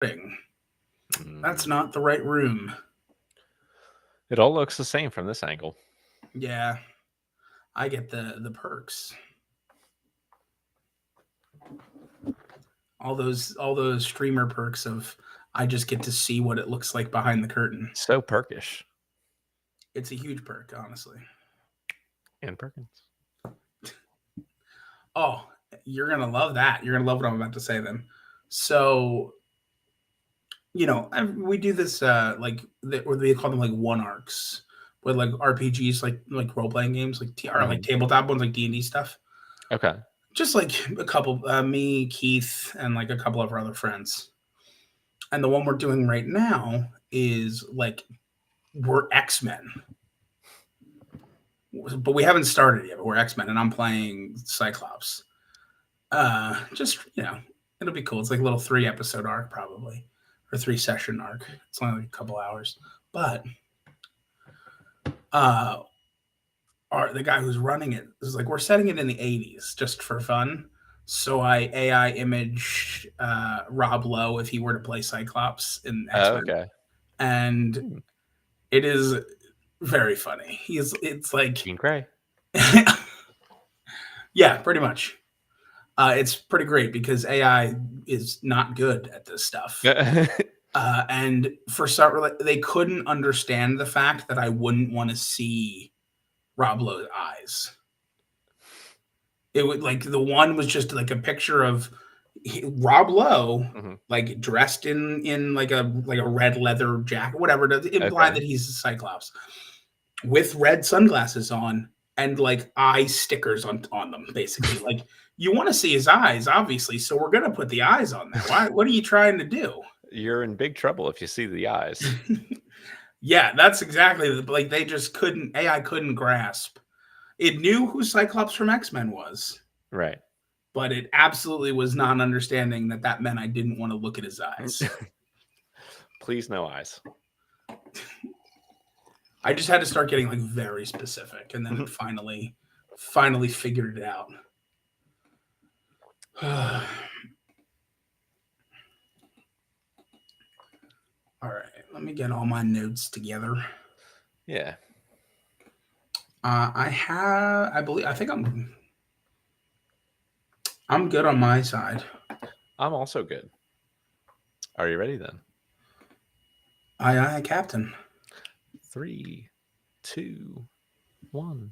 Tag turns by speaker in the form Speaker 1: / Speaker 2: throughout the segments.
Speaker 1: That's not the right room.
Speaker 2: It all looks the same from this angle.
Speaker 1: Yeah, I get the perks. All those streamer perks of I just get to see what it looks like behind the curtain.
Speaker 2: So perkish.
Speaker 1: It's a huge perk, honestly.
Speaker 2: And Perkins.
Speaker 1: Oh, you're gonna love that. You're gonna love what I'm about to say then. So, we do this or they call them like one arcs with like RPGs, like role playing games, or like tabletop ones, like D&D stuff.
Speaker 2: Okay.
Speaker 1: Just like a couple, me, Keith, and like a couple of our other friends. And the one we're doing right now is like we're X-Men. But we haven't started yet, but we're X-Men and I'm playing Cyclops. Just, it'll be cool. It's like a little 3-episode arc probably, or 3-session arc. It's only like a couple hours. But the guy who's running it is like, we're setting it in the 80s just for fun. So I AI image Rob Lowe if he were to play Cyclops in X-Men.
Speaker 2: Okay.
Speaker 1: And it is very funny. It's like
Speaker 2: Jean Grey.
Speaker 1: Yeah, pretty much. It's pretty great because AI is not good at this stuff. And for some, they couldn't understand the fact that I wouldn't want to see Rob Lowe's eyes. It would like the one was just like a picture of Rob Lowe, like dressed in like a red leather jacket, whatever, to imply that he's a Cyclops, with red sunglasses on and like eye stickers on them, basically. Like, you want to see his eyes, obviously, so we're gonna put the eyes on there. Why? What are you trying to do?
Speaker 2: You're in big trouble if you see the eyes.
Speaker 1: Yeah, that's exactly like they just couldn't. AI couldn't grasp. It knew who Cyclops from X-Men was,
Speaker 2: right?
Speaker 1: But it absolutely was not understanding that meant I didn't want to look at his eyes.
Speaker 2: Please, no eyes.
Speaker 1: I just had to start getting like very specific, and then it finally figured it out. All right, let me get all my notes together.
Speaker 2: Yeah.
Speaker 1: I think I'm good on my side.
Speaker 2: I'm also good. Are you ready then?
Speaker 1: Aye, Captain.
Speaker 2: 3, 2, 1.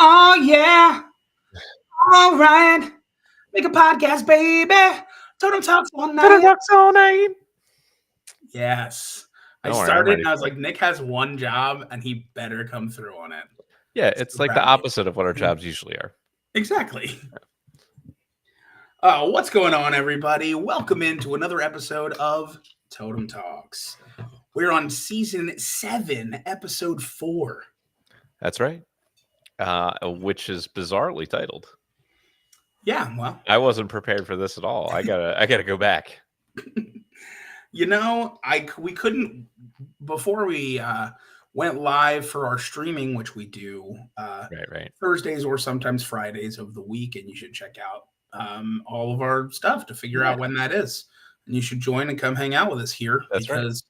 Speaker 1: Oh yeah. All right. Make a podcast, baby. TotemTalks all night.
Speaker 2: TotemTalks all night.
Speaker 1: Yes. I started and I was like, Nick has one job and he better come through on it.
Speaker 2: Yeah, it's like the opposite of what our jobs usually are.
Speaker 1: Exactly. What's going on, everybody? Welcome into another episode of Totem Talks. We're on season 7, episode 4.
Speaker 2: That's right. Which is bizarrely titled.
Speaker 1: Yeah, well,
Speaker 2: I wasn't prepared for this at all. I gotta go back.
Speaker 1: We couldn't before we went live for our streaming, which we do
Speaker 2: right
Speaker 1: Thursdays or sometimes Fridays of the week, and you should check out all of our stuff to figure out when that is. And you should join and come hang out with us here.
Speaker 2: That's
Speaker 1: because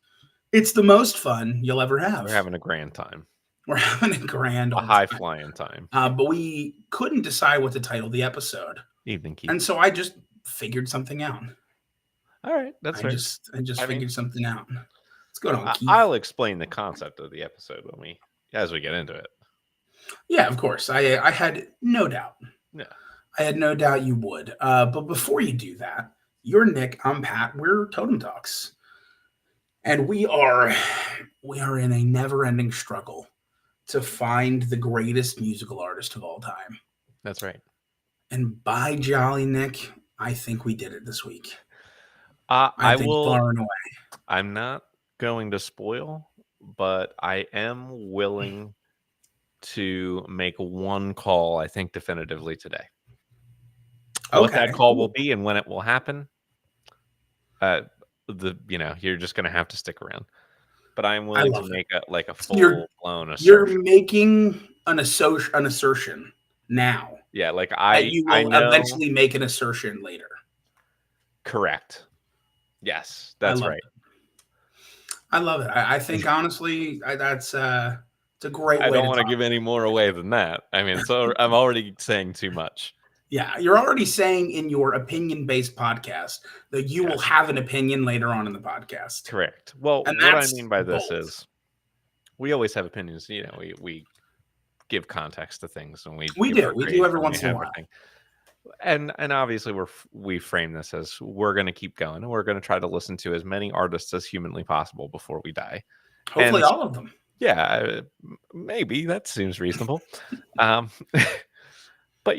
Speaker 1: it's the most fun you'll ever have.
Speaker 2: We're having a grand time.
Speaker 1: We're having a
Speaker 2: high-flying time.
Speaker 1: But we couldn't decide what to title the episode.
Speaker 2: Evening, Keith.
Speaker 1: And so I just figured something out.
Speaker 2: All right, that's right.
Speaker 1: I just figured something out. What's going on, Keith?
Speaker 2: I'll explain the concept of the episode as we get into it.
Speaker 1: Yeah, of course. I had no doubt.
Speaker 2: Yeah.
Speaker 1: I had no doubt you would. But before you do that, you're Nick, I'm Pat. We're Totem Talks. And we are in a never-ending struggle to find the greatest musical artist of all time.
Speaker 2: That's right.
Speaker 1: And by jolly Nick, I think we did it this week.
Speaker 2: I will
Speaker 1: far and away.
Speaker 2: I'm not going to spoil, but I am willing to make one call, I think, definitively today.
Speaker 1: Okay.
Speaker 2: What that call will be and when it will happen, you're just going to have to stick around. But I'm willing to make a full blown assertion.
Speaker 1: You're making an assertion now.
Speaker 2: Yeah, like
Speaker 1: that you will eventually make an assertion later.
Speaker 2: Correct. Yes, that's right.
Speaker 1: I love it. I think honestly, it's a great way.
Speaker 2: I don't want to give any more away than that. I mean, so I'm already saying too much.
Speaker 1: Yeah, you're already saying in your opinion-based podcast that you will have an opinion later on in the podcast.
Speaker 2: Correct. Well, and what I mean by this is we always have opinions. You know, we give context to things, and we do every once in a while. And obviously we frame this as we're going to keep going, and we're going to try to listen to as many artists as humanly possible before we die.
Speaker 1: Hopefully, all of them.
Speaker 2: Yeah, maybe that seems reasonable. But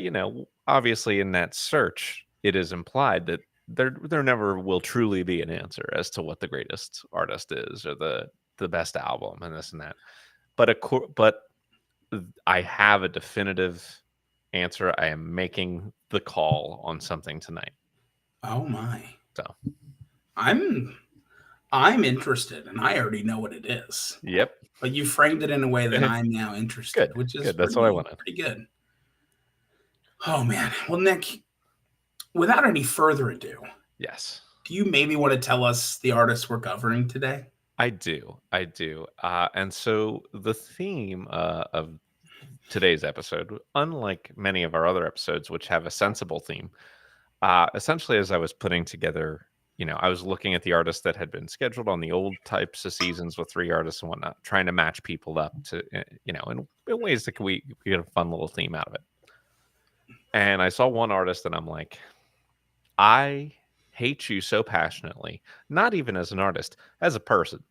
Speaker 2: obviously, in that search, it is implied that there never will truly be an answer as to what the greatest artist is or the best album and this and that. But I have a definitive answer. I am making the call on something tonight.
Speaker 1: Oh my!
Speaker 2: So
Speaker 1: I'm interested, and I already know what it is.
Speaker 2: Yep.
Speaker 1: But you framed it in a way that I'm now interested, which is
Speaker 2: good. That's what I wanted.
Speaker 1: Pretty good. Oh man! Well, Nick, without any further ado,
Speaker 2: yes.
Speaker 1: Do you maybe want to tell us the artists we're covering today?
Speaker 2: I do. And so the theme of today's episode, unlike many of our other episodes, which have a sensible theme, essentially, as I was putting together, I was looking at the artists that had been scheduled on the old types of seasons with 3 artists and whatnot, trying to match people up to, in ways that we get a fun little theme out of it. And I saw one artist and I'm like, I hate you so passionately, not even as an artist, as a person,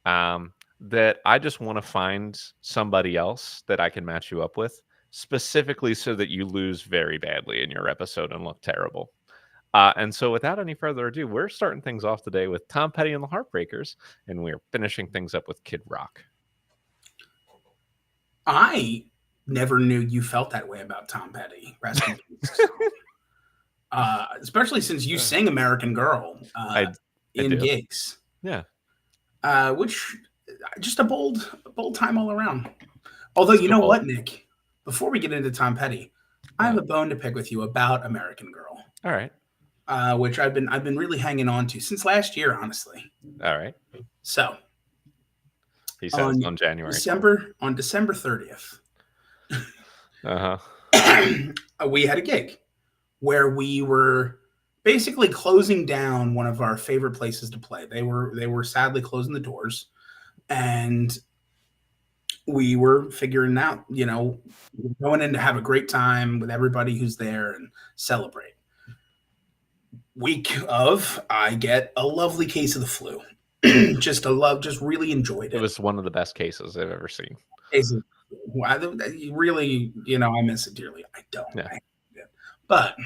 Speaker 2: that I just want to find somebody else that I can match you up with, specifically so that you lose very badly in your episode and look terrible. And so without any further ado, we're starting things off today with Tom Petty and the Heartbreakers, and we're finishing things up with Kid Rock.
Speaker 1: I never knew you felt that way about Tom Petty. Rest in peace. Especially since you sing American Girl in gigs.
Speaker 2: Yeah.
Speaker 1: Which just a bold time all around. Although you know what, Nick? Before we get into Tom Petty, I have a bone to pick with you about American Girl.
Speaker 2: All right.
Speaker 1: Which I've been really hanging on to since last year, honestly.
Speaker 2: All right.
Speaker 1: So
Speaker 2: he says on January.
Speaker 1: On December 30th.
Speaker 2: Uh-huh.
Speaker 1: We had a gig where we were basically closing down one of our favorite places to play. They were sadly closing the doors, and we were figuring out, going in to have a great time with everybody who's there and celebrate. Week of, I get a lovely case of the flu. just really enjoyed it.
Speaker 2: It was one of the best cases I've ever seen.
Speaker 1: Really, I miss it dearly. I don't. Yeah. But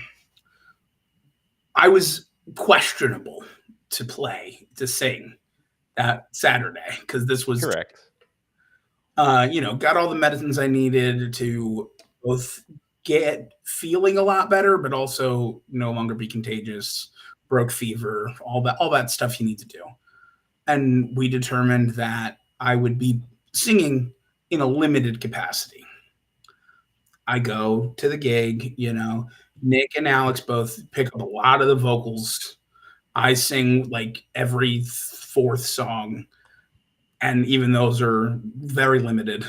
Speaker 1: I was questionable to sing that Saturday because this was
Speaker 2: correct.
Speaker 1: Got all the medicines I needed to both get feeling a lot better, but also no longer be contagious, broke fever, all that stuff you need to do. And we determined that I would be singing in a limited capacity. I go to the gig, Nick and Alex both pick up a lot of the vocals. I sing like every 4th song, and even those are very limited.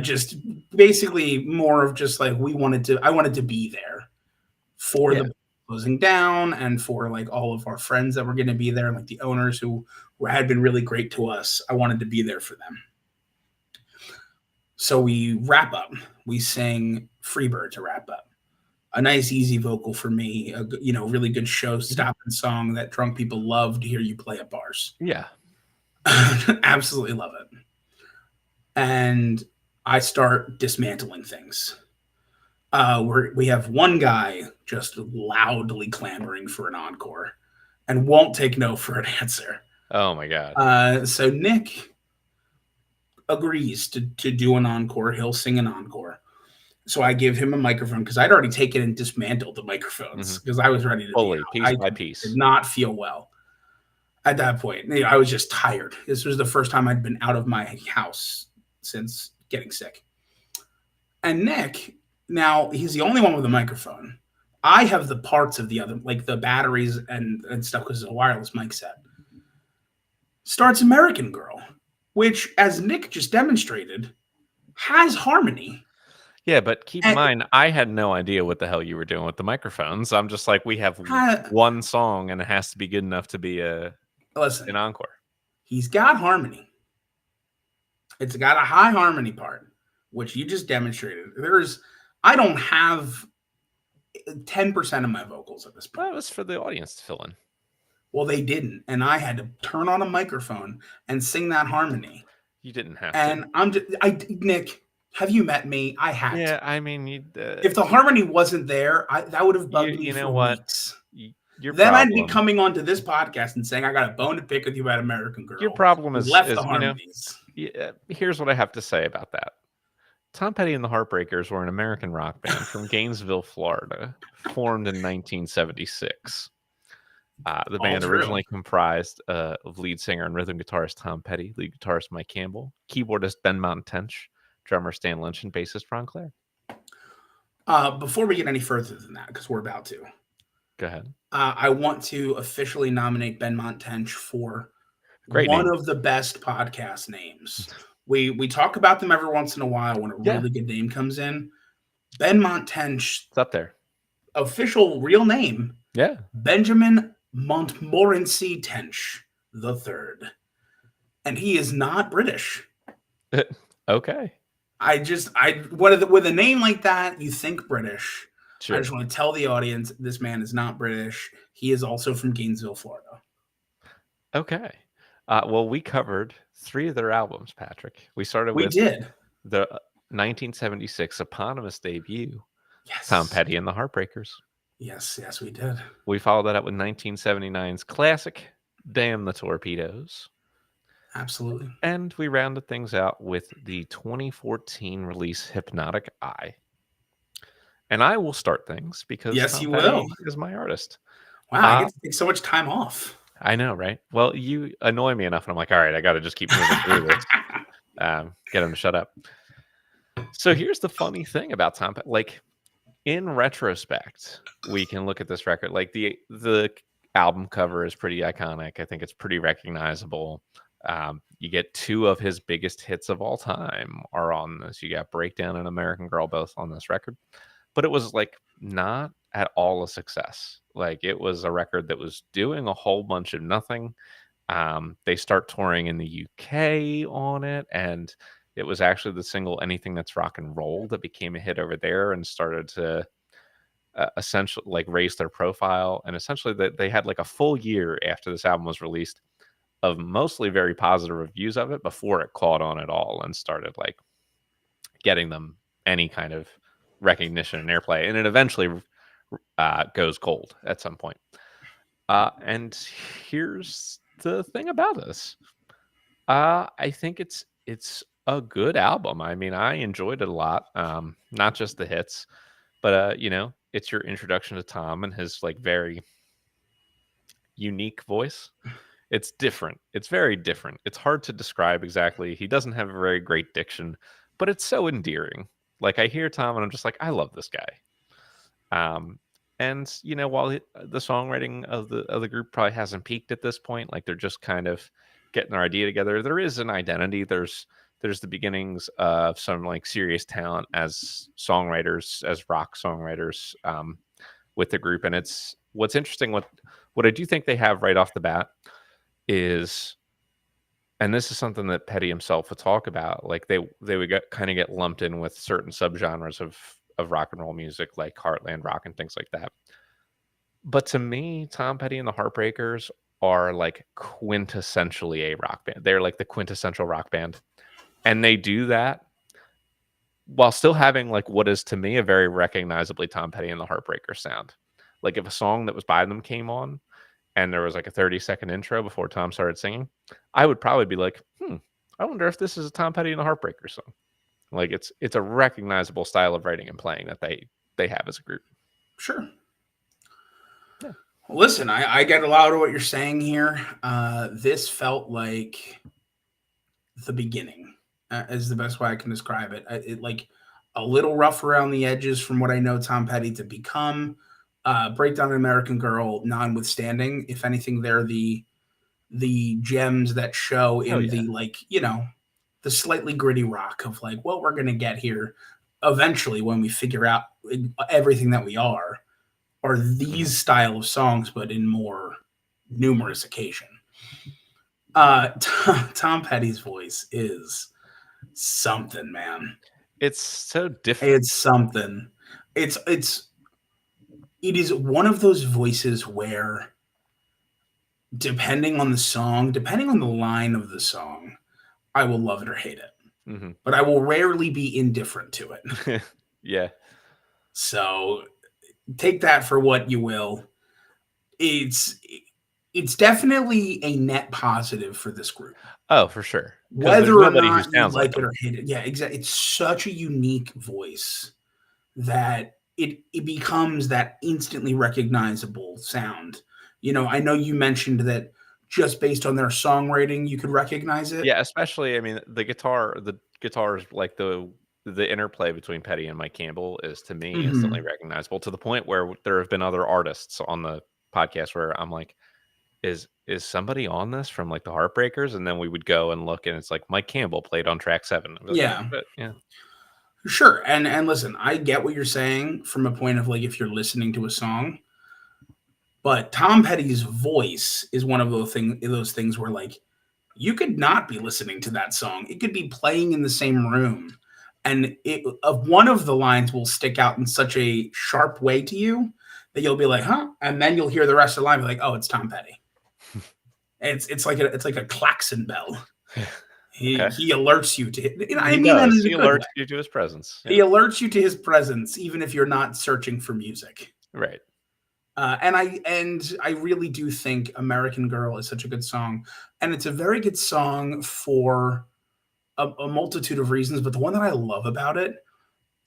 Speaker 1: Just basically more of just like I wanted to be there for the closing down and for like all of our friends that were going to be there, like the owners who had been really great to us. I wanted to be there for them. So we wrap up. We sing Freebird to wrap up. A nice, easy vocal for me. A really good show-stopping song that drunk people love to hear you play at bars.
Speaker 2: Yeah.
Speaker 1: Absolutely love it. And I start dismantling things. We have one guy just loudly clamoring for an encore and won't take no for an answer.
Speaker 2: Oh, my God.
Speaker 1: So Nick agrees to do an encore. He'll sing an encore. So I give him a microphone because I'd already taken and dismantled the microphones because I was ready to be
Speaker 2: Fully,
Speaker 1: out.
Speaker 2: piece
Speaker 1: I
Speaker 2: by
Speaker 1: did
Speaker 2: piece.
Speaker 1: not feel well at that point. I was just tired. This was the first time I'd been out of my house since getting sick. And Nick, now he's the only one with a microphone. I have the parts of the other, like the batteries and stuff, because it's a wireless mic set. Starts American Girl, which, as Nick just demonstrated, has harmony.
Speaker 2: Yeah, but keep in
Speaker 1: And
Speaker 2: mind, I had no idea what the hell you were doing with the microphones. I'm just like, we have one song, and it has to be good enough to be an
Speaker 1: listen,
Speaker 2: encore.
Speaker 1: he's got harmony. It's got a high harmony part, which you just demonstrated. I don't have 10% of my vocals at this point.
Speaker 2: Well, it was for the audience to fill in.
Speaker 1: Well, they didn't, and I had to turn on a microphone and sing that harmony.
Speaker 2: You didn't have
Speaker 1: And
Speaker 2: to.
Speaker 1: Nick, have you met me? I had
Speaker 2: Yeah,
Speaker 1: to.
Speaker 2: I mean,
Speaker 1: If the harmony wasn't there, that would have bugged me
Speaker 2: you know
Speaker 1: for
Speaker 2: what?
Speaker 1: weeks.
Speaker 2: Your
Speaker 1: Then I'd be
Speaker 2: problem.
Speaker 1: coming onto this podcast and saying I got a bone to pick with you about American Girl.
Speaker 2: Your problem
Speaker 1: You
Speaker 2: is
Speaker 1: left the
Speaker 2: you know.
Speaker 1: harmonies.
Speaker 2: Here's what I have to say about that. Tom Petty and the Heartbreakers were an American rock band from Gainesville, Florida, formed in 1976. The
Speaker 1: All
Speaker 2: band
Speaker 1: true.
Speaker 2: originally comprised of lead singer and rhythm guitarist Tom Petty, lead guitarist Mike Campbell, keyboardist Ben Montench, drummer Stan Lynch, and bassist Ron Clare.
Speaker 1: Before we get any further than that, because we're about to,
Speaker 2: go ahead.
Speaker 1: I want to officially nominate Ben Montench for
Speaker 2: Great
Speaker 1: one
Speaker 2: name.
Speaker 1: of the best podcast names. We talk about them every once in a while when a really good name comes in. Ben Montench,
Speaker 2: it's up there.
Speaker 1: Official real name.
Speaker 2: Yeah.
Speaker 1: Benjamin Montmorency Tench the Third, and he is not British.
Speaker 2: Okay.
Speaker 1: With a name like that, you think British.
Speaker 2: Sure.
Speaker 1: I just want to tell the audience this man is not British. He is also from Gainesville, Florida.
Speaker 2: Okay. Well, we covered 3 of their albums, Patrick. We started with the 1976 eponymous debut, Tom Petty and the Heartbreakers.
Speaker 1: Yes, we did.
Speaker 2: We followed that up with 1979's classic, Damn the Torpedoes.
Speaker 1: Absolutely.
Speaker 2: And we rounded things out with the 2014 release, Hypnotic Eye. And I will start things because Tom Petty is my artist.
Speaker 1: Wow, I get to take so much time off.
Speaker 2: I know, right? Well, you annoy me enough, and I'm like, all right, I got to just keep moving through this. Get him to shut up. So here's the funny thing about Tom Petty. Like, in retrospect, we can look at this record. Like, the album cover is pretty iconic. I think it's pretty recognizable. You get 2 of his biggest hits of all time are on this. You got Breakdown and American Girl both on this record. But it was, like, not at all a success. Like, it was a record that was doing a whole bunch of nothing. They start touring in the UK on it, and it was actually the single Anything That's Rock and Roll that became a hit over there and started to essentially like raise their profile. And essentially that they had like a full year after this album was released of mostly very positive reviews of it before it caught on at all and started like getting them any kind of recognition and airplay. And it eventually goes gold at some point. And here's the thing about this. I think it's a good album. I mean, I enjoyed it a lot. Not just the hits, but it's your introduction to Tom and his like very unique voice. It's different. It's very different. It's hard to describe exactly. He doesn't have a very great diction, but it's so endearing. Like I hear Tom and I'm just like, I love this guy. And while the songwriting of the group probably hasn't peaked at this point, like they're just kind of getting their idea together. There is an identity. There's the beginnings of some like serious talent as songwriters, as rock songwriters, with the group. And it's what's interesting. What I do think they have right off the bat is, and this is something that Petty himself would talk about, like they would kind of get lumped in with certain subgenres of rock and roll music, like Heartland rock and things like that. But to me, Tom Petty and the Heartbreakers are like quintessentially a rock band. They're like the quintessential rock band. And they do that while still having like what is to me a very recognizably Tom Petty and the Heartbreakers sound. Like if a song that was by them came on, and there was like a 30-second intro before Tom started singing, I would probably be like, that sounds like Tom Petty and the Heartbreakers. And if a song that was by them came on and there was like a 30-second intro before Tom started singing, I would probably be like, that sounds like Tom Petty and the Heartbreakers. I would probably be like, I wonder if this is a Tom Petty and the Heartbreakers song. Like it's a recognizable style of writing and playing that they have as a group.
Speaker 1: Sure.
Speaker 2: Yeah.
Speaker 1: Listen, I get a lot of what you're saying here. This felt like the beginning, is the best way I can describe it. It like a little rough around the edges from what I know Tom Petty to become. Breakdown an American Girl, notwithstanding, if anything, they're the gems that show
Speaker 2: Oh
Speaker 1: in
Speaker 2: yeah.
Speaker 1: the the slightly gritty rock of like what we're gonna get here eventually when we figure out everything that we are
Speaker 2: Mm-hmm.
Speaker 1: these style of songs, but in more numerous occasion. Tom Petty's voice is something, man.
Speaker 2: It's so different.
Speaker 1: It's something. It is one of those voices where, depending on the song, depending on the line of the song, I will love it or hate it.
Speaker 2: Mm-hmm.
Speaker 1: But I will rarely be indifferent to it.
Speaker 2: Yeah.
Speaker 1: So take that for what you will. It's it's definitely a net positive for this group.
Speaker 2: Oh, for sure. Because there's
Speaker 1: Whether or
Speaker 2: nobody who
Speaker 1: not you
Speaker 2: sounds like
Speaker 1: like it
Speaker 2: them.
Speaker 1: or hate it. Yeah, exactly. It's such a unique voice that it becomes that instantly recognizable sound. I know you mentioned that just based on their songwriting, you could recognize it.
Speaker 2: Yeah, especially I mean the guitars like the interplay between Petty and Mike Campbell is to me instantly
Speaker 1: Mhm.
Speaker 2: recognizable to the point where there have been other artists on the podcast where I'm like, is somebody on this from like the Heartbreakers? And then we would go and look and it's like Mike Campbell played on track 7. I was like, oh
Speaker 1: Yeah.
Speaker 2: shit, yeah.
Speaker 1: Sure. And listen, I get what you're saying from a point of like if you're listening to a song, but Tom Petty's voice is one of those things where like you could not be listening to that song. It could be playing in the same room, and one of the lines will stick out in such a sharp way to you that you'll be like, "Huh?" And then you'll hear the rest of the line, be like, "Oh, it's Tom Petty." It's like a klaxon bell. He
Speaker 2: Okay.
Speaker 1: he alerts you to. I
Speaker 2: He
Speaker 1: mean that
Speaker 2: does.
Speaker 1: in a
Speaker 2: He
Speaker 1: good
Speaker 2: alerts
Speaker 1: way.
Speaker 2: you to his presence.
Speaker 1: He
Speaker 2: Yeah.
Speaker 1: alerts you to his presence, even if you're not searching for music.
Speaker 2: Right.
Speaker 1: And I really do think American Girl is such a good song, and it's a very good song for a multitude of reasons. But the one that I love about it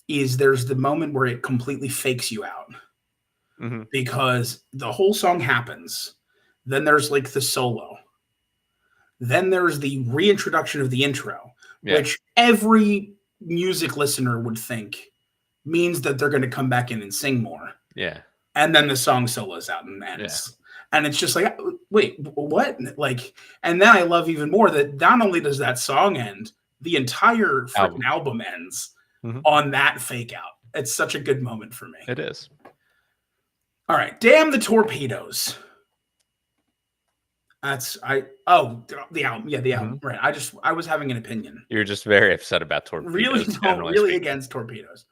Speaker 1: is there's the moment where it completely fakes you out
Speaker 2: Hmm.
Speaker 1: because the whole song happens. Then there's like the solo. Then there's the reintroduction of the intro,
Speaker 2: Yeah.
Speaker 1: which every music listener would think means that they're going to come back in and sing more.
Speaker 2: Yeah.
Speaker 1: And then the song solos out and
Speaker 2: Yeah.
Speaker 1: ends. And it's just like, wait, what? Like, and then I love even more that not only does that song end, the entire freaking
Speaker 2: Album.
Speaker 1: album ends
Speaker 2: Hmm.
Speaker 1: on that fake out. It's such a good moment for me.
Speaker 2: It is.
Speaker 1: All right, damn the torpedoes. That's I. Oh, the album. Yeah, the
Speaker 2: Hmm.
Speaker 1: album. Right. I was having an opinion.
Speaker 2: You're just very upset about
Speaker 1: Really,
Speaker 2: torpedoes,
Speaker 1: no,
Speaker 2: generally
Speaker 1: really
Speaker 2: speaking.
Speaker 1: against torpedoes.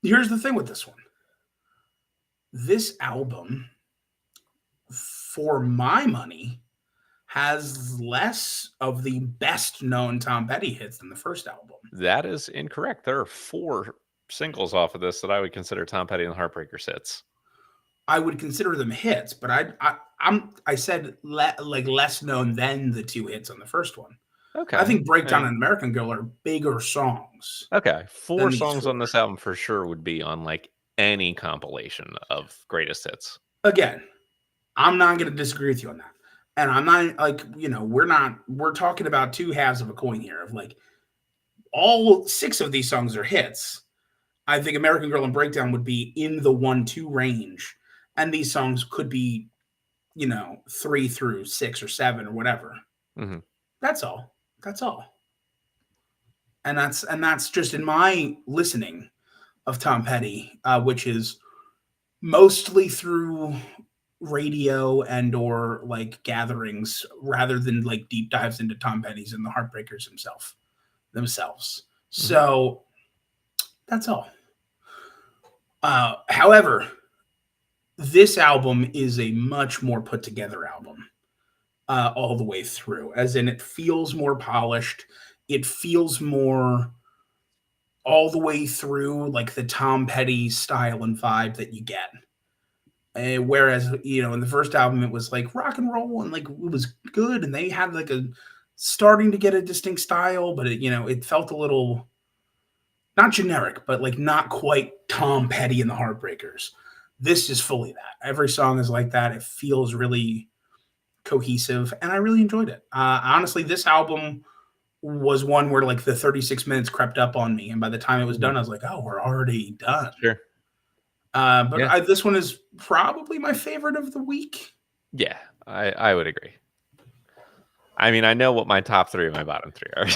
Speaker 1: Here's the thing with this one. This album, for my money, has less of the best known Tom Petty hits than the first album.
Speaker 2: That is incorrect. There are 4 singles off of this that I would consider Tom Petty and the Heartbreakers hits.
Speaker 1: I would consider them hits, but I said like less known than the 2 hits on the first one. I
Speaker 2: Okay.
Speaker 1: think Breakdown
Speaker 2: Yeah.
Speaker 1: and American Girl are bigger songs
Speaker 2: Okay. 4
Speaker 1: than these
Speaker 2: songs
Speaker 1: 4.
Speaker 2: on this album for sure would be on like any compilation of greatest hits.
Speaker 1: Again, I'm not going to disagree with you on that. And I'm not like, we're talking about 2 halves of a coin here of like all 6 of these songs are hits. I think American Girl and Breakdown would be in the 1-2 range. And these songs could be, 3 through 6 or 7 or whatever.
Speaker 2: Hmm.
Speaker 1: That's all. That's all. And that's just in my listening of Tom Petty, which is mostly through radio and or like gatherings rather than like deep dives into Tom Petty's and the Heartbreakers themselves.
Speaker 2: Hmm.
Speaker 1: So that's all. However, this album is a much more put together album all the way through, as in it feels more polished. It feels more all the way through like the Tom Petty style and vibe that you get. Whereas in the first album it was like rock and roll and like it was good and they had like starting to get a distinct style, but it felt a little not generic, but like not quite Tom Petty and the Heartbreakers. This is fully that. Every song is like that. It feels really cohesive, and I really enjoyed it. Honestly, this album was one where like the 36 minutes crept up on me, and by the time it was
Speaker 2: Mhm.
Speaker 1: done, I was like, "Oh, we're already done."
Speaker 2: Sure.
Speaker 1: But
Speaker 2: Yeah.
Speaker 1: this one is probably my favorite of the week.
Speaker 2: Yeah, I would agree. I mean, I know what my top 3 and my bottom 3 are.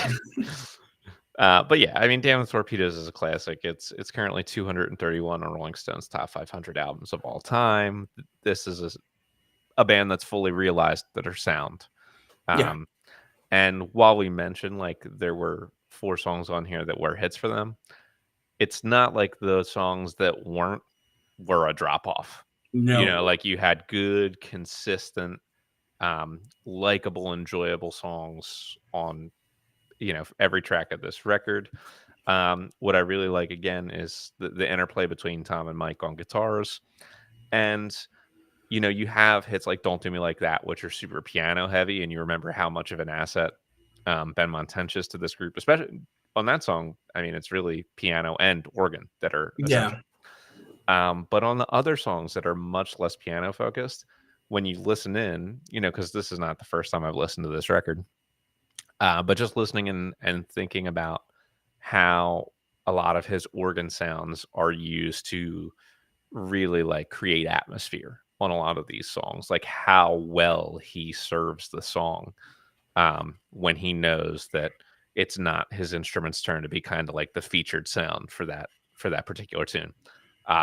Speaker 2: But yeah, I mean, Damn with Torpedoes is a classic. It's currently 231 on Rolling Stone's top 500 albums of all time. This is a band that's fully realized their sound.
Speaker 1: Yeah,
Speaker 2: Um, and while we mentioned like there were 4 songs on here that were hits for them, it's not like the songs that were a drop off.
Speaker 1: no,
Speaker 2: Like you had good, consistent, likable, enjoyable songs on every track of this record. What I really like again is the interplay between Tom and Mike on guitars, and you have hits like "Don't Do Me Like That," which are super piano heavy, and you remember how much of an asset Ben Montench is to this group, especially on that song. I mean, it's really piano and organ that are
Speaker 1: yeah,
Speaker 2: essential. But on the other songs that are much less piano focused, when you listen in, because this is not the first time I've listened to this record, but just listening and thinking about how a lot of his organ sounds are used to really like create atmosphere on a lot of these songs, like how well he serves the song when he knows that it's not his instrument's turn to be kind of like the featured sound for that particular tune.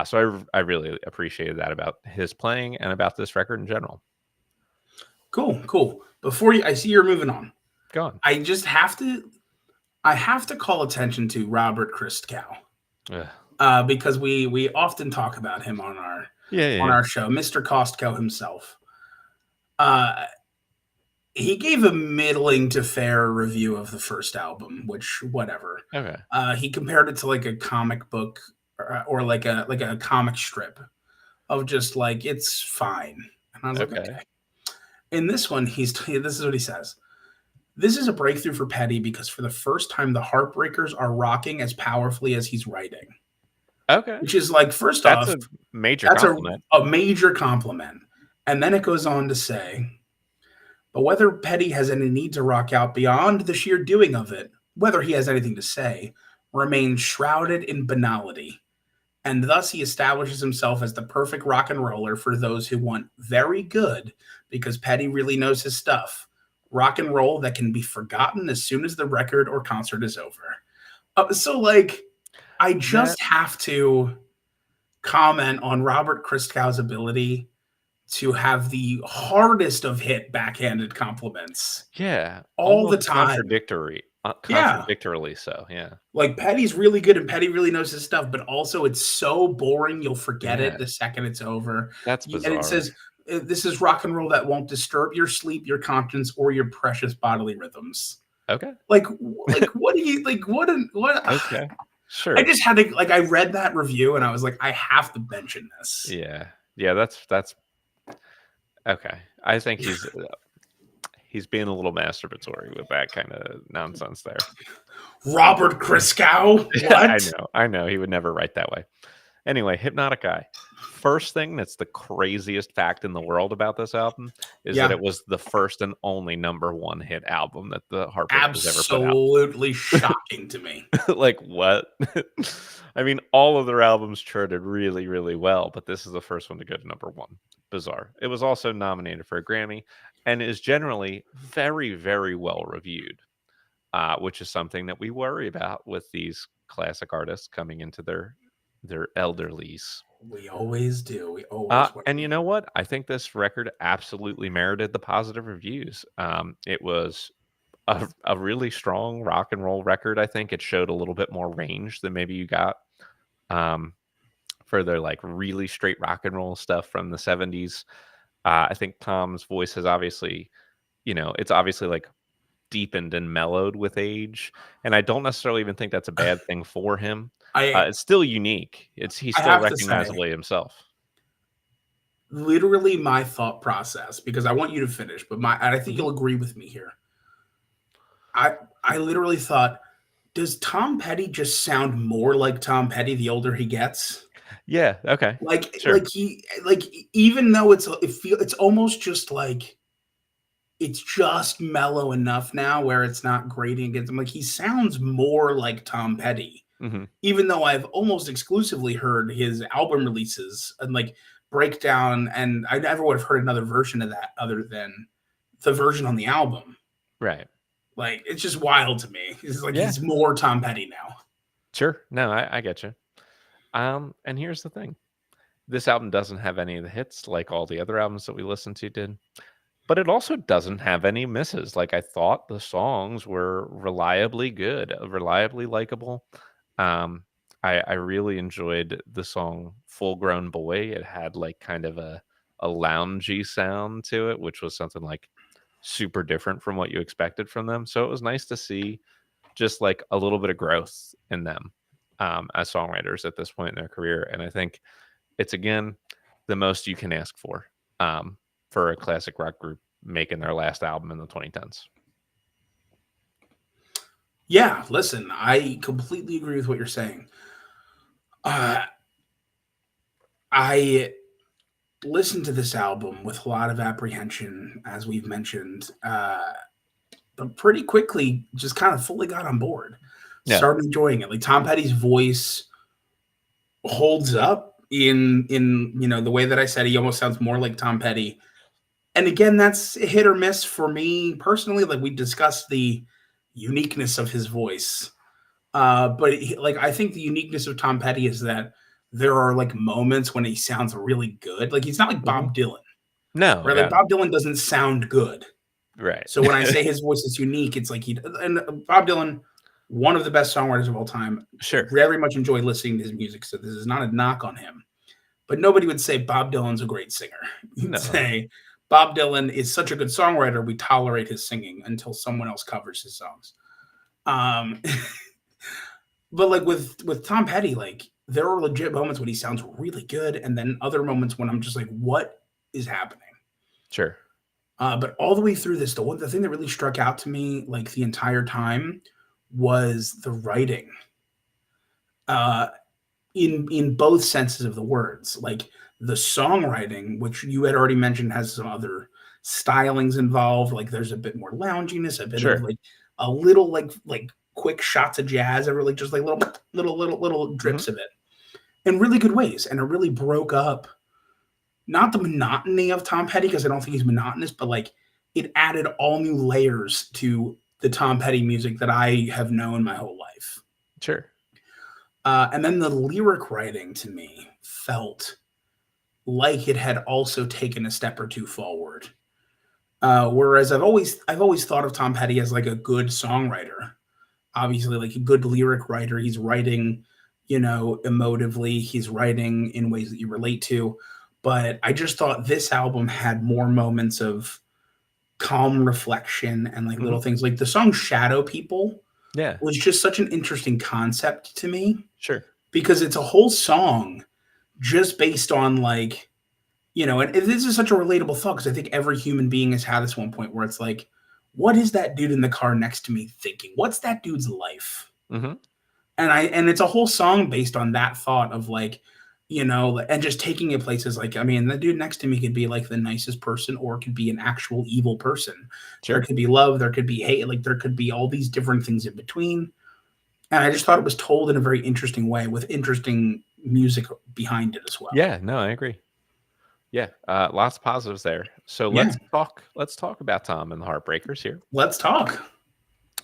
Speaker 2: So I really appreciated that about his playing and about this record in general.
Speaker 1: cool, cool. I see you're moving on.
Speaker 2: Go on.
Speaker 1: I just have to, I have to call attention to Robert Christgau,
Speaker 2: Ugh.
Speaker 1: because we often talk about him on
Speaker 2: Yeah, yeah, yeah.
Speaker 1: show, Mr. Costco himself. Uh, he gave a middling to fair review of the first album, which whatever.
Speaker 2: Okay.
Speaker 1: He compared it to like a comic book, or like a comic strip of just like it's fine, and I was like,
Speaker 2: Okay.
Speaker 1: okay. In this one, this is what he says. This is a breakthrough for Petty because for the first time, the Heartbreakers are rocking as powerfully as he's writing,
Speaker 2: Okay.
Speaker 1: which is like, first
Speaker 2: That's
Speaker 1: off,
Speaker 2: a major
Speaker 1: that's
Speaker 2: compliment.
Speaker 1: a major compliment. And then it goes on to say, but whether Petty has any need to rock out beyond the sheer doing of it, whether he has anything to say, remains shrouded in banality. And thus he establishes himself as the perfect rock and roller for those who want very good, because Petty really knows his stuff. Rock and roll that can be forgotten as soon as the record or concert is over. So, like, I
Speaker 2: That
Speaker 1: just have to comment on Robert Christgau's ability to have the hardest of hit backhanded compliments
Speaker 2: Yeah,
Speaker 1: all the
Speaker 2: almost
Speaker 1: time. Yeah.
Speaker 2: contradictorily so, yeah.
Speaker 1: Like, Petty's really good and Petty really knows his stuff, but also it's so boring you'll forget it
Speaker 2: Yeah,
Speaker 1: the second it's over.
Speaker 2: that's
Speaker 1: And it
Speaker 2: bizarre.
Speaker 1: says, this is rock and roll that won't disturb your sleep, your conscience, or your precious bodily rhythms.
Speaker 2: Okay.
Speaker 1: Like what do you like? What?
Speaker 2: Okay.
Speaker 1: I
Speaker 2: Sure.
Speaker 1: just had to like. I read that review and I was like, I have to mention this.
Speaker 2: Yeah. Yeah, that's okay. I think he's being a little masturbatory with that kinda nonsense there.
Speaker 1: Robert Christgau,
Speaker 2: I
Speaker 1: what?
Speaker 2: know, I know, he would never write that way. Anyway, Hypnotic Eye. First thing that's the craziest fact in the world about this album is that
Speaker 1: Yeah,
Speaker 2: it was the first and only #1 hit album that the Heartbreakers ever put out.
Speaker 1: absolutely shocking to me.
Speaker 2: Like, what? I mean, all of their albums charted really, really well, but this is the first one to go to #1. Bizarre. It was also nominated for a Grammy and is generally very, very well reviewed, which is something that we worry about with these classic artists coming into their elderlies.
Speaker 1: We always do. We always
Speaker 2: And you
Speaker 1: worry.
Speaker 2: know what? I think this record absolutely merited the positive reviews. It was a really strong rock and roll record. I think it showed a little bit more range than maybe you got um, for their like really straight rock and roll stuff from the 70s. I think Tom's voice has obviously, it's obviously like deepened and mellowed with age, and I don't necessarily even think that's a bad thing for him.
Speaker 1: I
Speaker 2: It's still unique. He's
Speaker 1: I
Speaker 2: still
Speaker 1: have to say,
Speaker 2: recognizably himself.
Speaker 1: literally my thought process, because I want you to finish, but and I think
Speaker 2: Mhm.
Speaker 1: you'll agree with me here. I literally thought, does Tom Petty just sound more like Tom Petty the older he gets?
Speaker 2: Yeah, okay. Sure.
Speaker 1: Like even though it's almost just like it's just mellow enough now where it's not grating against him. Like he sounds more like Tom Petty,
Speaker 2: Mhm.
Speaker 1: even though I've almost exclusively heard his album releases and like breakdown, and I never would have heard another version of that other than the version on the album.
Speaker 2: Right.
Speaker 1: Like it's just wild to me. It's like
Speaker 2: Yeah.
Speaker 1: he's more Tom Petty now.
Speaker 2: Sure. No, I get you. And here's the thing. This album doesn't have any of the hits like all the other albums that we listened to did, but it also doesn't have any misses. Like I thought the songs were reliably good, reliably likable. Um, I really enjoyed the song "Full Grown Boy." It had like kind of a loungy sound to it, which was something like super different from what you expected from them. So it was nice to see just like a little bit of growth in them as songwriters at this point in their career. And I think it's again the most you can ask um, for a classic rock group making their last album in the 2010s.
Speaker 1: Yeah, listen, I completely agree with what you're saying. Uh, I listened to this album with a lot of apprehension, as we've mentioned, but pretty quickly just kind of fully got on board.
Speaker 2: Yeah,
Speaker 1: Started enjoying it. Like Tom Petty's voice holds up in the way that I said he almost sounds more like Tom Petty. And again, that's hit or miss for me personally. Like we discussed the uniqueness of his voice. Like I think the uniqueness of Tom Petty is that there are like moments when he sounds really good. Like he's not like
Speaker 2: hmm,
Speaker 1: Bob Dylan,
Speaker 2: no,
Speaker 1: right? Like
Speaker 2: yeah,
Speaker 1: Bob Dylan doesn't sound good.
Speaker 2: right.
Speaker 1: So when I say his voice is unique, it's like he and Bob Dylan, one of the best songwriters of all time.
Speaker 2: Sure.
Speaker 1: Very much enjoy listening to his music. So this is not a knock on him, but nobody would say Bob Dylan's a great singer. You'd
Speaker 2: No,
Speaker 1: say Bob Dylan is such a good songwriter. We tolerate his singing until someone else covers his songs. Um, but like with Tom Petty, like there are legit moments when he sounds really good, and then other moments when I'm just like, what is happening?
Speaker 2: sure.
Speaker 1: But all the way through this, the thing that really struck out to me, like the entire time, was the writing. Uh, in both senses of the words, like the songwriting, which you had already mentioned, has some other stylings involved. Like there's a bit more lounginess, a bit of
Speaker 2: Sure.
Speaker 1: like a little like quick shots of jazz, or like just like little
Speaker 2: Hmm.
Speaker 1: drips of it in really good ways, and it really broke up not the monotony of Tom Petty because I don't think he's monotonous, but like it added all new layers to the Tom Petty music that I have known my whole life.
Speaker 2: Sure.
Speaker 1: And then the lyric writing to me felt like it had also taken a step or two forward. Whereas I've always thought of Tom Petty as like a good songwriter, obviously like a good lyric writer. He's writing, emotively. He's writing in ways that you relate to. But I just thought this album had more moments of calm reflection and like
Speaker 2: Hmm.
Speaker 1: little things. Like the song "Shadow People"
Speaker 2: Yeah,
Speaker 1: was just such an interesting concept to me
Speaker 2: sure.
Speaker 1: because it's a whole song just based on like and this is such a relatable thought because I think every human being has had this one point where it's like, what is that dude in the car next to me thinking? What's that dude's life?
Speaker 2: Hmm.
Speaker 1: And it's a whole song based on that thought of like, and just taking it places like, I mean, the dude next to me could be like the nicest person or could be an actual evil person. There
Speaker 2: Sure.
Speaker 1: could be love, there could be hate, like there could be all these different things in between. And I just thought it was told in a very interesting way with interesting music behind it as well.
Speaker 2: Yeah, no, I agree. Yeah, lots of positives there. So
Speaker 1: Yeah,
Speaker 2: let's talk about Tom and the Heartbreakers here.
Speaker 1: let's talk.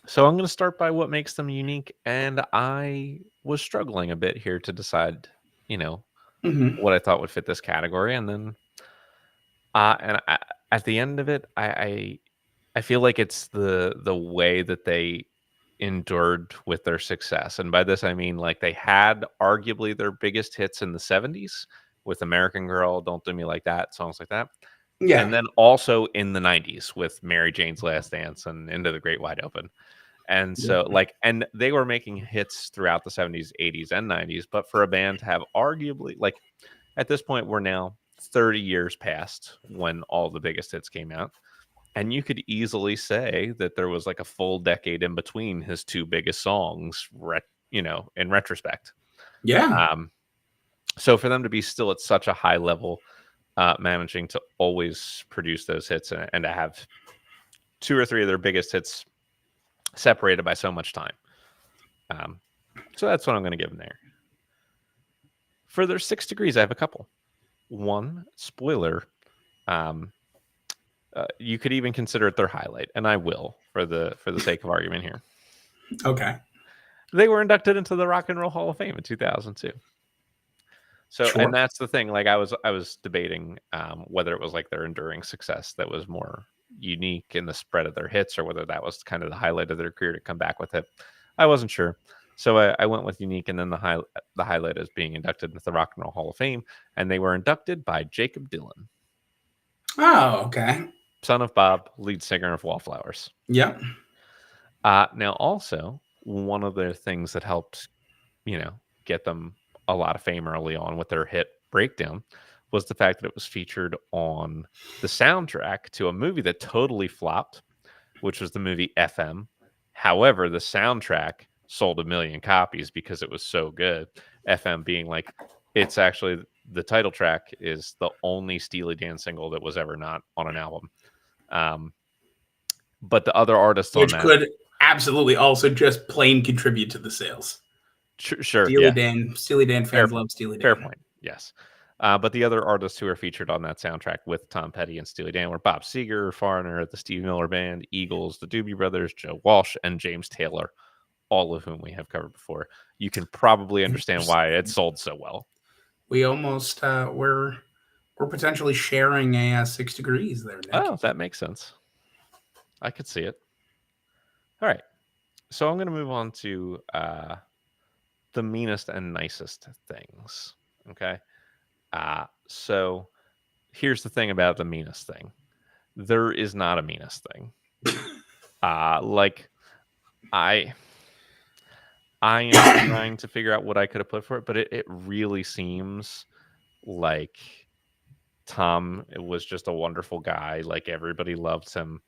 Speaker 2: So I'm going to start by what makes them unique, and I was struggling a bit here to decide, you know,
Speaker 1: Hmm.
Speaker 2: what I thought would fit this category, and then at the end of it, I feel like it's the way that they endured with their success, and by this I mean like they had arguably their biggest hits in the '70s with "American Girl," "Don't Do Me Like That," songs like that,
Speaker 1: Yeah.
Speaker 2: and then also in the '90s with "Mary Jane's Last Dance" and "Into the Great Wide Open." And so,
Speaker 1: Yeah.
Speaker 2: like, and they were making hits throughout the '70s, '80s, and '90s, but for a band to have arguably, like, at this point, we're now 30 years past when all the biggest hits came out. And you could easily say that there was like a full decade in between his two biggest songs, in retrospect.
Speaker 1: Yeah.
Speaker 2: So for them to be still at such a high level, managing to always produce those hits and to have two or three of their biggest hits separated by so much time. So that's what I'm going to give them there. For their 6 degrees, I have a couple. One, spoiler, you could even consider it their highlight, and I will for the sake of argument here.
Speaker 1: Okay.
Speaker 2: They were inducted into the Rock and Roll Hall of Fame in 2002. So, and
Speaker 1: Sure.
Speaker 2: that's the thing. Like I was debating whether it was like their enduring success that was more unique in the spread of their hits, or whether that was kind of the highlight of their career to come back with it. I wasn't sure, so I went with unique, and then the highlight is being inducted into the Rock and Roll Hall of Fame, and they were inducted by Jacob Dylan,
Speaker 1: Oh, okay.
Speaker 2: son of Bob, lead singer of Wallflowers.
Speaker 1: Yep.
Speaker 2: Now, also one of the things that helped, get them a lot of fame early on with their hit Breakdown was the fact that it was featured on the soundtrack to a movie that totally flopped, which was the movie FM. However, the soundtrack sold 1 million copies because it was so good. FM being like, it's actually the title track is the only Steely Dan single that was ever not on an album. But the other artists on
Speaker 1: Which
Speaker 2: that,
Speaker 1: could absolutely also just plain contribute to the sales.
Speaker 2: sure,
Speaker 1: Steely
Speaker 2: yeah,
Speaker 1: Dan, Steely Dan fans love Steely Dan.
Speaker 2: fair point, yes. But the other artists who are featured on that soundtrack with Tom Petty and Steely Dan were Bob Seger, Foreigner, the Steve Miller Band, Eagles, the Doobie Brothers, Joe Walsh, and James Taylor, all of whom we have covered before. You can probably understand why it sold so well.
Speaker 1: We almost we're potentially sharing a 6 degrees there, Nick.
Speaker 2: Oh, that makes sense. I could see it. All right. So I'm going to move on to the meanest and nicest things. Okay. So here's the thing about the meanest thing. There is not a meanest thing. Like I am trying to figure out what I could have put for it, but it really seems like Tom was just a wonderful guy. Like everybody loved him.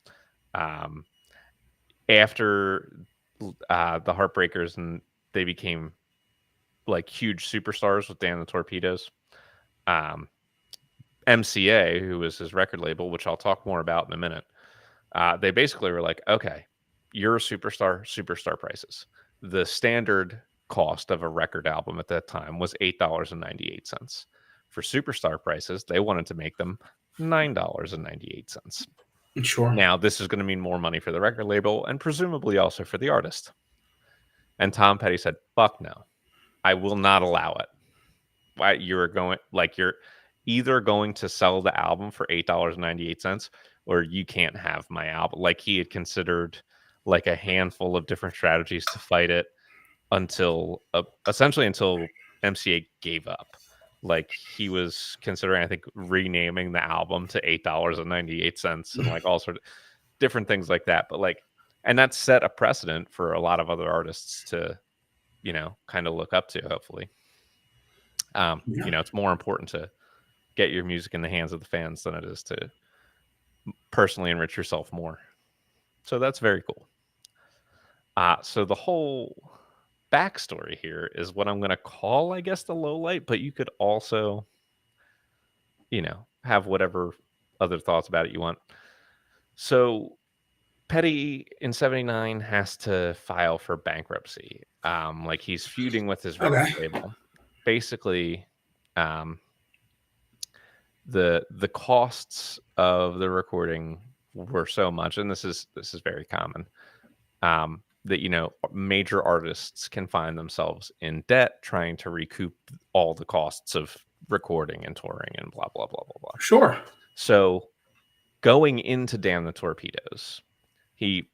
Speaker 2: After the Heartbreakers and they became like huge superstars with Dan the Torpedoes. MCA, who was his record label, which I'll talk more about in a minute, they basically were like, okay, you're a superstar prices. The standard cost of a record album at that time was $8.98. For superstar prices, they wanted to make them $9.98.
Speaker 1: Sure.
Speaker 2: Now, this is going to mean more money for the record label and presumably also for the artist. And Tom Petty said, fuck no, I will not allow it. Why you're either going to sell the album for $8.98 or you can't have my album. Like he had considered like a handful of different strategies to fight it essentially until MCA gave up. Like he was considering, I think, renaming the album to $8.98 and like all sorts of different things like that. But like, and that set a precedent for a lot of other artists to, kind of look up to, hopefully. It's more important to get your music in the hands of the fans than it is to personally enrich yourself more. So that's very cool. So the whole backstory here is what I'm going to call, I guess, the low light, but you could also, have whatever other thoughts about it you want. So Petty in 79 has to file for bankruptcy. Like he's feuding with his record label. Basically, the costs of the recording were so much, and this is very common, that major artists can find themselves in debt trying to recoup all the costs of recording and touring and blah blah blah blah blah.
Speaker 1: Sure.
Speaker 2: So going into Damn the Torpedoes, he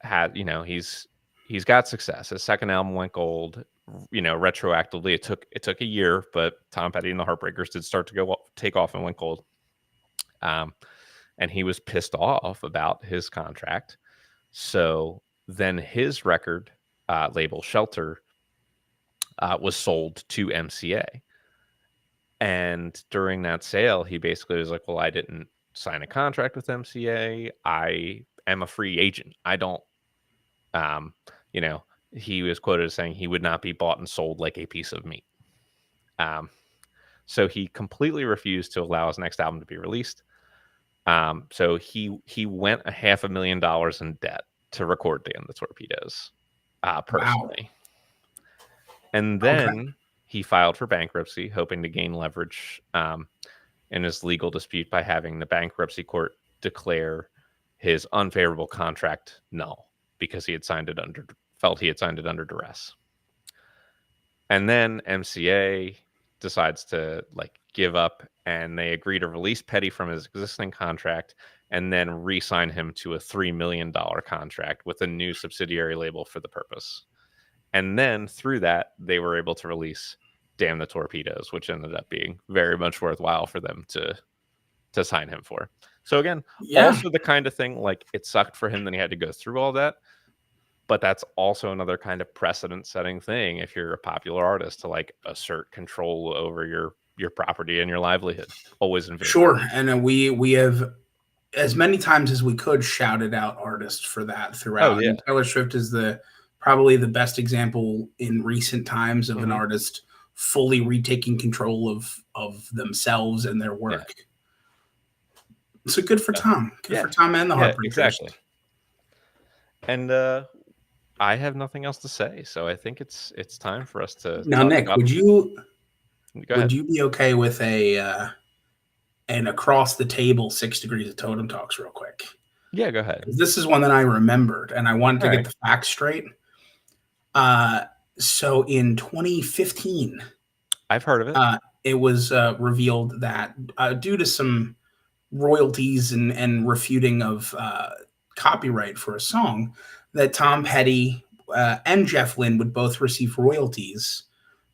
Speaker 2: had he's got success. His second album went gold. Retroactively, it took a year, but Tom Petty and the Heartbreakers did start to take off and went gold. And he was pissed off about his contract. So then his record label, Shelter, was sold to MCA. And during that sale, he basically was like, well, I didn't sign a contract with MCA. I am a free agent. I don't, you know, he was quoted as saying he would not be bought and sold like a piece of meat. So he completely refused to allow his next album to be released. So he went $500,000 in debt to record Damn the Torpedoes, personally. And then he filed for bankruptcy, hoping to gain leverage in his legal dispute by having the bankruptcy court declare his unfavorable contract null because he had felt he had signed it under duress. And then MCA decides to give up, and they agree to release Petty from his existing contract and then re-sign him to a $3 million contract with a new subsidiary label for the purpose. And then through that, they were able to release Damn the Torpedoes, which ended up being very much worthwhile for them to sign him for. So again, also the kind of thing, it sucked for him that he had to go through all that, but that's also another kind of precedent-setting thing if you're a popular artist to assert control over your property and your livelihood. Always in favor.
Speaker 1: Sure, and we have, as many times as we could, shouted out artists for that throughout.
Speaker 2: Oh, yeah.
Speaker 1: And Taylor Swift is probably the best example in recent times of an artist fully retaking control of themselves and their work. Yeah. So good for Tom. Good for Tom and the Heartbreakers.
Speaker 2: Exactly. And I have nothing else to say, so I think it's time for us to.
Speaker 1: Now, Nick, would you be okay with an across the table 6 degrees of Totem Talks real quick?
Speaker 2: Yeah, go ahead.
Speaker 1: This is one that I remembered, and I wanted to get the facts straight. So in 2015,
Speaker 2: I've heard of it.
Speaker 1: It was revealed that due to some royalties and refuting of copyright for a song, that Tom Petty and Jeff Lynne would both receive royalties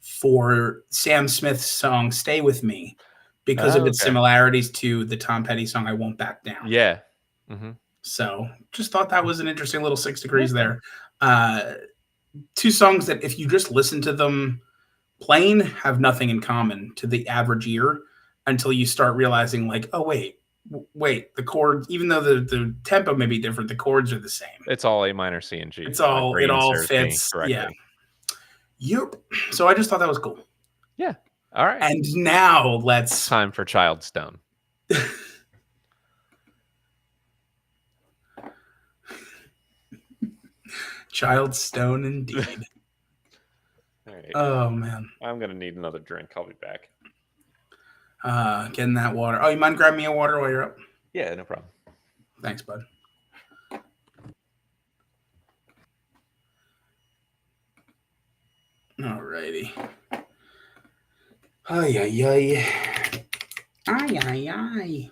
Speaker 1: for Sam Smith's song "Stay With Me" because of its similarities to the Tom Petty song "I Won't Back Down."
Speaker 2: Yeah.
Speaker 1: So just thought that was an interesting little 6 degrees there. Two songs that if you just listen to them plain have nothing in common to the average ear until you start realizing oh, wait, the chords, even though the tempo may be different, the chords are the same.
Speaker 2: It's all A minor, C, and G.
Speaker 1: It all fits. Yeah. Yep. So I just thought that was cool.
Speaker 2: Yeah. All right.
Speaker 1: And now
Speaker 2: time for Child Stone.
Speaker 1: Child Stone indeed.
Speaker 2: All right.
Speaker 1: Oh man.
Speaker 2: I'm gonna need another drink. I'll be back.
Speaker 1: Getting that water. Oh, you mind grabbing me a water while you're up?
Speaker 2: Yeah, no problem.
Speaker 1: Thanks, bud. Alrighty. Ay, ay, ay. Ay, ay, ay.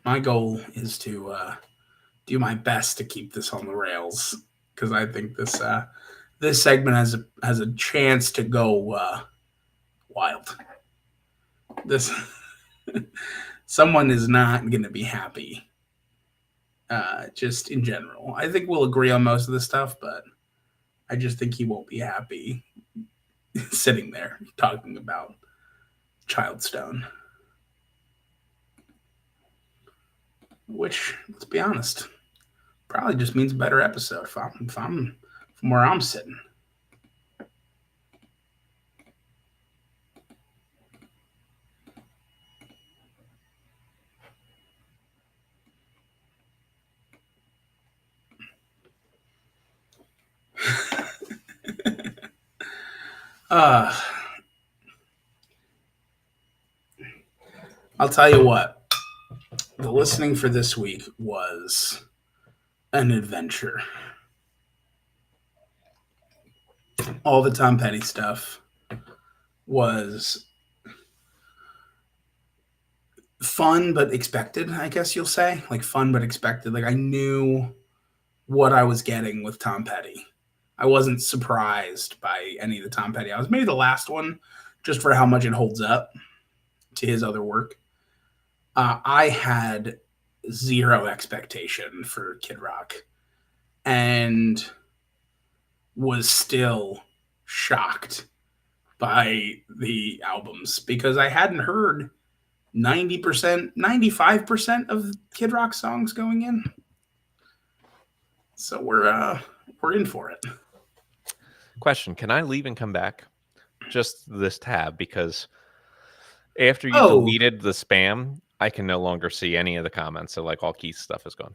Speaker 1: My goal is to do my best to keep this on the rails because I think this segment has a chance to go wild. Someone is not going to be happy. Just in general, I think we'll agree on most of the stuff, but I just think he won't be happy sitting there talking about Child Stone. Which, let's be honest, probably just means a better episode if I'm from where I'm sitting. I'll tell you what. The listening for this week was an adventure. All the Tom Petty stuff was fun but expected, I guess you'll say. Fun but expected. I knew what I was getting with Tom Petty. I wasn't surprised by any of the Tom Petty. I was maybe the last one just for how much it holds up to his other work. I had zero expectation for Kid Rock and was still shocked by the albums because I hadn't heard 90%, 95% of Kid Rock songs going in. So we're in for it.
Speaker 2: Question: can I leave and come back? Just this tab, because after you
Speaker 1: Oh,
Speaker 2: deleted the spam, I can no longer see any of the comments. So like all Keith's stuff is gone.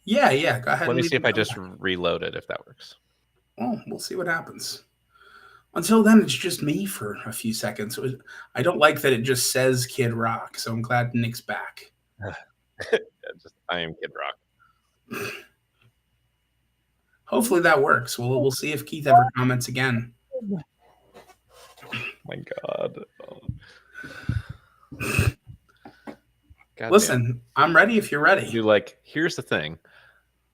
Speaker 1: yeah. Go ahead
Speaker 2: Let
Speaker 1: and
Speaker 2: me
Speaker 1: leave
Speaker 2: see if
Speaker 1: and
Speaker 2: I
Speaker 1: come
Speaker 2: just
Speaker 1: back.
Speaker 2: reload it, if that works.
Speaker 1: Well, we'll see what happens. Until then, it's just me for a few seconds. I don't like that it just says Kid Rock, so I'm glad Nick's back.
Speaker 2: I am Kid Rock.
Speaker 1: Hopefully that works. We'll see if Keith ever comments again.
Speaker 2: My God.
Speaker 1: Listen, I'm ready if you're ready.
Speaker 2: Dude, like, here's the thing.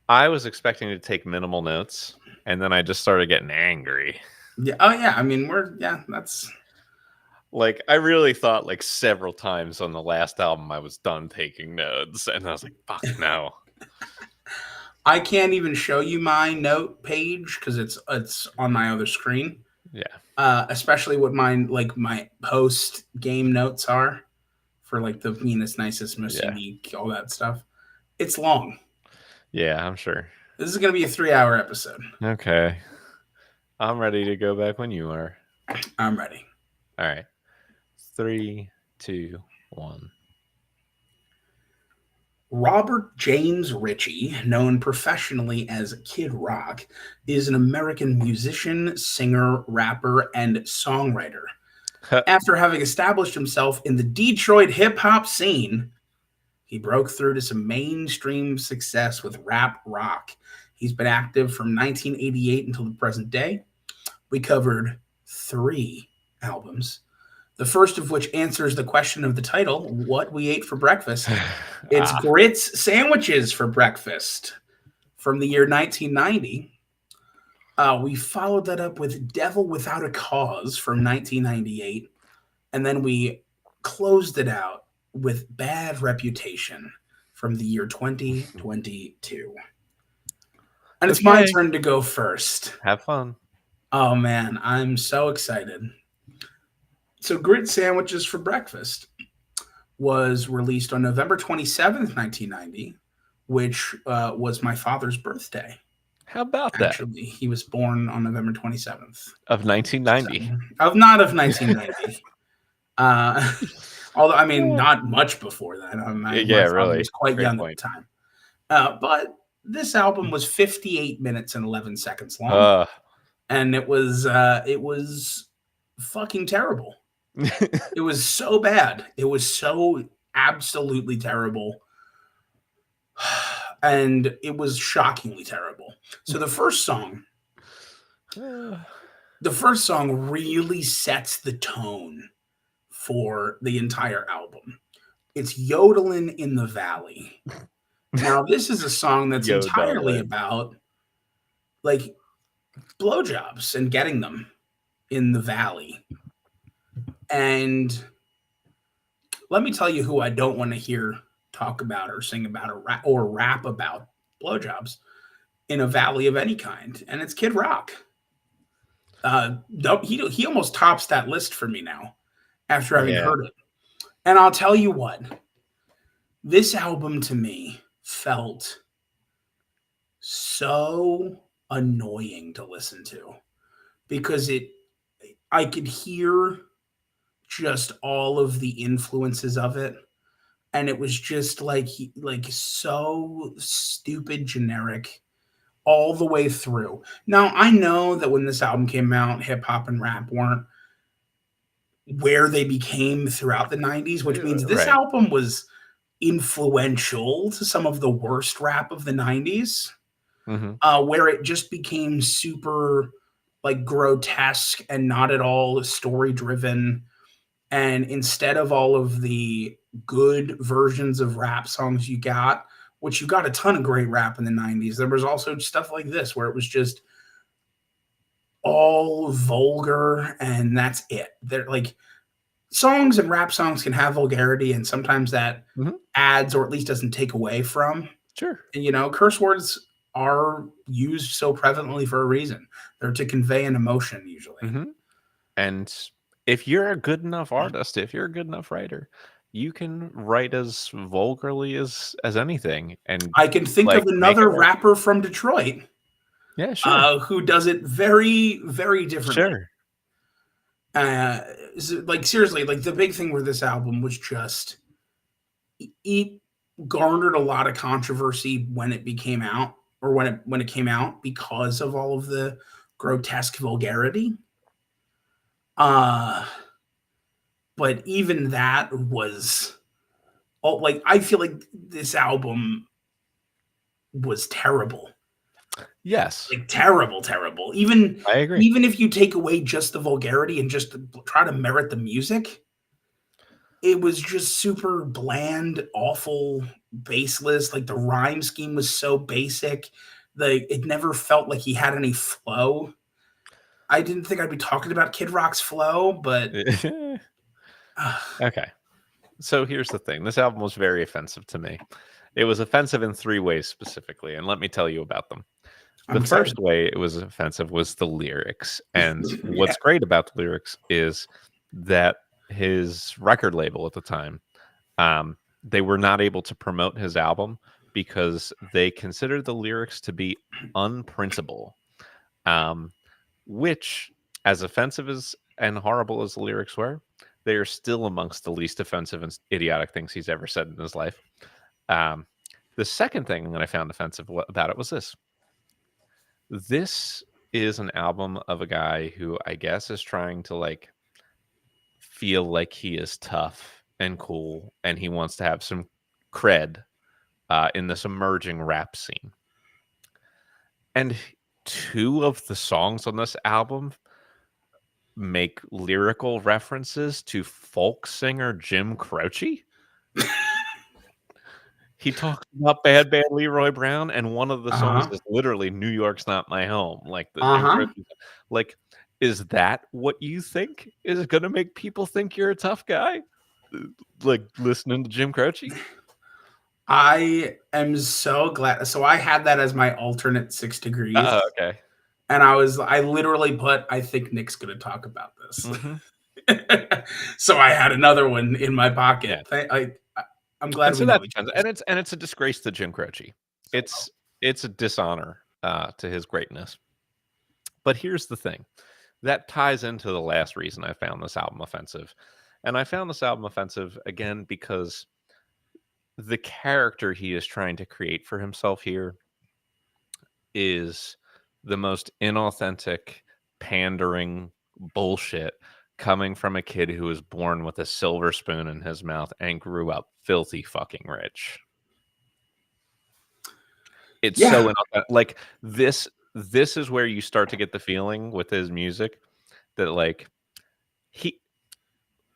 Speaker 2: I was expecting to take minimal notes, and then I just started getting angry.
Speaker 1: Yeah. Oh yeah. I mean, that's
Speaker 2: like, I really thought like several times on the last album I was done taking notes, and I was like, fuck no.
Speaker 1: I can't even show you my note page because it's on my other screen.
Speaker 2: Yeah.
Speaker 1: Especially what my post game notes are for like the meanest, nicest, most unique, all that stuff. It's long.
Speaker 2: Yeah, I'm sure.
Speaker 1: This is gonna be a 3-hour episode.
Speaker 2: Okay. I'm ready to go back when you are.
Speaker 1: I'm ready.
Speaker 2: All right. 3, 2, 1.
Speaker 1: Robert James Ritchie, known professionally as Kid Rock, is an American musician, singer, rapper, and songwriter. After having established himself in the Detroit hip hop scene, he broke through to some mainstream success with rap rock. He's been active from 1988 until the present day. We covered 3 albums, the first of which answers the question of the title, What We Ate for Breakfast. It's Grits Sandwiches for Breakfast from the year 1990. We followed that up with Devil Without a Cause from 1998. And then we closed it out with Bad Reputation from the year 2022. And it's my turn to go first.
Speaker 2: Have fun.
Speaker 1: Oh man, I'm so excited. So Grit Sandwiches for Breakfast was released on November 27th, 1990, which was my father's birthday.
Speaker 2: How about
Speaker 1: that? Actually, he was born on November 27th.
Speaker 2: Of 1990.
Speaker 1: So, not of 1990. Although, I mean, not much before that. My father was quite young at the time. But this album was 58 minutes and 11 seconds long. And it was fucking terrible. It was so bad. It was so absolutely terrible. And it was shockingly terrible. So the first song really sets the tone for the entire album. It's Yodelin' in the Valley. Now, this is a song that's entirely about like blowjobs and getting them in the valley. And let me tell you who I don't want to hear talk about or sing about or rap about blowjobs in a valley of any kind, and it's Kid Rock. He almost tops that list for me now after having heard it. And I'll tell you what, this album to me felt so annoying to listen to because I could hear just all of the influences of it, and it was just like so stupid generic all the way through. Now, I know that when this album came out, hip hop and rap weren't where they became throughout the 90s, which means this album was influential to some of the worst rap of the 90s, where it just became super like grotesque and not at all story driven. And instead of all of the good versions of rap songs you got, which you got a ton of great rap in the 90s, there was also stuff like this where it was just all vulgar and that's it. They're like, songs and rap songs can have vulgarity, and sometimes that
Speaker 2: Mhm.
Speaker 1: adds or at least doesn't take away from.
Speaker 2: Sure.
Speaker 1: And, curse words are used so prevalently for a reason. They're to convey an emotion usually.
Speaker 2: Mhm. And if you're a good enough artist, if you're a good enough writer, you can write as vulgarly as anything and,
Speaker 1: I can think of
Speaker 2: like, make it
Speaker 1: another
Speaker 2: work.
Speaker 1: rapper from Detroit
Speaker 2: Yeah, sure.
Speaker 1: who does it very, very differently.
Speaker 2: Sure.
Speaker 1: Uh, like seriously, like the big thing with this album was just it garnered a lot of controversy when it became out, or when it came out, because of all of the grotesque vulgarity. Uh, but even that was all like I feel like this album was terrible.
Speaker 2: Yes.
Speaker 1: Like terrible, terrible. Even
Speaker 2: I agree.
Speaker 1: even if you take away just the vulgarity and just try to merit the music, it was just super bland, awful, baseless. Like the rhyme scheme was so basic. It never felt like he had any flow. I didn't think I'd be talking about Kid Rock's flow, but
Speaker 2: Okay. So here's the thing. This album was very offensive to me. It was offensive in 3 ways specifically, and let me tell you about them. The
Speaker 1: I'm
Speaker 2: first
Speaker 1: excited.
Speaker 2: way it was offensive was the lyrics, and
Speaker 1: Yeah.
Speaker 2: what's great about the lyrics is that his record label at the time, they were not able to promote his album because they considered the lyrics to be unprintable, um, which, as offensive as and horrible as the lyrics were, they are still amongst the least offensive and idiotic things he's ever said in his life. Um, the second thing that I found offensive about it was this. This is an album of a guy who I guess is trying to like feel like he is tough and cool and he wants to have some cred in this emerging rap scene. And two of the songs on this album make lyrical references to folk singer Jim Croce. He talks about Bad Bad Leroy Brown, and one of the songs
Speaker 1: Uh-huh.
Speaker 2: is literally "New York's Not My Home," like the Jim
Speaker 1: Uh-huh.
Speaker 2: Croce. Like, is that what you think is gonna make people think you're a tough guy? Like, listening to Jim Croce?
Speaker 1: I am so glad. So I had that as my alternate 6 degrees.
Speaker 2: Okay.
Speaker 1: And I literally put, I think Nick's gonna talk about this.
Speaker 2: Mhm.
Speaker 1: So I had another one in my
Speaker 2: Yeah.
Speaker 1: pocket. I'm
Speaker 2: And
Speaker 1: glad
Speaker 2: so
Speaker 1: we know
Speaker 2: that's
Speaker 1: each
Speaker 2: and
Speaker 1: other so
Speaker 2: it's a disgrace to Jim Croce.
Speaker 1: well.
Speaker 2: It's a dishonor, to his greatness. But here's the thing. That ties into the last reason I found this album offensive. And I found this album offensive again because the character he is trying to create for himself here is the most inauthentic, pandering bullshit coming from a kid who was born with a silver spoon in his mouth and grew up filthy fucking rich. It's
Speaker 1: Yeah.
Speaker 2: so inauthentic. Like this is where you start to get the feeling with his music that like he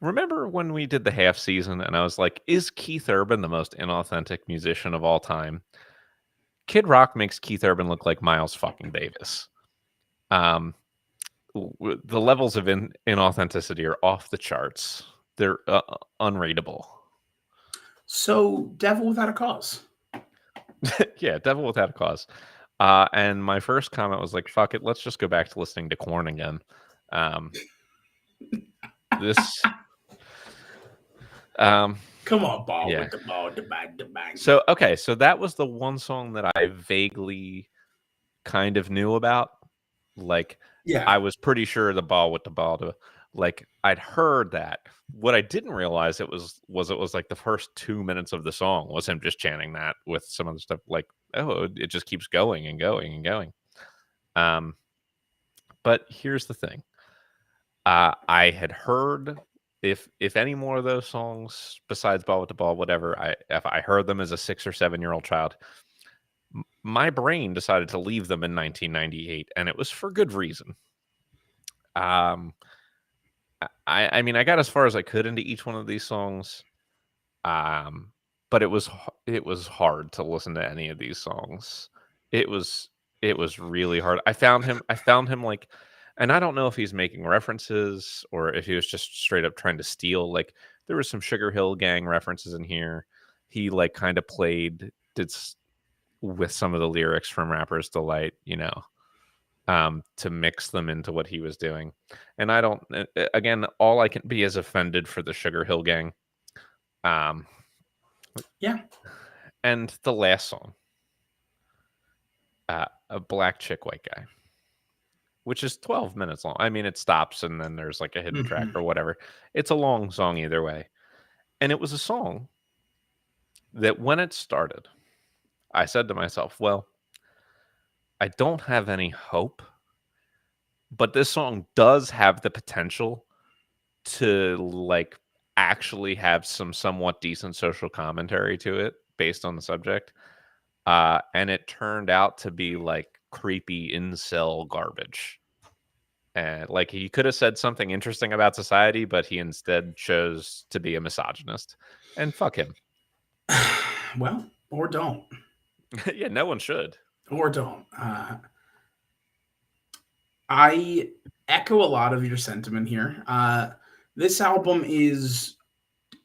Speaker 2: remember when we did the half season and I was like, is Keith Urban the most inauthentic musician of all time? Kid Rock makes Keith Urban look like Miles fucking Davis. Um, the levels of inauthenticity are off the charts. They're unreadable.
Speaker 1: So Devil Without a Cause.
Speaker 2: Yeah, Devil Without a Cause. And my first comment was like, "Fuck it, let's just go back to listening to Korn again." Um, this, um,
Speaker 1: Come on, ball
Speaker 2: yeah.
Speaker 1: with the ball, the bang, the bang.
Speaker 2: So okay, so that was the one song that I vaguely kind of knew about. Like,
Speaker 1: Yeah.
Speaker 2: I was pretty sure the ball with the ball to like I'd heard that. What I didn't realize it was like the first 2 minutes of the song was him just chanting that with some other stuff like, oh, it just keeps going and going and going. Um, but here's the thing. I had heard if any more of those songs besides Ball with the Ball, whatever, if I heard them as a 6 or 7 year old child, my brain decided to leave them in 1998, and it was for good reason. Um, I mean, I got as far as I could into each one of these songs, um, but it was hard to listen to any of these songs. It was it was really hard. I found him like And I don't know if he's making references or if he was just straight up trying to steal. Like there was some Sugar Hill Gang references in here. He like kind of with some of the lyrics from Rapper's Delight, to mix them into what he was doing. And I don't, again, all I can be is offended for the Sugar Hill Gang. Um,
Speaker 1: Yeah.
Speaker 2: and the last song, a black chick, white guy, which is 12 minutes long. I mean, it stops and then there's like a hidden track or whatever. It's a long song either way. And it was a song that when it started, I said to myself, well, I don't have any hope, but this song does have the potential to like actually have some somewhat decent social commentary to it based on the subject. And it turned out to be like creepy incel garbage. And like he could have said something interesting about society, but he instead chose to be a misogynist. And fuck him.
Speaker 1: Well, or don't.
Speaker 2: Yeah, no one should.
Speaker 1: Or don't. I echo a lot of your sentiment here. This album is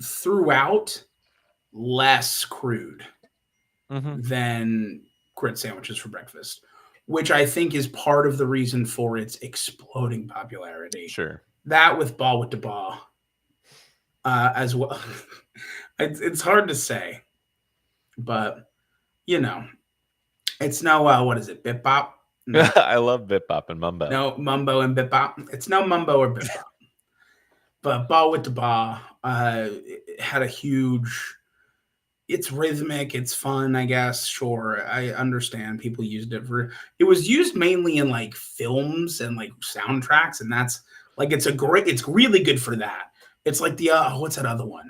Speaker 1: throughout less crude than grit sandwiches for breakfast, which I think is part of the reason for its exploding popularity.
Speaker 2: Sure.
Speaker 1: That with Ball with the Ball as well. It's hard to say, but it's no, what is it, Bip Bop? No.
Speaker 2: I love Bip Bop and Mumbo.
Speaker 1: No, Mumbo and Bip Bop. It's no Mumbo or Bip Bop. But Ball with the Ball had a huge. It's rhythmic. It's fun, I guess. Sure, I understand people used it for. It was used mainly in like films and like soundtracks, and that's like it's really good for that. It's like the what's that other one?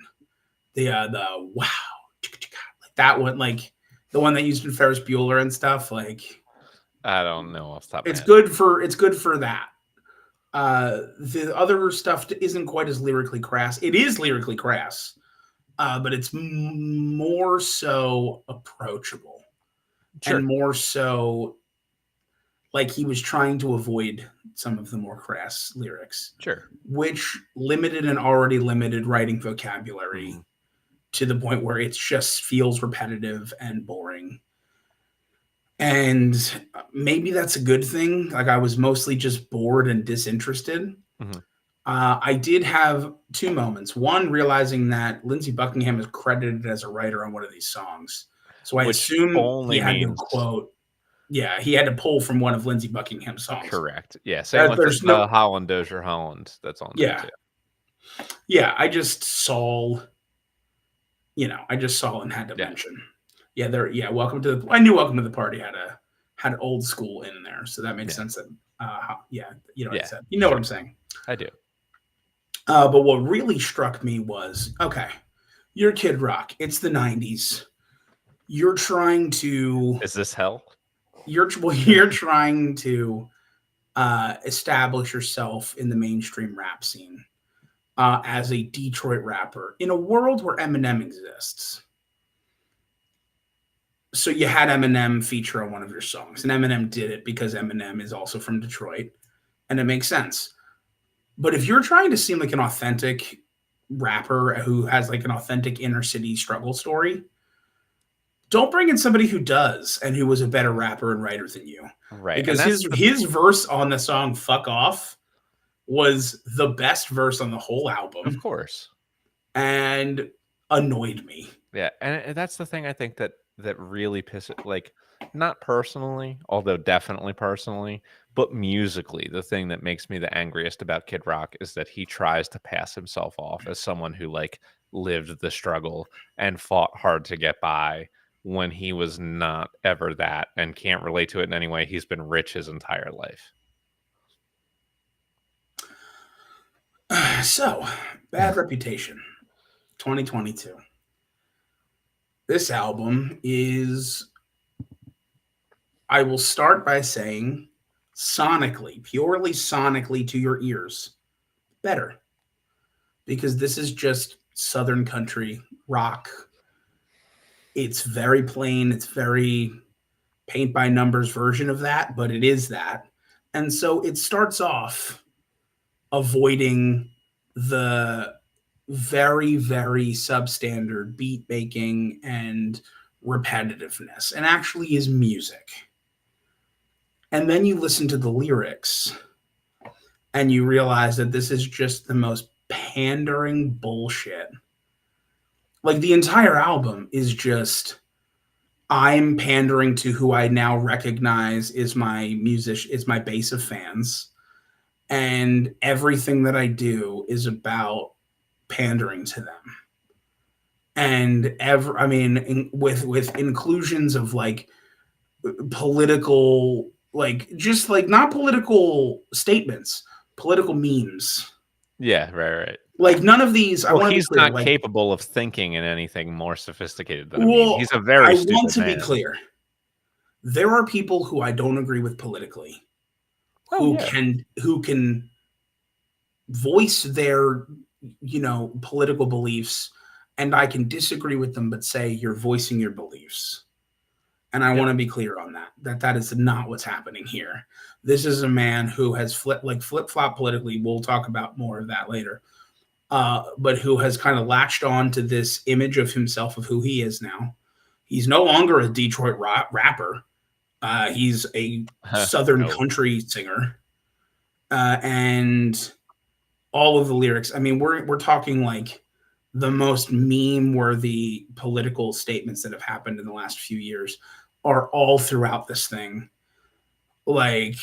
Speaker 1: The wow, like that one, like the one that used in Ferris Bueller and stuff. Like
Speaker 2: I don't know off the top of my head.
Speaker 1: It's good for that. The other stuff isn't quite as lyrically crass. It is lyrically crass, but it's more so approachable. Sure. And more so like he was trying to avoid some of the more crass lyrics.
Speaker 2: Sure.
Speaker 1: Which limited an already limited writing vocabulary to the point where it just feels repetitive and boring. And maybe that's a good thing. Like I was mostly just bored and disinterested. I did have two moments. One, realizing that Lindsey Buckingham is credited as a writer on one of these songs. So I assume he had to quote. Yeah, he had to pull from one of Lindsey Buckingham's songs.
Speaker 2: Correct. Yeah, same with the Holland Dozier Holland that's on there too.
Speaker 1: Yeah, I just saw and had to mention. Yeah, yeah. I knew Welcome to the Party had old school in there, so that makes sense. That what I said. You know what I'm saying?
Speaker 2: I do.
Speaker 1: But what really struck me was, okay, you're Kid Rock. It's the '90s. You're trying to.
Speaker 2: Is this hell?
Speaker 1: You're trying to establish yourself in the mainstream rap scene as a Detroit rapper in a world where Eminem exists. So you had Eminem feature on one of your songs, and Eminem did it because Eminem is also from Detroit, and it makes sense. But if you're trying to seem like an authentic rapper who has like an authentic inner city struggle story, don't bring in somebody who does and who was a better rapper and writer than you.
Speaker 2: Right.
Speaker 1: Because his verse on the song Fuck Off was the best verse on the whole album.
Speaker 2: Of course.
Speaker 1: And annoyed me.
Speaker 2: Yeah, and that's the thing I think that really pisses, like, not personally, although definitely personally, but musically, the thing that makes me the angriest about Kid Rock is that he tries to pass himself off as someone who like lived the struggle and fought hard to get by when he was not ever that and can't relate to it in any way. He's been rich his entire life.
Speaker 1: So, Bad Reputation, 2022. This album is, I will start by saying, sonically, purely sonically to your ears, better. Because this is just Southern country rock. It's very plain. It's very paint by numbers version of that, but it is that. And so it starts off avoiding the very, very substandard beat making and repetitiveness and actually is music. And then you listen to the lyrics and you realize that this is just the most pandering bullshit. Like the entire album is just I'm pandering to who I now recognize is my base of fans, and everything that I do is about pandering to them. And with inclusions of like political, like just like not political statements, political memes.
Speaker 2: Yeah, right.
Speaker 1: Like none of these. I
Speaker 2: Well,
Speaker 1: want to be
Speaker 2: he's
Speaker 1: clear.
Speaker 2: not
Speaker 1: Like,
Speaker 2: capable of thinking in anything more sophisticated than a meme.
Speaker 1: well,
Speaker 2: He's a
Speaker 1: I
Speaker 2: very
Speaker 1: want
Speaker 2: stupid
Speaker 1: to be
Speaker 2: man.
Speaker 1: clear. There are people who I don't agree with politically,
Speaker 2: Oh, yeah.
Speaker 1: who can voice their political beliefs, and I can disagree with them, but say you're voicing your beliefs. And I
Speaker 2: Yeah.
Speaker 1: want to be clear on that is not what's happening here. This is a man who has flip flop politically. We'll talk about more of that later. But who has kind of latched on to this image of himself of who he is now. He's no longer a Detroit rapper. He's a Southern
Speaker 2: No.
Speaker 1: country singer, and all of the lyrics. I mean, we're talking like the most meme worthy political statements that have happened in the last few years are all throughout this thing. Like,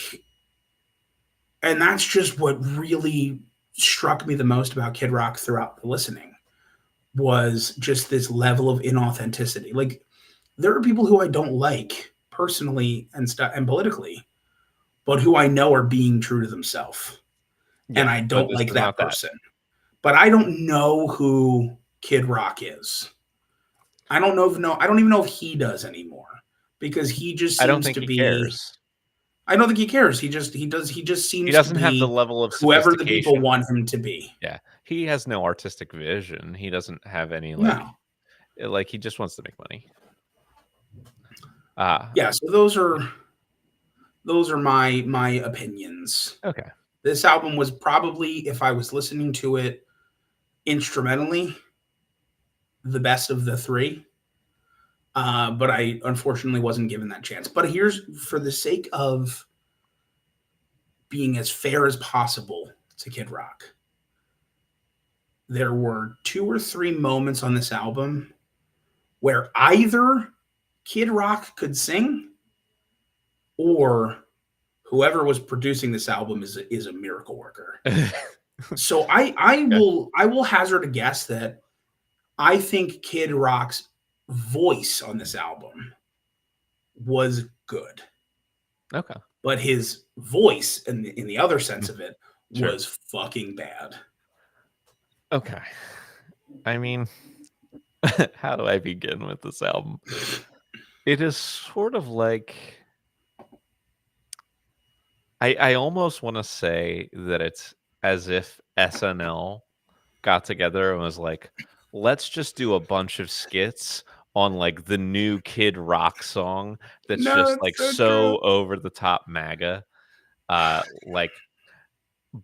Speaker 1: and that's just what really struck me the most about Kid Rock throughout the listening was just this level of inauthenticity. Like, there are people who I don't like personally and stuff and politically, but who I know are being true to themselves. And
Speaker 2: Yeah,
Speaker 1: I
Speaker 2: but
Speaker 1: don't
Speaker 2: this
Speaker 1: like
Speaker 2: is
Speaker 1: that
Speaker 2: not that.
Speaker 1: person. But I don't know who Kid Rock is. I don't even know if he does anymore because he just
Speaker 2: I don't
Speaker 1: seems
Speaker 2: think
Speaker 1: to
Speaker 2: he
Speaker 1: be.
Speaker 2: cares.
Speaker 1: I don't think he cares. He just
Speaker 2: He
Speaker 1: seems to
Speaker 2: doesn't have the
Speaker 1: be
Speaker 2: level of
Speaker 1: whoever the people
Speaker 2: sophistication.
Speaker 1: want him to be.
Speaker 2: Yeah. He has no artistic vision. He doesn't have any,
Speaker 1: No.
Speaker 2: he just wants to make money. Ah,
Speaker 1: Yeah, so those are my opinions.
Speaker 2: okay.
Speaker 1: This album was probably, if I was listening to it instrumentally, the best of the three. But I unfortunately wasn't given that chance. But here's for the sake of being as fair as possible to Kid Rock. There were two or three moments on this album where either Kid Rock could sing or whoever was producing this album is a miracle worker. So
Speaker 2: Okay.
Speaker 1: I will hazard a guess that I think Kid Rock's voice on this album was good,
Speaker 2: Okay.
Speaker 1: but his voice in the other sense of it
Speaker 2: Sure.
Speaker 1: was fucking bad.
Speaker 2: Okay. I mean, how do I begin with this album? It is sort of like I almost want to say that it's as if SNL got together and was like, let's just do a bunch of skits on like the new Kid Rock song that's
Speaker 1: No,
Speaker 2: just
Speaker 1: that's
Speaker 2: like
Speaker 1: so true.
Speaker 2: so over the top MAGA. Like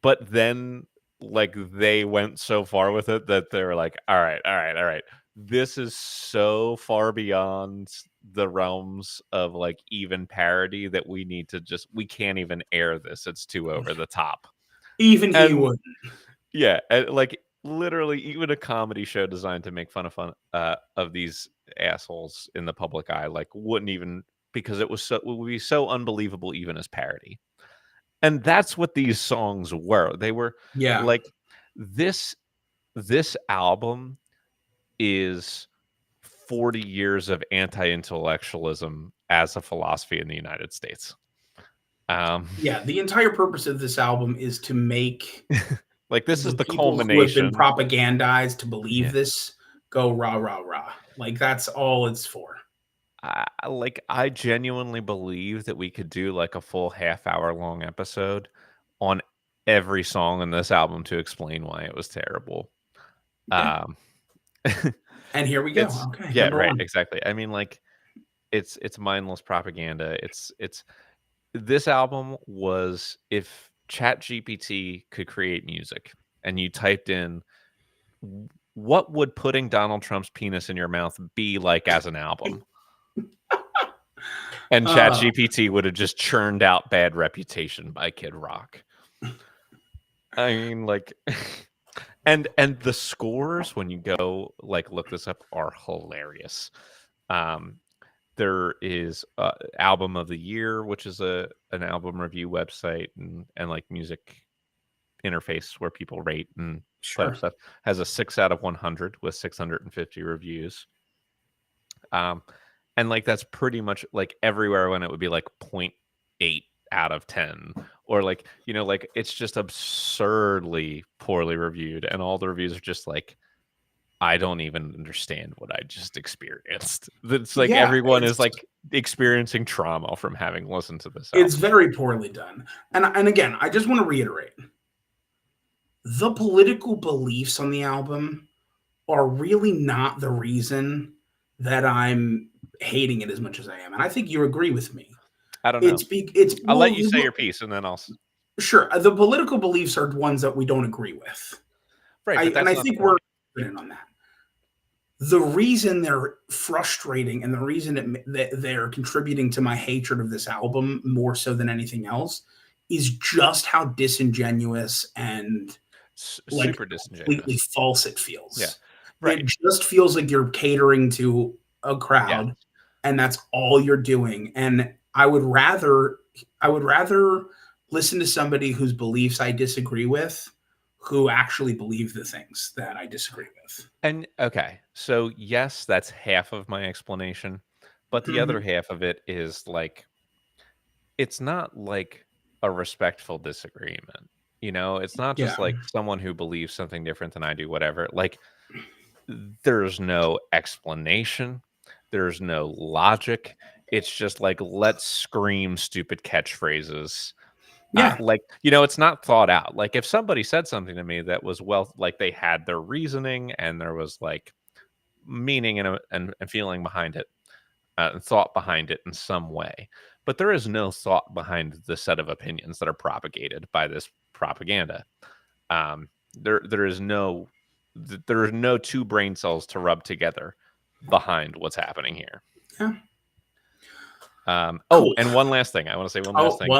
Speaker 2: but then like they went so far with it that they were like, all right. This is so far beyond the realms of like even parody that we can't even air this. It's too over the top.
Speaker 1: Even he
Speaker 2: And
Speaker 1: would.
Speaker 2: yeah, and, like literally even a comedy show designed to make fun of these assholes in the public eye like wouldn't even because it would be so unbelievable even as parody. And that's what these songs were. They were
Speaker 1: Yeah.
Speaker 2: like this this album is 40 years of anti-intellectualism as a philosophy in the United States. Um
Speaker 1: Yeah. The entire purpose of this album is to make
Speaker 2: like this is
Speaker 1: the
Speaker 2: the
Speaker 1: people who have been
Speaker 2: culmination.
Speaker 1: propagandized to believe
Speaker 2: Yeah.
Speaker 1: this go rah rah rah. Like that's all it's for.
Speaker 2: I genuinely believe that we could do like a full half-hour long episode on every song in this album to explain why it was terrible.
Speaker 1: Okay.
Speaker 2: Um
Speaker 1: And here we go.
Speaker 2: it's
Speaker 1: Okay.
Speaker 2: yeah,
Speaker 1: Number
Speaker 2: right,
Speaker 1: one.
Speaker 2: exactly. I mean like it's mindless propaganda. It's this album was if ChatGPT could create music and you typed in what would putting Donald Trump's penis in your mouth be like as an album? And ChatGPT would have just churned out Bad Reputation by Kid Rock. I mean, like, and the scores when you go like look this up are hilarious. There is Album of the Year, which is an album review website and like music interface where people rate and put up stuff. Has a 6 out of 100 with 650 reviews. And like that's pretty much like everywhere when it would be like 0.8 out of 10, or like, you know, like it's just absurdly poorly reviewed, and all the reviews are just like, I don't even understand what I just experienced. It's like everyone is like experiencing trauma from having listened to this album.
Speaker 1: It's very poorly done. And again, I just want to reiterate, the political beliefs on the album are really not the reason that I'm hating it as much as I am. And I think you agree with me.
Speaker 2: I don't know. I'll let you say your piece and then I'll...
Speaker 1: Sure. The political beliefs are ones that we don't agree with.
Speaker 2: Right.
Speaker 1: And I think we're in on that. The reason they're frustrating and the reason that they're contributing to my hatred of this album more so than anything else is just how disingenuous and
Speaker 2: super disingenuous,
Speaker 1: completely false it feels.
Speaker 2: Yeah, right.
Speaker 1: It just feels like you're catering to a crowd, and that's all you're doing. And I would rather listen to somebody whose beliefs I disagree with, who actually believe the things that I disagree with.
Speaker 2: And okay, so yes, that's half of my explanation, but the other half of it is like, it's not like a respectful disagreement. You know, it's not just like someone who believes something different than I do, whatever. Like, there's no explanation, there's no logic. It's just like, let's scream stupid catchphrases. Like, you know, it's not thought out. Like, if somebody said something to me that was, well, like they had their reasoning and there was like meaning and feeling behind it, and thought behind it in some way. But there is no thought behind the set of opinions that are propagated by this propaganda. There is no two brain cells to rub together behind what's happening here. Cool. And one last thing. I want to say one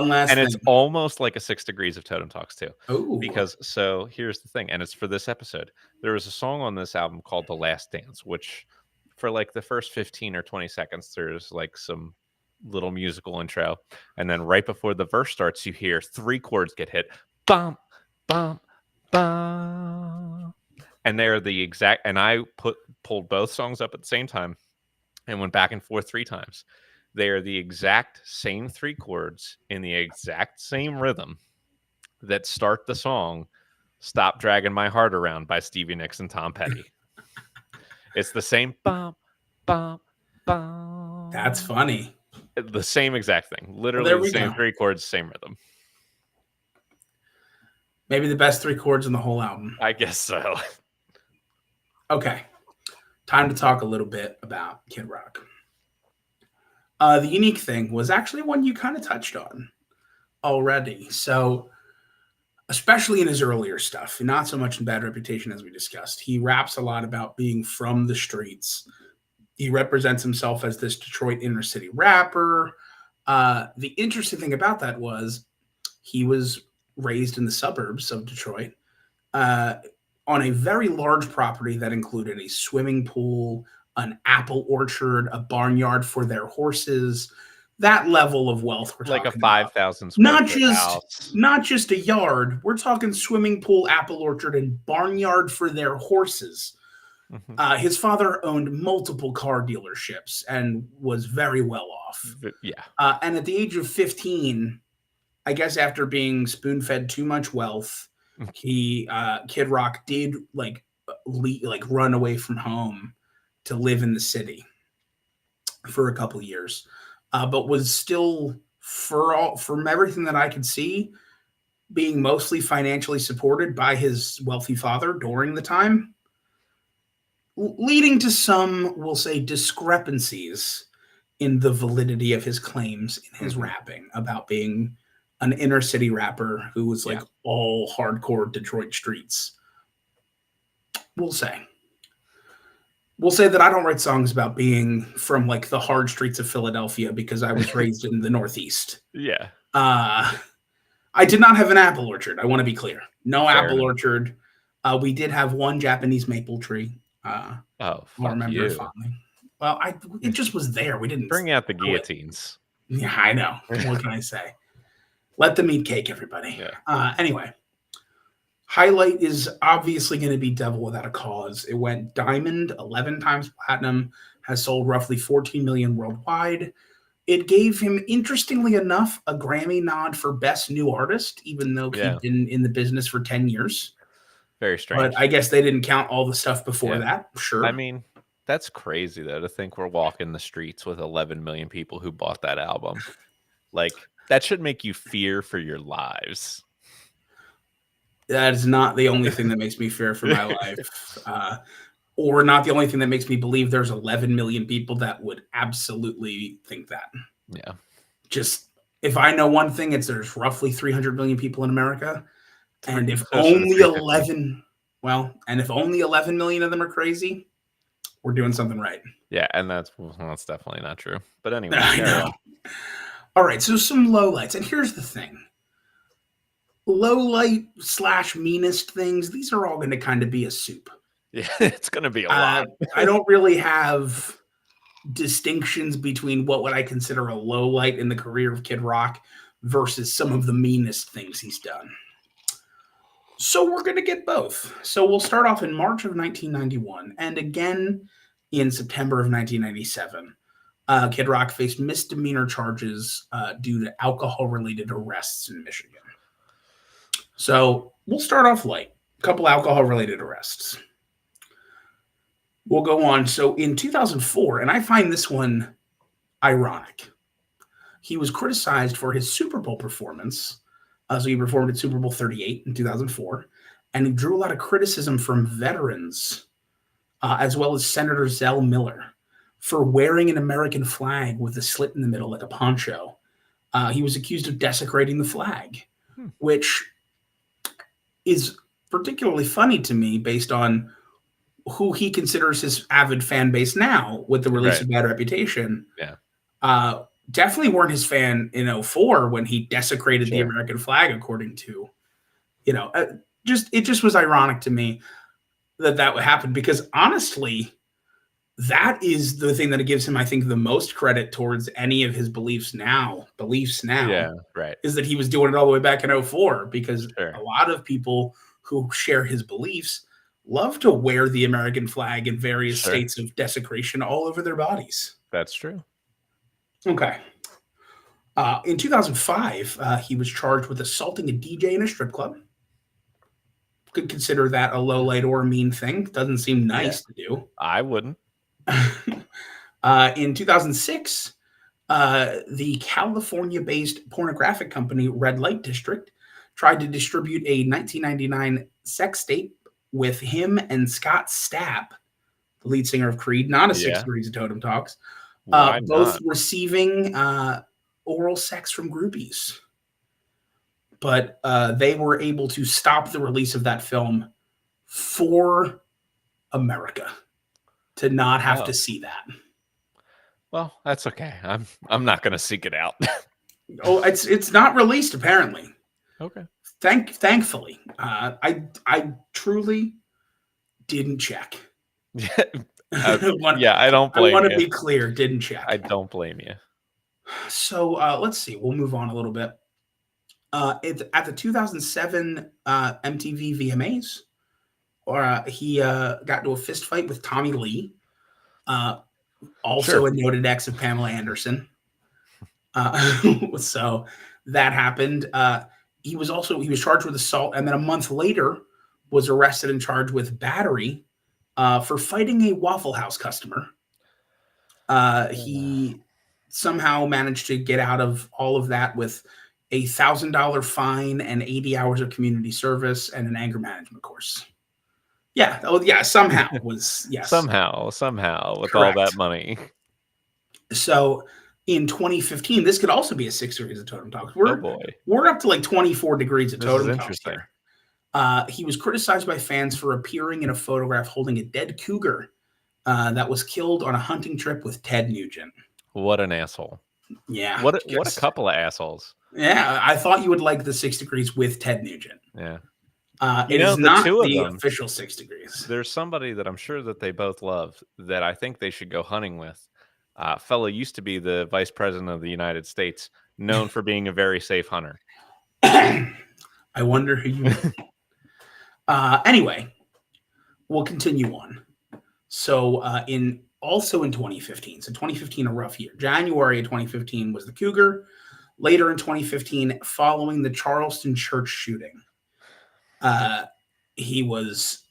Speaker 2: last thing. And it's almost like a 6 degrees of Totem Talks too. Because so here's the thing, and it's for this episode. There was a song on this album called The Last Dance, which for like the first 15 or 20 seconds, there's like some little musical intro. And then right before the verse starts, you hear 3 chords get hit. Bum, bum, bum. And they're the exact, and I pulled both songs up at the same time and went back and forth 3 times. They are the exact same 3 chords in the exact same rhythm that start the song Stop Dragging My Heart Around by Stevie Nicks and Tom Petty. It's the same bum, bum, bum.
Speaker 1: That's funny.
Speaker 2: The same exact thing. Literally the same 3 chords, same rhythm.
Speaker 1: Maybe the best 3 chords in the whole album.
Speaker 2: I guess so.
Speaker 1: Okay. Time to talk a little bit about Kid Rock. The unique thing was actually one you kind of touched on already. So, especially in his earlier stuff, not so much in Bad Reputation as we discussed, he raps a lot about being from the streets. He represents himself as this Detroit inner city rapper. The interesting thing about that was he was raised in the suburbs of Detroit on a very large property that included a swimming pool, an apple orchard, a barnyard for their horses. That level of wealth we're
Speaker 2: like
Speaker 1: talking
Speaker 2: a 5,000 square foot house.
Speaker 1: Not just a yard. We're talking swimming pool, apple orchard, and barnyard for their horses. His father owned multiple car dealerships and was very well off. And at the age of 15, I guess after being spoon-fed too much wealth, Kid Rock did like run away from home to live in the city for a couple of years, but was still, from everything that I could see, being mostly financially supported by his wealthy father during the time, leading to some, we'll say, discrepancies in the validity of his claims in his
Speaker 2: Mhm.
Speaker 1: rapping about being an inner city rapper who was like
Speaker 2: Yeah.
Speaker 1: all hardcore Detroit streets. We'll say. We'll say that I don't write songs about being from like the hard streets of Philadelphia because I was raised in the Northeast.
Speaker 2: Yeah.
Speaker 1: Uh, I did not have an apple orchard. I want to be clear. No
Speaker 2: Fair
Speaker 1: apple
Speaker 2: enough.
Speaker 1: orchard. We did have one Japanese maple tree.
Speaker 2: Oh,
Speaker 1: I'll
Speaker 2: fuck
Speaker 1: remember it
Speaker 2: you.
Speaker 1: fondly. Well, it just was there. We didn't
Speaker 2: Bring out the
Speaker 1: grow it.
Speaker 2: guillotines.
Speaker 1: Yeah, I know. What can I say? Let them eat cake, everybody.
Speaker 2: Yeah.
Speaker 1: Anyway, highlight is obviously going to be Devil Without a Cause. It went diamond 11 times platinum, has sold roughly 14 million worldwide. It gave him, interestingly enough, a Grammy nod for Best New Artist, even though he'd been in the business for 10 years.
Speaker 2: Very strange.
Speaker 1: But I guess they didn't count all the stuff before that. Sure.
Speaker 2: I mean, that's crazy, though, to think we're walking the streets with 11 million people who bought that album. Like, that should make you fear for your lives.
Speaker 1: That is not the only thing that makes me fear for my life. Or not the only thing that makes me believe there's 11 million people that would absolutely think that.
Speaker 2: Yeah.
Speaker 1: Just, if I know one thing, it's there's roughly 300 million people in America. And if
Speaker 2: Closer to
Speaker 1: only
Speaker 2: 350.
Speaker 1: if only 11 million of them are crazy, we're doing something right.
Speaker 2: Yeah, and that's definitely not true. But anyway,
Speaker 1: I know. All right, so some lowlights. And here's the thing. Low light / meanest things, these are all going to kind of be a soup.
Speaker 2: Yeah, it's going to be a lot.
Speaker 1: I don't really have distinctions between what would I consider a low light in the career of Kid Rock versus some of the meanest things he's done. So we're going to get both. So we'll start off in March of 1991 and again in September of 1997. Kid Rock faced misdemeanor charges due to alcohol-related arrests in Michigan. So we'll start off light. A couple alcohol-related arrests. We'll go on. So in 2004, and I find this one ironic, he was criticized for his Super Bowl performance. So he performed at Super Bowl 38 in 2004, and he drew a lot of criticism from veterans, as well as Senator Zell Miller, for wearing an American flag with a slit in the middle like a poncho. He was accused of desecrating the flag, which is particularly funny to me based on who he considers his avid fan base now with the release of Bad Reputation.
Speaker 2: Yeah.
Speaker 1: Definitely weren't his fan in 2004 when he desecrated the American flag, according to, it just was ironic to me that would happen because honestly, that is the thing that gives him, I think, the most credit towards any of his beliefs now.
Speaker 2: Yeah, right.
Speaker 1: Is that he was doing it all the way back in 2004 because a lot of people who share his beliefs love to wear the American flag in various states of desecration all over their bodies.
Speaker 2: That's true.
Speaker 1: Okay. In 2005, he was charged with assaulting a DJ in a strip club. Could consider that a low light or a mean thing. Doesn't seem nice to do.
Speaker 2: I wouldn't.
Speaker 1: In 2006, the California-based pornographic company Red Light District tried to distribute a 1999 sex tape with him and Scott Stapp, the lead singer of Creed, not a 6 Degrees of TotemTalks, both receiving oral sex from groupies. But they were able to stop the release of that film for America to not have to see that.
Speaker 2: Well, that's okay. I'm not going to seek it out.
Speaker 1: Oh, it's not released apparently.
Speaker 2: Okay.
Speaker 1: Thankfully, I truly didn't check.
Speaker 2: I don't blame you. I
Speaker 1: want to be clear, didn't check.
Speaker 2: I don't blame you.
Speaker 1: So let's see. We'll move on a little bit. At the 2007 MTV VMAs, he got into a fist fight with Tommy Lee, also a noted ex of Pamela Anderson. So that happened. He was charged with assault, and then a month later was arrested and charged with battery for fighting a Waffle House customer. He somehow managed to get out of all of that with a $1,000 fine and 80 hours of community service and an anger management course. Yeah. Oh, yeah. Somehow was yes.
Speaker 2: Somehow with all that money.
Speaker 1: So in 2015, this could also be a 6 degrees of Totem Talks.
Speaker 2: Oh boy,
Speaker 1: We're up to like 24 degrees of
Speaker 2: this is
Speaker 1: Totem Talks
Speaker 2: interesting.
Speaker 1: here. He was criticized by fans for appearing in a photograph holding a dead cougar that was killed on a hunting trip with Ted Nugent.
Speaker 2: What an asshole!
Speaker 1: Yeah,
Speaker 2: What a couple of assholes.
Speaker 1: yeah. I thought you would like the 6 degrees with Ted Nugent.
Speaker 2: Yeah.
Speaker 1: It is
Speaker 2: The
Speaker 1: not
Speaker 2: two of
Speaker 1: the
Speaker 2: them,
Speaker 1: official 6 degrees.
Speaker 2: there's somebody that I'm sure that they both love that I think they should go hunting with. Fellow used to be the vice president of the United States, known for being a very safe hunter.
Speaker 1: I wonder who you mean. Anyway, we'll continue on. So in 2015, so 2015 a rough year. January of 2015 was the cougar. Later in 2015, following the Charleston church shooting, he was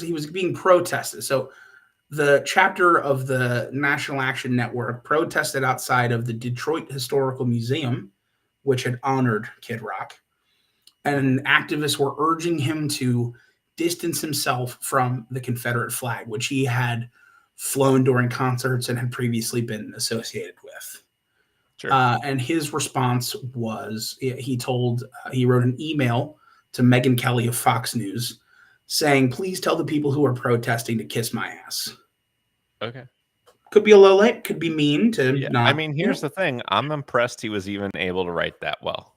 Speaker 1: he was being protested. So the chapter of the National Action Network protested outside of the Detroit Historical Museum, which had honored Kid Rock, and activists were urging him to distance himself from the Confederate flag, which he had flown during concerts and had previously been associated with.
Speaker 2: Sure.
Speaker 1: And his response was he wrote an email to Megyn Kelly of Fox News saying, "Please tell the people who are protesting to kiss my ass."
Speaker 2: Okay.
Speaker 1: Could be a low light, could be mean to
Speaker 2: Yeah.
Speaker 1: not.
Speaker 2: I mean, here's the thing. I'm impressed he was even able to write that well.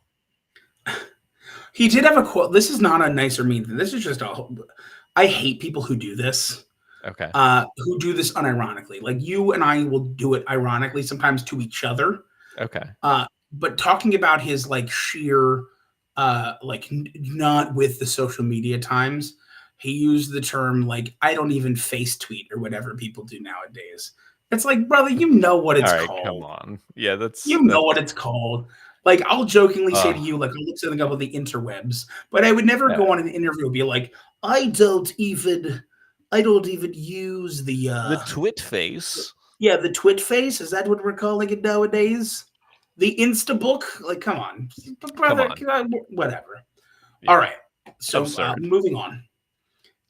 Speaker 1: He did have a quote. This is not a nice or mean thing. This is just a. I hate people who do this.
Speaker 2: Okay.
Speaker 1: Who do this unironically. Like you and I will do it ironically sometimes to each other.
Speaker 2: Okay.
Speaker 1: But talking about his like sheer, not with the social media times, he used the term like I don't even face tweet or whatever people do nowadays. It's like, brother, you know what it's
Speaker 2: All right,
Speaker 1: called.
Speaker 2: come on. Yeah,
Speaker 1: You know what it's called. Like I'll jokingly say to you, like I'll look something up on the interwebs, but I would never go on an interview and be like, I don't even use
Speaker 2: the twit face.
Speaker 1: Yeah, the twit face. Is that what we're calling it nowadays? The Instabook? Like, come on, brother.
Speaker 2: Come on.
Speaker 1: Whatever.
Speaker 2: Yeah.
Speaker 1: All right. So
Speaker 2: Absurd.
Speaker 1: moving on.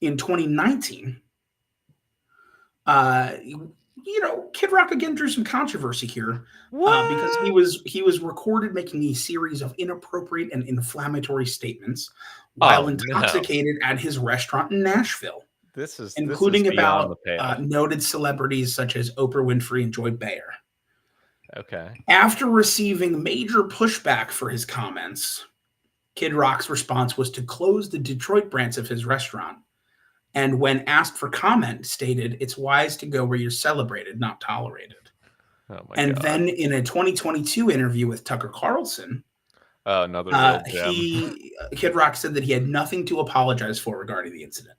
Speaker 1: In 2019, Kid Rock again drew some controversy here because he was recorded making a series of inappropriate and inflammatory statements while intoxicated at his restaurant in Nashville. Including about noted celebrities such as Oprah Winfrey and Joy Behar.
Speaker 2: Okay.
Speaker 1: After receiving major pushback for his comments, Kid Rock's response was to close the Detroit branch of his restaurant. And when asked for comment, stated, "It's wise to go where you're celebrated, not tolerated."
Speaker 2: Oh my God.
Speaker 1: Then in a 2022 interview with Tucker Carlson,
Speaker 2: another real gem.
Speaker 1: Kid Rock said that he had nothing to apologize for regarding the incident.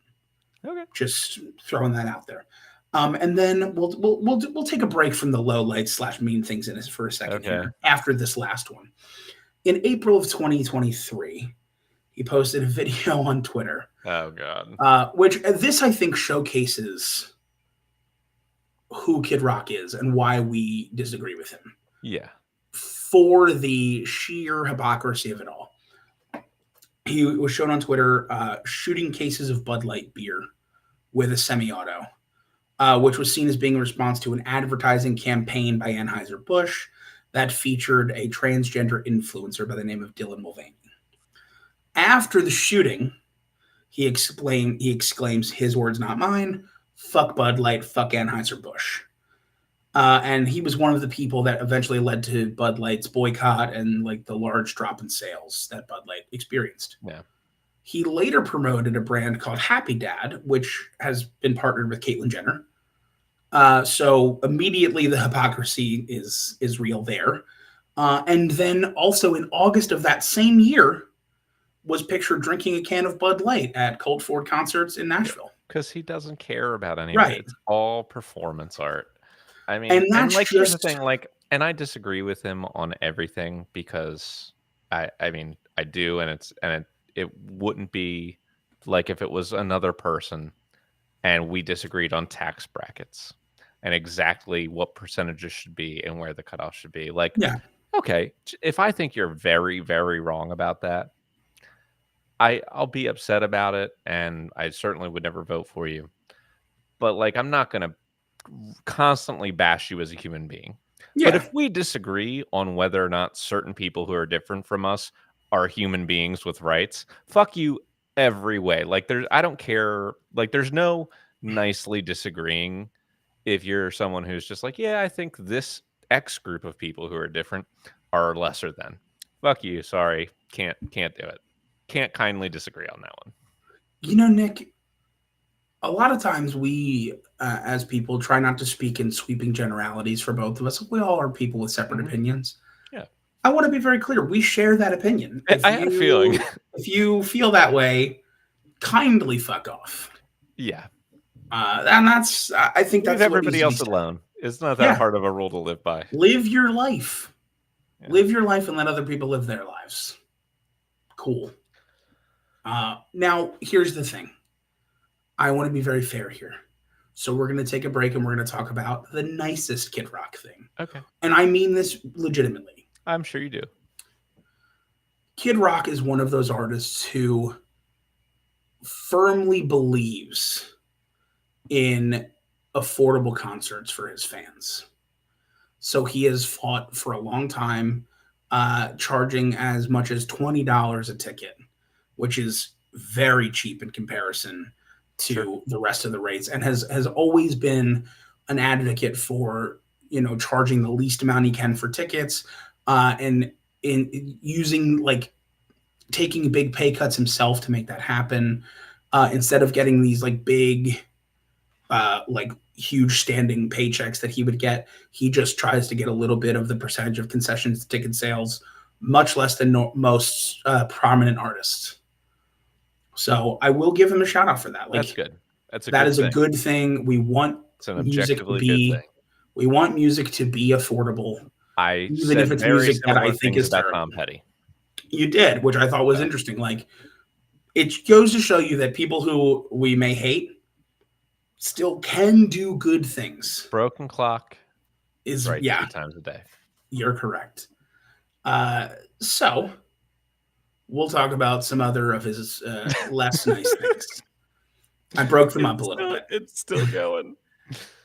Speaker 2: Okay.
Speaker 1: Just throwing that out there. And then we'll take a break from the low lights / mean things in this for a second here after this last one. In April of 2023, he posted a video on Twitter.
Speaker 2: Oh God.
Speaker 1: Which this I think showcases who Kid Rock is and why we disagree with him.
Speaker 2: Yeah.
Speaker 1: For the sheer hypocrisy of it all. He was shown on Twitter shooting cases of Bud Light beer with a semi-auto, which was seen as being a response to an advertising campaign by Anheuser-Busch that featured a transgender influencer by the name of Dylan Mulvaney. After the shooting, he exclaims, "His words, not mine. Fuck Bud Light, fuck Anheuser-Busch." And he was one of the people that eventually led to Bud Light's boycott and like the large drop in sales that Bud Light experienced.
Speaker 2: Yeah.
Speaker 1: He later promoted a brand called Happy Dad, which has been partnered with Caitlyn Jenner. So immediately the hypocrisy is real there. And then also in August of that same year was pictured drinking a can of Bud Light at Colt Ford concerts in Nashville.
Speaker 2: Because he doesn't care about any of it. It's all performance art. I mean,
Speaker 1: and
Speaker 2: like here's the thing, like, and I disagree with him on everything because I mean I do, and it wouldn't be like if it was another person and we disagreed on tax brackets and exactly what percentages should be and where the cutoff should be. Like, okay, if I think you're very, very wrong about that, I'll be upset about it, and I certainly would never vote for you. But like, I'm not gonna constantly bash you as a human being. But
Speaker 1: Yeah.
Speaker 2: if we disagree on whether or not certain people who are different from us are human beings with rights, fuck you every way. Like I don't care. Like there's no nicely disagreeing if you're someone who's just like, yeah, I think this X group of people who are different are lesser than. Fuck you. Sorry. Can't do it. Can't kindly disagree on that one.
Speaker 1: Nick, a lot of times we, as people, try not to speak in sweeping generalities for both of us. We all are people with separate
Speaker 2: Mhm.
Speaker 1: opinions.
Speaker 2: Yeah.
Speaker 1: I want to be very clear. We share that opinion.
Speaker 2: I had a feeling.
Speaker 1: If you feel that way, kindly fuck off.
Speaker 2: Yeah.
Speaker 1: And I think
Speaker 2: Leave
Speaker 1: that's what needs
Speaker 2: everybody
Speaker 1: to be
Speaker 2: else
Speaker 1: said.
Speaker 2: alone. It's not that
Speaker 1: Yeah.
Speaker 2: hard of a rule to live by.
Speaker 1: Live your life.
Speaker 2: Yeah.
Speaker 1: Live your life and let other people live their lives. Cool. Now, here's the thing. I want to be very fair here. So we're going to take a break and we're going to talk about the nicest Kid Rock thing.
Speaker 2: Okay.
Speaker 1: And I mean this legitimately.
Speaker 2: I'm sure you do.
Speaker 1: Kid Rock is one of those artists who firmly believes in affordable concerts for his fans. So he has fought for a long time, charging as much as $20 a ticket, which is very cheap in comparison to
Speaker 2: Sure.
Speaker 1: the rest of the rates, and has always been an advocate for charging the least amount he can for tickets, and in using like taking big pay cuts himself to make that happen, instead of getting these like big like huge standing paychecks that he would get. He just tries to get a little bit of the percentage of concessions to ticket sales, much less than most prominent artists. So I will give him a shout out for that.
Speaker 2: That's
Speaker 1: Like
Speaker 2: good. That's a
Speaker 1: that
Speaker 2: good
Speaker 1: is a
Speaker 2: thing.
Speaker 1: good thing.
Speaker 2: It's an objectively good thing.
Speaker 1: We want music to be affordable,
Speaker 2: I
Speaker 1: even if
Speaker 2: said
Speaker 1: it's
Speaker 2: very
Speaker 1: music that I
Speaker 2: similar
Speaker 1: think
Speaker 2: things
Speaker 1: is
Speaker 2: about
Speaker 1: terrible.
Speaker 2: Tom Petty.
Speaker 1: You did, which I thought was interesting. Like it goes to show you that people who we may hate still can do good things.
Speaker 2: Broken clock is
Speaker 1: Is
Speaker 2: right
Speaker 1: yeah,
Speaker 2: 3 times a day.
Speaker 1: you're correct. So we'll talk about some other of his less nice things. I broke them up a little bit.
Speaker 2: It's still going.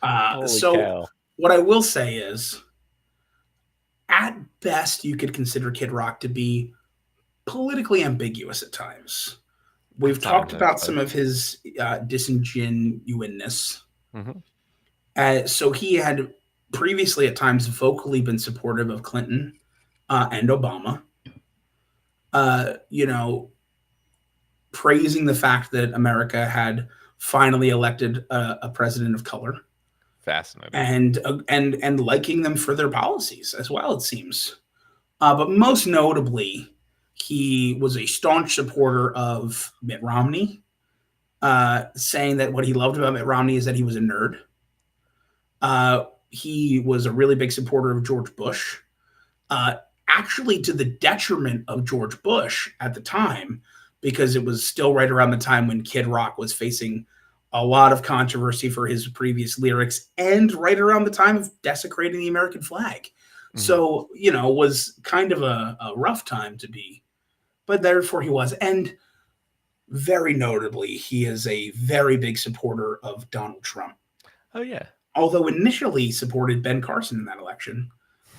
Speaker 2: Holy
Speaker 1: So
Speaker 2: cow.
Speaker 1: what I will say is, at best, you could consider Kid Rock to be politically ambiguous at times. We've
Speaker 2: At times,
Speaker 1: talked about
Speaker 2: actually.
Speaker 1: some of his disingenuousness.
Speaker 2: Mm-hmm.
Speaker 1: So he had previously at times vocally been supportive of Clinton and Obama. You know, praising the fact that America had finally elected a president of color,
Speaker 2: Fascinating.
Speaker 1: and liking them for their policies as well. It seems, but most notably, he was a staunch supporter of Mitt Romney, saying that what he loved about Mitt Romney is that he was a nerd. He was a really big supporter of George Bush, actually to the detriment of George Bush at the time, because it was still right around the time when Kid Rock was facing a lot of controversy for his previous lyrics, and right around the time of desecrating the American flag.
Speaker 2: Mm-hmm.
Speaker 1: So, was kind of a rough time to be, but therefore he was. And very notably, he is a very big supporter of Donald Trump.
Speaker 2: Oh, yeah.
Speaker 1: Although initially supported Ben Carson in that election.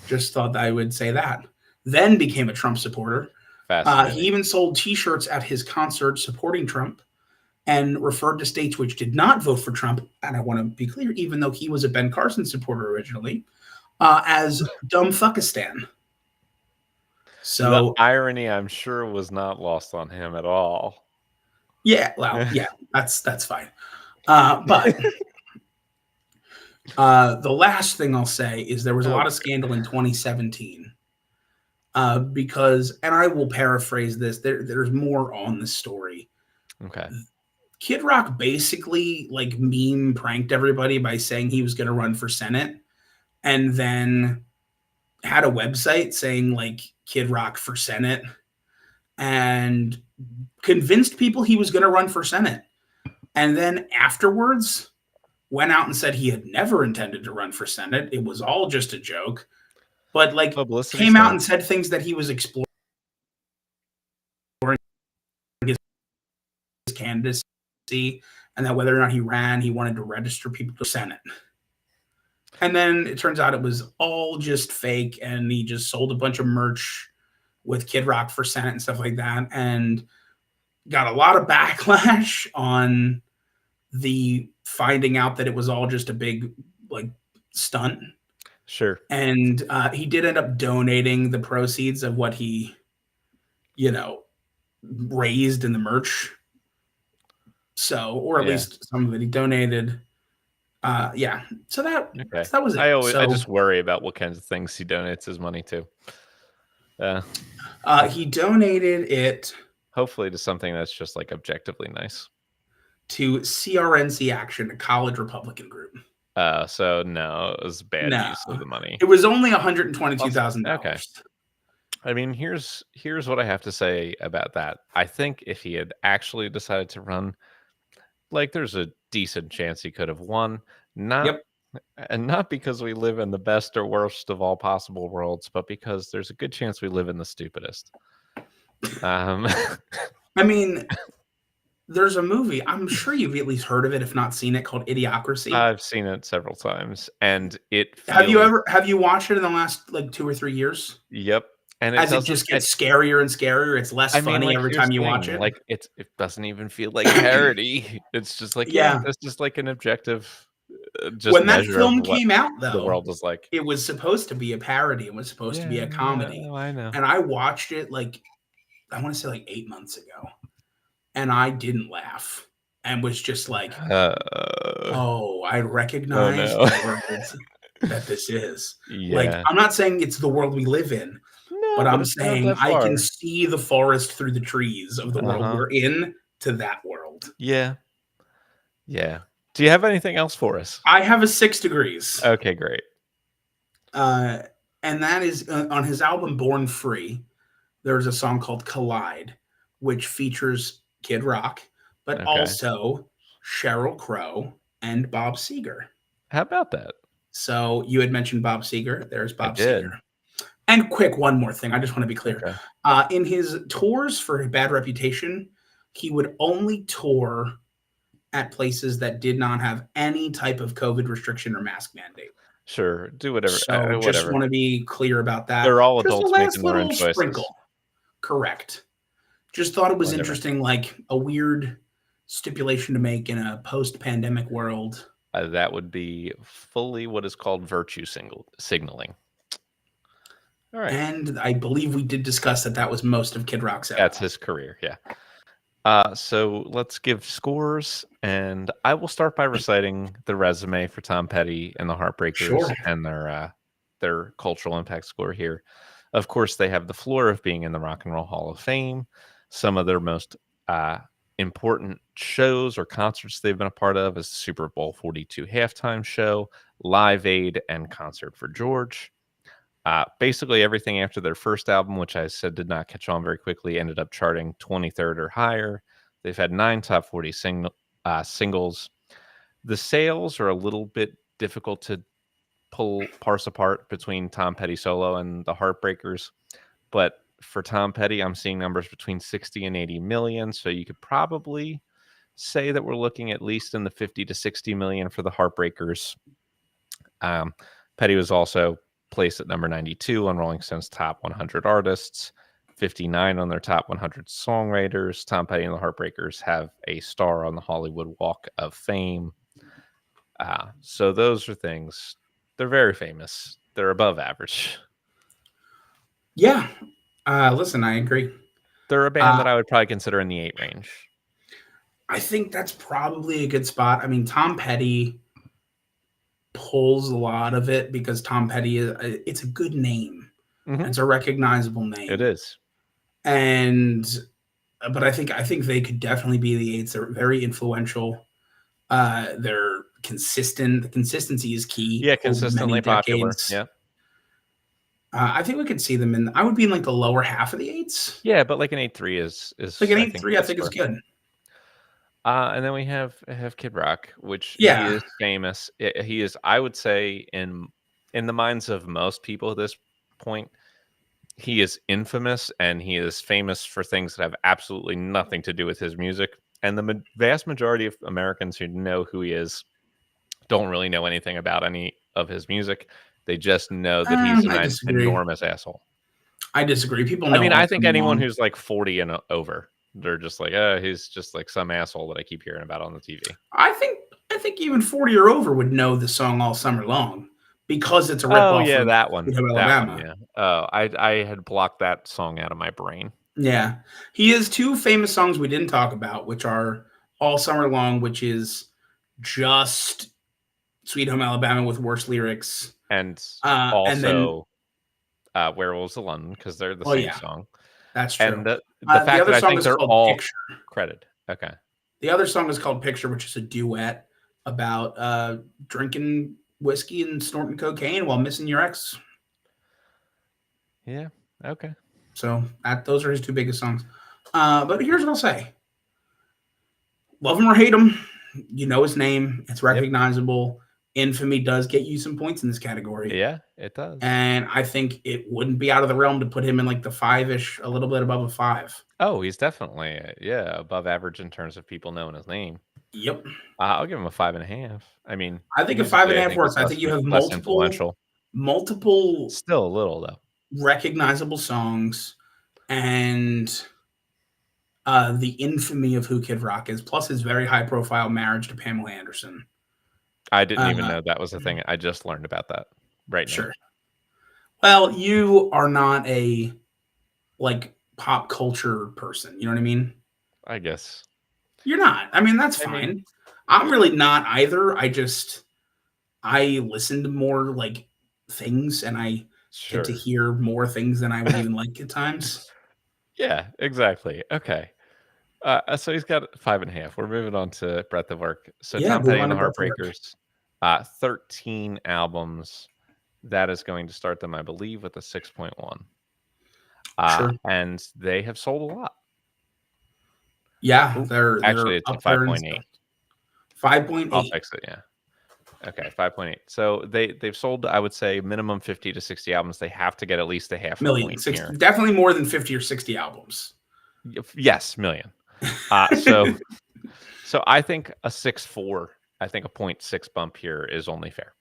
Speaker 1: Just thought that I would say that. Then became a Trump supporter. He even sold T-shirts at his concert supporting Trump and referred to states which did not vote for Trump. And I want to be clear, even though he was a Ben Carson supporter originally, as dumb fuckistan. So
Speaker 2: the irony, I'm sure, was not lost on him at all.
Speaker 1: Yeah, well, yeah, that's fine. But the last thing I'll say is there was a lot of scandal in 2017 because, and I will paraphrase this. There's more on this story.
Speaker 2: Okay.
Speaker 1: Kid Rock basically like meme pranked everybody by saying he was going to run for Senate, and then had a website saying like Kid Rock for Senate, and convinced people he was going to run for Senate. And then afterwards went out and said he had never intended to run for Senate. It was all just a joke. But like
Speaker 2: Publicity
Speaker 1: came out
Speaker 2: stunt.
Speaker 1: and said things that he was exploring his candidacy, and that whether or not he ran, he wanted to register people to Senate. And then it turns out it was all just fake, and he just sold a bunch of merch with Kid Rock for Senate and stuff like that, and got a lot of backlash on the finding out that it was all just a big like stunt.
Speaker 2: Sure.
Speaker 1: And he did end up donating the proceeds of what he, you know, raised in the merch. So, or at
Speaker 2: Yeah.
Speaker 1: least some of it he donated. Yeah. So that
Speaker 2: Okay.
Speaker 1: so that was it.
Speaker 2: I
Speaker 1: So
Speaker 2: just worry about what kinds of things he donates his money to.
Speaker 1: he donated it
Speaker 2: Hopefully to something that's just like objectively nice.
Speaker 1: to CRNC Action, a college Republican group.
Speaker 2: So no, it was bad
Speaker 1: No,
Speaker 2: use of the money.
Speaker 1: it was only $122,000.
Speaker 2: Okay. I mean, here's what I have to say about that. I think if he had actually decided to run, like, there's a decent chance he could have won. Not
Speaker 1: Yep.
Speaker 2: And not because we live in the best or worst of all possible worlds, but because there's a good chance we live in the stupidest.
Speaker 1: I mean, there's a movie, I'm sure you've at least heard of it, if not seen it, called Idiocracy.
Speaker 2: I've seen it several times, and it
Speaker 1: Have
Speaker 2: feels.
Speaker 1: you watched it in the last like 2 or 3 years?
Speaker 2: Yep, and it
Speaker 1: As it
Speaker 2: doesn't.
Speaker 1: just gets scarier and scarier, it's less
Speaker 2: I mean,
Speaker 1: funny
Speaker 2: like,
Speaker 1: every
Speaker 2: here's
Speaker 1: time
Speaker 2: the
Speaker 1: you watch
Speaker 2: thing,
Speaker 1: it.
Speaker 2: like, it doesn't even feel like parody. It's just like, yeah,
Speaker 1: Yeah.
Speaker 2: this is like an objective, just
Speaker 1: When that
Speaker 2: measure of
Speaker 1: film
Speaker 2: what
Speaker 1: came out,
Speaker 2: the
Speaker 1: though,
Speaker 2: world is like.
Speaker 1: it was supposed to be a parody, it was supposed to be
Speaker 2: Yeah,
Speaker 1: a comedy,
Speaker 2: no, I know.
Speaker 1: and I watched it, like, I wanna say, like, 8 months ago, and I didn't laugh, and was just like,
Speaker 2: Uh,
Speaker 1: "Oh, I
Speaker 2: oh,
Speaker 1: recognize
Speaker 2: no.
Speaker 1: the world that this is." Like,
Speaker 2: Yeah.
Speaker 1: I'm not saying it's the world we live in,
Speaker 2: No,
Speaker 1: but
Speaker 2: but
Speaker 1: I'm
Speaker 2: it's not
Speaker 1: saying
Speaker 2: that
Speaker 1: I can
Speaker 2: far.
Speaker 1: see the forest through the trees of the world
Speaker 2: Uh-huh.
Speaker 1: we're in to that world.
Speaker 2: Yeah. Yeah. Do you have anything else for us?
Speaker 1: I have a 6 degrees.
Speaker 2: Okay, great.
Speaker 1: Uh, and that is on his album Born Free. There's a song called Collide, which features Kid Rock, but
Speaker 2: Okay.
Speaker 1: also Sheryl Crow and Bob Seger.
Speaker 2: How about that?
Speaker 1: So you had mentioned Bob Seger. There's
Speaker 2: I
Speaker 1: Bob
Speaker 2: did.
Speaker 1: Seger. And quick, one more thing. I just want to be clear.
Speaker 2: Okay.
Speaker 1: In his tours for Bad Reputation, he would only tour at places that did not have any type of COVID restriction or mask mandate.
Speaker 2: Sure. Do whatever.
Speaker 1: So just
Speaker 2: Whatever.
Speaker 1: want to be clear about that.
Speaker 2: They're all
Speaker 1: Just a
Speaker 2: adults
Speaker 1: last
Speaker 2: making their own
Speaker 1: little
Speaker 2: choices.
Speaker 1: sprinkle. Correct. Just thought it was
Speaker 2: Whatever.
Speaker 1: interesting, like a weird stipulation to make in a post-pandemic world.
Speaker 2: That would be fully what is called virtue signaling. All right.
Speaker 1: And I believe we did discuss that that was most of Kid Rock's album.
Speaker 2: That's his career. Yeah. So let's give scores, and I will start by reciting the resume for Tom Petty and the Heartbreakers
Speaker 1: Sure.
Speaker 2: and their cultural impact score here. Of course, they have the floor of being in the Rock and Roll Hall of Fame. Some of their most important shows or concerts they've been a part of is the Super Bowl 42 halftime show, Live Aid, and Concert for George. Basically, everything after their first album, which I said did not catch on very quickly, ended up charting 23rd or higher. They've had 9 top 40 singles. The sales are a little bit difficult to parse apart between Tom Petty solo and the Heartbreakers. But for Tom Petty, I'm seeing numbers between 60 and 80 million. So you could probably say that we're looking at least in the 50 to 60 million for the Heartbreakers. Petty was also placed at number 92 on Rolling Stone's top 100 artists, 59 on their top 100 songwriters. Tom Petty and the Heartbreakers have a star on the Hollywood Walk of Fame. So those are things. They're very famous. They're above average.
Speaker 1: Yeah. Listen, I agree.
Speaker 2: They're a band that I would probably consider in the 8 range.
Speaker 1: I think that's probably a good spot. I mean, Tom Petty pulls a lot of it because Tom Petty it's a good name.
Speaker 2: Mm-hmm.
Speaker 1: It's a recognizable name.
Speaker 2: It is.
Speaker 1: But I think they could definitely be the 8s. They're very influential. They're consistent. The consistency is key.
Speaker 2: Yeah, consistently popular. Yeah.
Speaker 1: I think we could see them I would be in like the lower half of the 8s.
Speaker 2: Yeah, but like an 8-3 is
Speaker 1: like an 8-3. I think is good.
Speaker 2: And then we have Kid Rock, which he is famous. He is, I would say, in the minds of most people at this point, he is infamous, and he is famous for things that have absolutely nothing to do with his music. And the vast majority of Americans who know who he is don't really know anything about any of his music. They just know that he's
Speaker 1: I
Speaker 2: an
Speaker 1: disagree.
Speaker 2: enormous asshole.
Speaker 1: I disagree. People
Speaker 2: I
Speaker 1: know
Speaker 2: mean,
Speaker 1: all
Speaker 2: I think
Speaker 1: summer
Speaker 2: anyone
Speaker 1: long.
Speaker 2: who's like 40 and over, they're just like, he's just like some asshole that I keep hearing about on the TV.
Speaker 1: I think even 40 or over would know the song all summer long because it's a
Speaker 2: Oh
Speaker 1: ripoff
Speaker 2: yeah,
Speaker 1: of
Speaker 2: that one.
Speaker 1: Sweet Home
Speaker 2: That one,
Speaker 1: Alabama.
Speaker 2: yeah. Oh, I had blocked that song out of my brain.
Speaker 1: Yeah. He has two famous songs we didn't talk about, which are All Summer Long, which is just Sweet Home Alabama with worse lyrics.
Speaker 2: And
Speaker 1: And then,
Speaker 2: also Werewolves of London, because they're the
Speaker 1: oh,
Speaker 2: same
Speaker 1: yeah,
Speaker 2: song.
Speaker 1: that's
Speaker 2: And
Speaker 1: true.
Speaker 2: the
Speaker 1: The
Speaker 2: fact
Speaker 1: other
Speaker 2: that I
Speaker 1: song
Speaker 2: think
Speaker 1: is
Speaker 2: they're
Speaker 1: called
Speaker 2: all
Speaker 1: Picture.
Speaker 2: credited. Okay.
Speaker 1: The other song is called Picture, which is a duet about drinking whiskey and snorting cocaine while missing your ex.
Speaker 2: Yeah. Okay.
Speaker 1: So those are his two biggest songs. But here's what I'll say: love him or hate him, you know his name. It's
Speaker 2: Yep.
Speaker 1: recognizable. Infamy does get you some points in this category,
Speaker 2: Yeah, it does.
Speaker 1: and I think it wouldn't be out of the realm to put him in like the 5-ish, a little bit above a 5.
Speaker 2: Oh, he's definitely above average in terms of people knowing his name.
Speaker 1: Yep.
Speaker 2: I'll give him a 5.5. I mean,
Speaker 1: I think a five and
Speaker 2: musically,
Speaker 1: a
Speaker 2: I
Speaker 1: half
Speaker 2: think
Speaker 1: works.
Speaker 2: he's
Speaker 1: I think you have
Speaker 2: less
Speaker 1: multiple
Speaker 2: influential.
Speaker 1: multiple
Speaker 2: Still a little though.
Speaker 1: recognizable songs, and the infamy of who Kid Rock is, plus his very high profile marriage to Pamela Anderson.
Speaker 2: I didn't even
Speaker 1: Uh,
Speaker 2: know that was a thing. I just learned about that right now.
Speaker 1: sure. Well, you are not a like pop culture person. You know what I mean?
Speaker 2: I guess.
Speaker 1: You're not. I mean, that's
Speaker 2: I mean,
Speaker 1: fine. I'm really not either. I listen to more like things, and I get to
Speaker 2: sure.
Speaker 1: hear more things than I would even like at times.
Speaker 2: Yeah, exactly. Okay. So he's got 5.5. We're moving on to breadth of work. So
Speaker 1: Yeah,
Speaker 2: Tom
Speaker 1: move
Speaker 2: Petty
Speaker 1: on
Speaker 2: and
Speaker 1: to
Speaker 2: the
Speaker 1: breadth of work.
Speaker 2: Heartbreakers, 13 albums. That is going to start them, I believe, with a 6.1.
Speaker 1: Sure.
Speaker 2: And they have sold a lot.
Speaker 1: Yeah,
Speaker 2: Ooh,
Speaker 1: they're
Speaker 2: actually, it's a
Speaker 1: up there and
Speaker 2: 5.8.
Speaker 1: stuff. 5.8
Speaker 2: I'll fix it. Yeah. Okay, 5.8. So they've sold, I would say, minimum 50 to 60 albums. They have to get at least a half a
Speaker 1: million.
Speaker 2: point
Speaker 1: 60,
Speaker 2: here.
Speaker 1: definitely more than 50 or 60 albums.
Speaker 2: Yes, million. So I think a 6.4. I think a 0.6 bump here is only fair.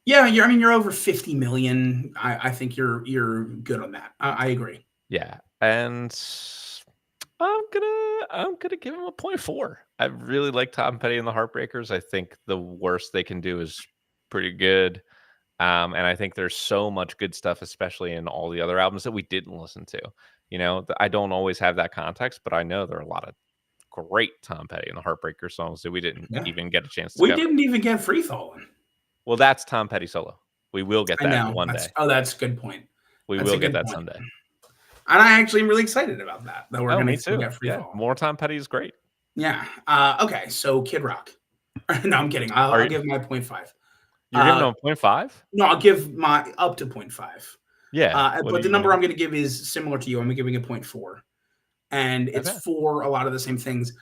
Speaker 1: Yeah, you're over 50 million. I think you're good on that. I agree.
Speaker 2: Yeah, and I'm gonna give him a 0.4. I really like Tom Petty and the Heartbreakers. I think the worst they can do is pretty good. And I think there's so much good stuff, especially in all the other albums that we didn't listen to. I don't always have that context, but I know there are a lot of great Tom Petty and the Heartbreaker songs that we didn't
Speaker 1: Yeah.
Speaker 2: even get a chance to
Speaker 1: We
Speaker 2: cover.
Speaker 1: didn't even get Free Falling.
Speaker 2: Well, that's Tom Petty solo. We will get
Speaker 1: I
Speaker 2: that
Speaker 1: know.
Speaker 2: one day.
Speaker 1: That's a good point.
Speaker 2: We
Speaker 1: That's a
Speaker 2: will get
Speaker 1: good
Speaker 2: that
Speaker 1: point.
Speaker 2: someday.
Speaker 1: And I actually am really excited about that we're
Speaker 2: Oh,
Speaker 1: gonna
Speaker 2: me
Speaker 1: still
Speaker 2: too.
Speaker 1: get Free
Speaker 2: Yeah,
Speaker 1: Falling.
Speaker 2: more Tom Petty is great.
Speaker 1: Yeah. Okay, so Kid Rock. No, I'm kidding.
Speaker 2: Are
Speaker 1: I'll
Speaker 2: you?
Speaker 1: give my 0.5.
Speaker 2: You're giving him a 0.5?
Speaker 1: No, I'll give my up to 0.5.
Speaker 2: Yeah. What
Speaker 1: But
Speaker 2: do
Speaker 1: the
Speaker 2: you want
Speaker 1: number
Speaker 2: to
Speaker 1: I'm
Speaker 2: give?
Speaker 1: going to give is similar to you. I'm giving a 0.4. And it's
Speaker 2: Okay.
Speaker 1: for a lot of the same things.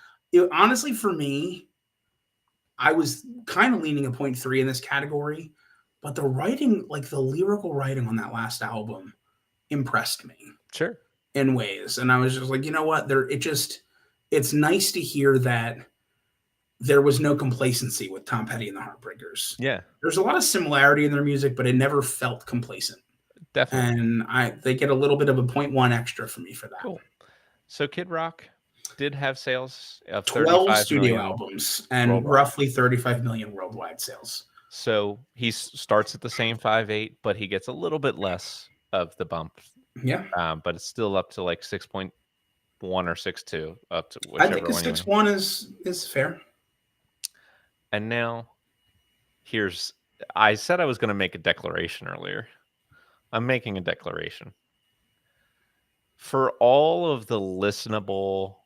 Speaker 1: Honestly, for me, I was kind of leaning a 0.3 in this category, but the writing, like the lyrical writing on that last album, impressed me
Speaker 2: Sure.
Speaker 1: in ways. And I was just like, you know what? It's nice to hear that there was no complacency with Tom Petty and the Heartbreakers.
Speaker 2: Yeah,
Speaker 1: There's a lot of similarity in their music, but it never felt complacent.
Speaker 2: definitely.
Speaker 1: And they get a little bit of a 0.1 extra for me for that.
Speaker 2: Cool. So Kid Rock did have sales of
Speaker 1: 12
Speaker 2: 35
Speaker 1: studio
Speaker 2: million
Speaker 1: albums and
Speaker 2: worldwide.
Speaker 1: roughly 35 million worldwide sales.
Speaker 2: So he starts at the same 5.8, but he gets a little bit less of the bump.
Speaker 1: Yeah.
Speaker 2: But it's still up to like 6.1 or 6.2, up to
Speaker 1: I think
Speaker 2: whichever
Speaker 1: a
Speaker 2: one you
Speaker 1: 6.1 is fair.
Speaker 2: And now I said I was going to make a declaration earlier. I'm making a declaration. For all of the listenable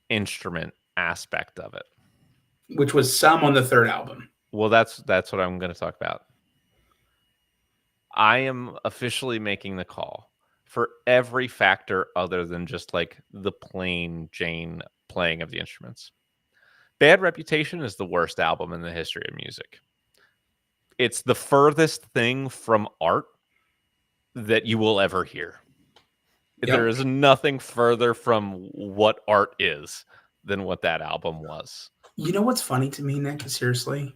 Speaker 2: instrument aspect of it.
Speaker 1: Which was some on the third album.
Speaker 2: Well, that's what I'm going to talk about. I am officially making the call for every factor other than just like the plain Jane playing of the instruments. Bad Reputation is the worst album in the history of music. It's the furthest thing from art that you will ever hear. Yep. There is nothing further from what art is than what that album was.
Speaker 1: You know what's funny to me, Nick? Seriously?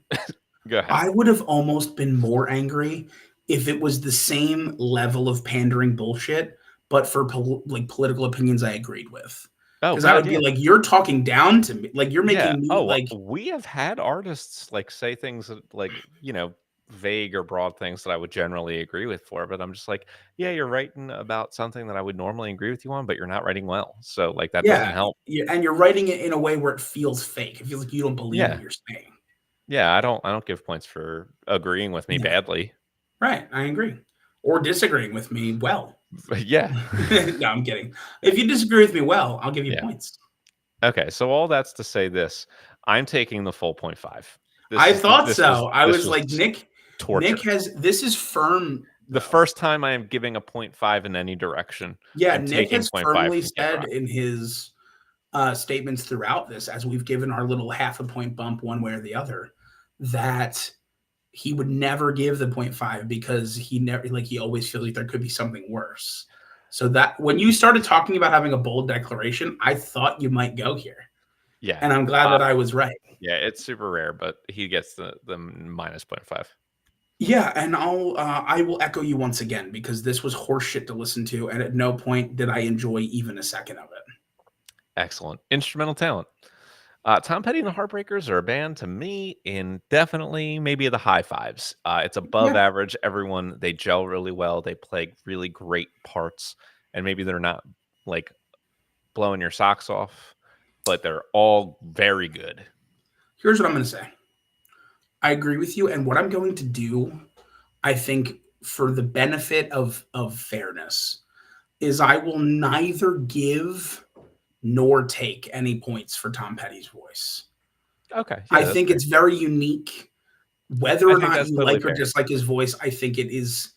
Speaker 2: Go ahead.
Speaker 1: I would have almost been more angry if it was the same level of pandering bullshit, but for like political opinions I agreed with.
Speaker 2: Oh
Speaker 1: Because I
Speaker 2: God,
Speaker 1: would be
Speaker 2: yeah.
Speaker 1: like, you're talking down to me, like you're
Speaker 2: Yeah.
Speaker 1: making me
Speaker 2: Oh,
Speaker 1: like,
Speaker 2: we have had artists like say things that, like, vague or broad things that I would generally agree with for, but I'm just like, yeah, you're writing about something that I would normally agree with you on, but you're not writing well. So like that doesn't
Speaker 1: yeah,
Speaker 2: help.
Speaker 1: and you're writing it in a way where it feels fake. It feels like you don't believe what
Speaker 2: Yeah.
Speaker 1: you're saying.
Speaker 2: Yeah, I don't give points for agreeing with me
Speaker 1: Yeah,
Speaker 2: badly.
Speaker 1: right. I agree. Or disagreeing with me well.
Speaker 2: But yeah.
Speaker 1: No, I'm kidding. If you disagree with me well, I'll give you
Speaker 2: Yeah.
Speaker 1: points.
Speaker 2: Okay, so all that's to say this, I'm taking the full point 5.
Speaker 1: I
Speaker 2: This is
Speaker 1: thought
Speaker 2: this was
Speaker 1: so. I
Speaker 2: this
Speaker 1: was
Speaker 2: was
Speaker 1: like, Nick
Speaker 2: torture.
Speaker 1: has this is firm
Speaker 2: The
Speaker 1: though.
Speaker 2: first time I am giving a point 0.5 in any direction,
Speaker 1: Yeah,
Speaker 2: I'm
Speaker 1: Nick
Speaker 2: taking
Speaker 1: has
Speaker 2: point 0.5
Speaker 1: firmly
Speaker 2: from Kid
Speaker 1: said
Speaker 2: Rock.
Speaker 1: in his statements throughout this, as we've given our little half a point bump one way or the other, that he would never give the 0.5 because he never like he always feels like there could be something worse. So that when you started talking about having a bold declaration, I thought you might go here.
Speaker 2: Yeah.
Speaker 1: And I'm glad that I was right.
Speaker 2: Yeah, it's super rare, but he gets the minus point 0.5.
Speaker 1: Yeah, and I will echo you once again because this was horseshit to listen to, and at no point did I enjoy even a second of it.
Speaker 2: Excellent. Instrumental talent. Tom Petty and the Heartbreakers are a band to me in definitely maybe the high fives. It's above
Speaker 1: Yeah,
Speaker 2: average. Everyone, they gel really well. They play really great parts, and maybe they're not like blowing your socks off, but they're all very good.
Speaker 1: here's what I'm going to say. I agree with you, and what I'm going to do, I think, for the benefit of fairness, is I will neither give nor take any points for Tom Petty's voice.
Speaker 2: Okay,
Speaker 1: I
Speaker 2: yeah, that's
Speaker 1: think
Speaker 2: fair.
Speaker 1: it's very unique. Whether
Speaker 2: I
Speaker 1: or
Speaker 2: think
Speaker 1: not
Speaker 2: that's
Speaker 1: you
Speaker 2: totally
Speaker 1: like or
Speaker 2: fair.
Speaker 1: dislike his voice, I think it is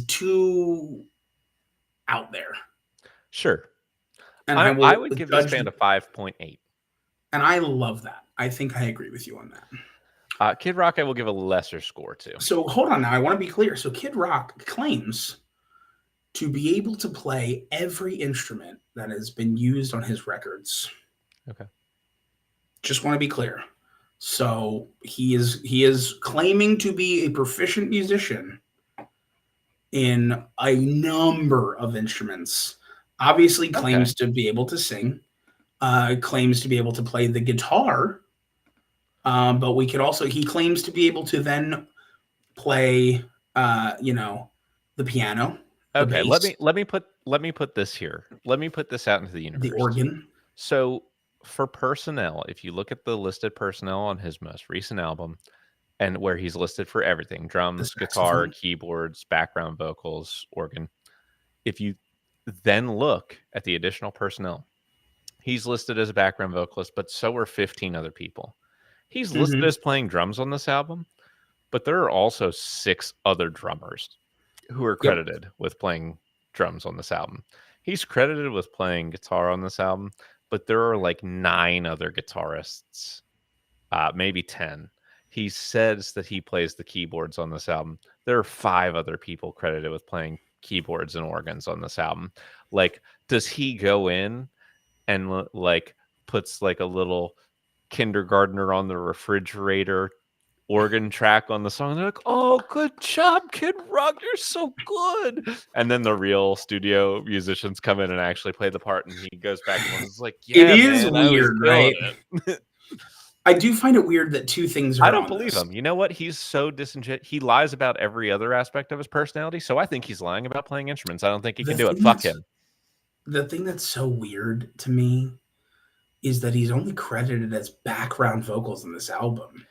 Speaker 1: too out there,
Speaker 2: Sure.
Speaker 1: and I
Speaker 2: I
Speaker 1: will
Speaker 2: would give this
Speaker 1: judge.
Speaker 2: band a 5.8.
Speaker 1: And I love that. I think I agree with you on that.
Speaker 2: Kid Rock, I will give a lesser score to.
Speaker 1: So hold on now. I want to be clear. So Kid Rock claims to be able to play every instrument that has been used on his records.
Speaker 2: Okay.
Speaker 1: Just want to be clear. So he is claiming to be a proficient musician in a number of instruments. Obviously
Speaker 2: Okay.
Speaker 1: claims to be able to sing, claims to be able to play the guitar, but we could also he claims to be able to then play the piano, the
Speaker 2: Okay. Let
Speaker 1: bass,
Speaker 2: me let me put let me put this here. Let me put this out into the
Speaker 1: the
Speaker 2: universe.
Speaker 1: organ,
Speaker 2: So for personnel, if you look at the listed personnel on his most recent album and where he's listed for everything,
Speaker 1: the
Speaker 2: drums, guitar,
Speaker 1: saxophone.
Speaker 2: keyboards, background vocals, organ, if you then look at the additional personnel, he's listed as a background vocalist, but so are 15 other people. He's listed
Speaker 1: Mm-hmm.
Speaker 2: as playing drums on this album, but there are also 6 other drummers who are
Speaker 1: Yep.
Speaker 2: credited with playing drums on this album. He's credited with playing guitar on this album, but there are like 9 other guitarists, maybe 10. He says that he plays the keyboards on this album. There are 5 other people credited with playing keyboards and organs on this album. Like, does he go in and like puts like a little kindergartner on the refrigerator organ track on the song? They're like, "Oh, good job, Kid Rock, you're so good." And then the real studio musicians come in and actually play the part, and he goes back and is like,
Speaker 1: It
Speaker 2: "Yeah,
Speaker 1: is
Speaker 2: man, I was
Speaker 1: weird,
Speaker 2: killing
Speaker 1: right?
Speaker 2: it."
Speaker 1: I do find it weird that two things
Speaker 2: I
Speaker 1: are
Speaker 2: don't
Speaker 1: on
Speaker 2: believe
Speaker 1: this.
Speaker 2: him. You know what? He's so disingenuous. He lies about every other aspect of his personality, so I think he's lying about playing instruments. I don't think he
Speaker 1: The
Speaker 2: can do it.
Speaker 1: thing
Speaker 2: Fuck
Speaker 1: that's
Speaker 2: him.
Speaker 1: the thing that's so weird to me is that he's only credited as background vocals on this album.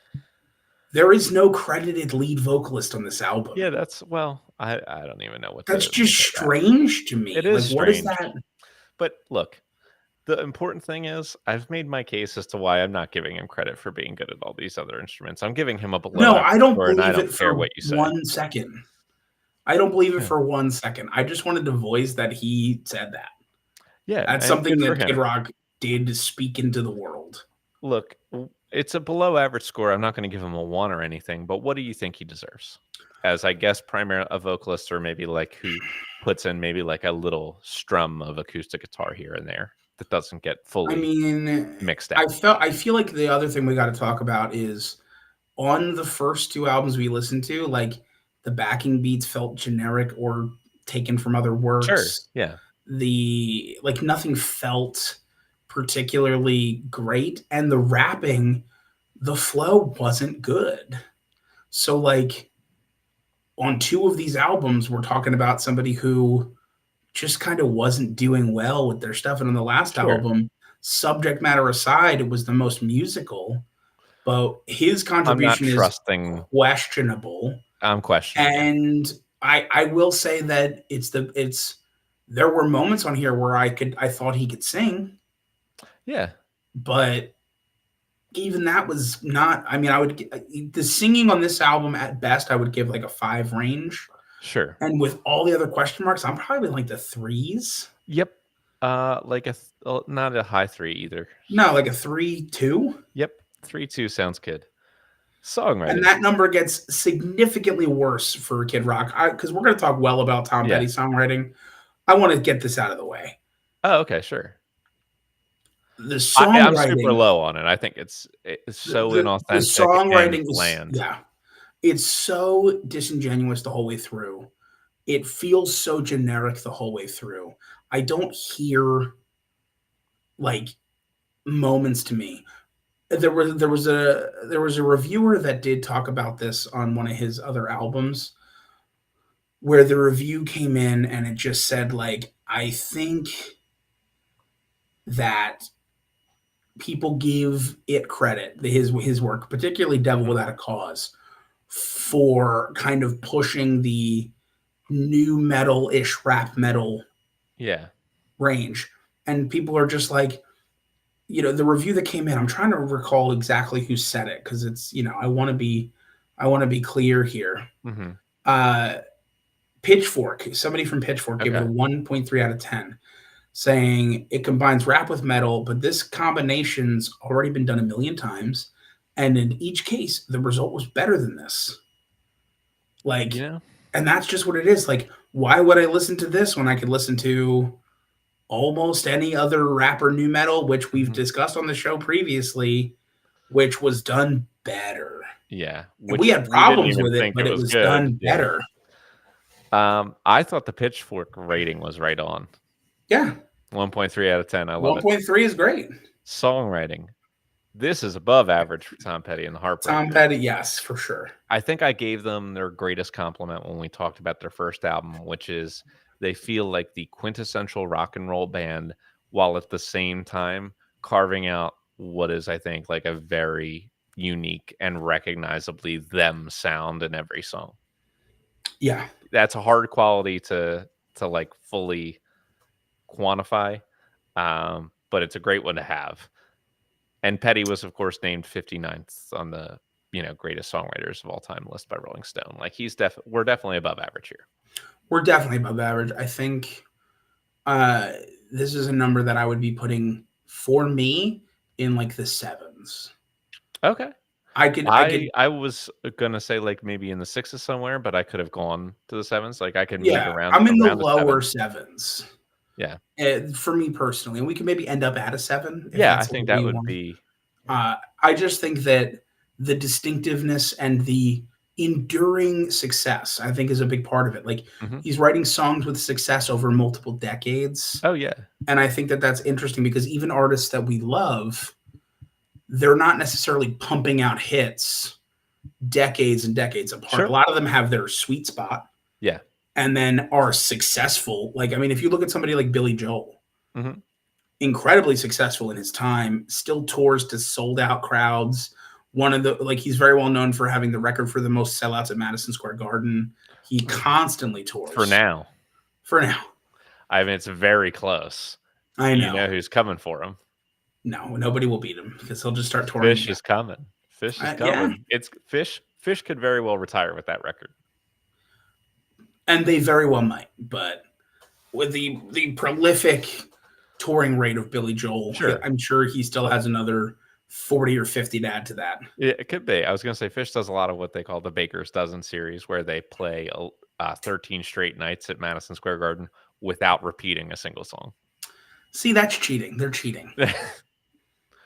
Speaker 1: There is no credited lead vocalist on this
Speaker 2: Yeah,
Speaker 1: album.
Speaker 2: that's well, I don't even know what
Speaker 1: That's
Speaker 2: to
Speaker 1: just
Speaker 2: make of that.
Speaker 1: strange to
Speaker 2: It
Speaker 1: me.
Speaker 2: is
Speaker 1: Like, what is
Speaker 2: strange.
Speaker 1: that?
Speaker 2: But look, the important thing is I've made my case as to why I'm not giving him credit for being good at all these other instruments. I'm giving him a below
Speaker 1: No,
Speaker 2: average
Speaker 1: I don't
Speaker 2: score, and I
Speaker 1: believe
Speaker 2: don't
Speaker 1: it
Speaker 2: care
Speaker 1: for
Speaker 2: what you say.
Speaker 1: 1 second. I don't believe it
Speaker 2: Yeah.
Speaker 1: for 1 second. I just wanted to voice that he said that.
Speaker 2: Yeah,
Speaker 1: That's
Speaker 2: and
Speaker 1: something
Speaker 2: good for
Speaker 1: that Kid
Speaker 2: him.
Speaker 1: Rock did to speak into the world.
Speaker 2: Look, it's a below average score. I'm not going to give him a 1 or anything, but what do you think he deserves? As I guess primarily a vocalist, or maybe like who puts in maybe like a little strum of acoustic guitar here and there that doesn't get
Speaker 1: I
Speaker 2: fully
Speaker 1: mean,
Speaker 2: mixed
Speaker 1: I
Speaker 2: out.
Speaker 1: felt I feel like the other thing we got to talk about is on the first two albums we listened to, like the backing beats felt generic or taken from other
Speaker 2: Sure.
Speaker 1: works.
Speaker 2: Yeah.
Speaker 1: The like nothing felt particularly great, and the rapping, the flow wasn't good. So like on two of these albums, we're talking about somebody who just kind of wasn't doing well with their stuff. And on the last
Speaker 2: Sure.
Speaker 1: album, subject matter aside, it was the most musical, but his
Speaker 2: I'm not
Speaker 1: contribution is
Speaker 2: trusting.
Speaker 1: questionable.
Speaker 2: I'm questioning it.
Speaker 1: And I will say that it's there were moments on here where I thought he could sing,
Speaker 2: Yeah.
Speaker 1: but even that was not. I mean, I would the singing on this album at best I would give like a 5 range,
Speaker 2: Sure.
Speaker 1: and with all the other question marks, I'm probably like the threes.
Speaker 2: Yep. Like not a high 3 either.
Speaker 1: No, like a 3-2.
Speaker 2: Yep. 3-2 sounds good.
Speaker 1: And
Speaker 2: Songwriting.
Speaker 1: that number gets significantly worse for Kid Rock because we're going to talk well about Tom
Speaker 2: Yeah.
Speaker 1: Petty's songwriting. I want to get this out of the way.
Speaker 2: Oh, okay, sure.
Speaker 1: The
Speaker 2: I'm super
Speaker 1: songwriting,
Speaker 2: low on it. I think it's so
Speaker 1: the
Speaker 2: inauthentic and
Speaker 1: songwriting is
Speaker 2: bland.
Speaker 1: it's so disingenuous the whole way through. It feels so generic the whole way through. I don't hear like moments to me. There was a reviewer that did talk about this on one of his other albums where the review came in and it just said like I think that people give it credit, his work, particularly Devil
Speaker 2: Mhm.
Speaker 1: Without a Cause, for kind of pushing the new metal-ish rap metal
Speaker 2: Yeah.
Speaker 1: range. And people are just like, the review that came in, I'm trying to recall exactly who said it because it's, I want to be clear here.
Speaker 2: Mhm.
Speaker 1: Uh Pitchfork, somebody from Pitchfork gave it a
Speaker 2: Okay.
Speaker 1: 1.3 out of 10, saying it combines rap with metal, but this combination's already been done a million times. And in each case, the result was better than this.
Speaker 2: You
Speaker 1: Like,
Speaker 2: know?
Speaker 1: and that's just what it is. Like, why would I listen to this when I could listen to almost any other rapper new metal, which we've
Speaker 2: Mhm.
Speaker 1: discussed on the show previously, which was done better?
Speaker 2: Yeah,
Speaker 1: And we
Speaker 2: which
Speaker 1: had
Speaker 2: we didn't
Speaker 1: problems
Speaker 2: even
Speaker 1: with it,
Speaker 2: think it
Speaker 1: but it
Speaker 2: was
Speaker 1: was
Speaker 2: good.
Speaker 1: done
Speaker 2: Yeah.
Speaker 1: better.
Speaker 2: I thought the Pitchfork rating was right on.
Speaker 1: Yeah.
Speaker 2: 1.3 out of 10. I love it.
Speaker 1: 1.3 is great.
Speaker 2: Songwriting. This is above average for Tom Petty and the
Speaker 1: Tom
Speaker 2: Heartbreakers.
Speaker 1: Petty, yes, for sure.
Speaker 2: I think I gave them their greatest compliment when we talked about their first album, which is they feel like the quintessential rock and roll band while at the same time carving out what is, I think, like a very unique and recognizably them sound in every song.
Speaker 1: Yeah.
Speaker 2: That's a hard quality to like fully quantify, but it's a great one to have. And Petty was, of course, named 59th on the greatest songwriters of all time list by Rolling Stone. Like we're definitely above average here.
Speaker 1: We're definitely above average. I think uh, this is a number that I would be putting for me in like the sevens.
Speaker 2: Okay.
Speaker 1: I could,
Speaker 2: I was gonna say like maybe in the sixes somewhere, but I could have gone to the sevens. Like I could meet
Speaker 1: yeah, I'm in the
Speaker 2: around a
Speaker 1: lower
Speaker 2: 7.
Speaker 1: sevens
Speaker 2: Yeah.
Speaker 1: for me personally, and we can maybe end up at a 7 if
Speaker 2: Yeah, I
Speaker 1: that's
Speaker 2: think
Speaker 1: what
Speaker 2: that
Speaker 1: we
Speaker 2: would
Speaker 1: want.
Speaker 2: be
Speaker 1: I just think that the distinctiveness and the enduring success, I think, is a big part of it. Like
Speaker 2: mhm.
Speaker 1: he's writing songs with success over multiple decades,
Speaker 2: Oh yeah.
Speaker 1: and I think that that's interesting because even artists that we love, they're not necessarily pumping out hits decades and decades apart. A
Speaker 2: Sure.
Speaker 1: lot of them have their sweet spot
Speaker 2: Yeah.
Speaker 1: and then are successful. Like, I mean, if you look at somebody like Billy Joel,
Speaker 2: Mhm.
Speaker 1: incredibly successful in his time, still tours to sold out crowds. One of the, like, he's very well known for having the record for the most sellouts at Madison Square Garden. He constantly
Speaker 2: For
Speaker 1: tours.
Speaker 2: now.
Speaker 1: For now.
Speaker 2: I mean, it's very close.
Speaker 1: I
Speaker 2: You
Speaker 1: know.
Speaker 2: know who's coming for him.
Speaker 1: No, nobody will beat him because he'll just start touring
Speaker 2: Fish
Speaker 1: again.
Speaker 2: is coming. Fish is
Speaker 1: Yeah.
Speaker 2: coming. It's Fish. Fish could very well retire with that record.
Speaker 1: And they very well might, but with the prolific touring rate of Billy Joel,
Speaker 2: Sure.
Speaker 1: I'm sure he still has another 40 or 50 to add to that.
Speaker 2: Yeah, it could be. I was going to say Fish does a lot of what they call the Baker's Dozen series, where they play 13 straight nights at Madison Square Garden without repeating a single song.
Speaker 1: See, that's cheating. They're cheating.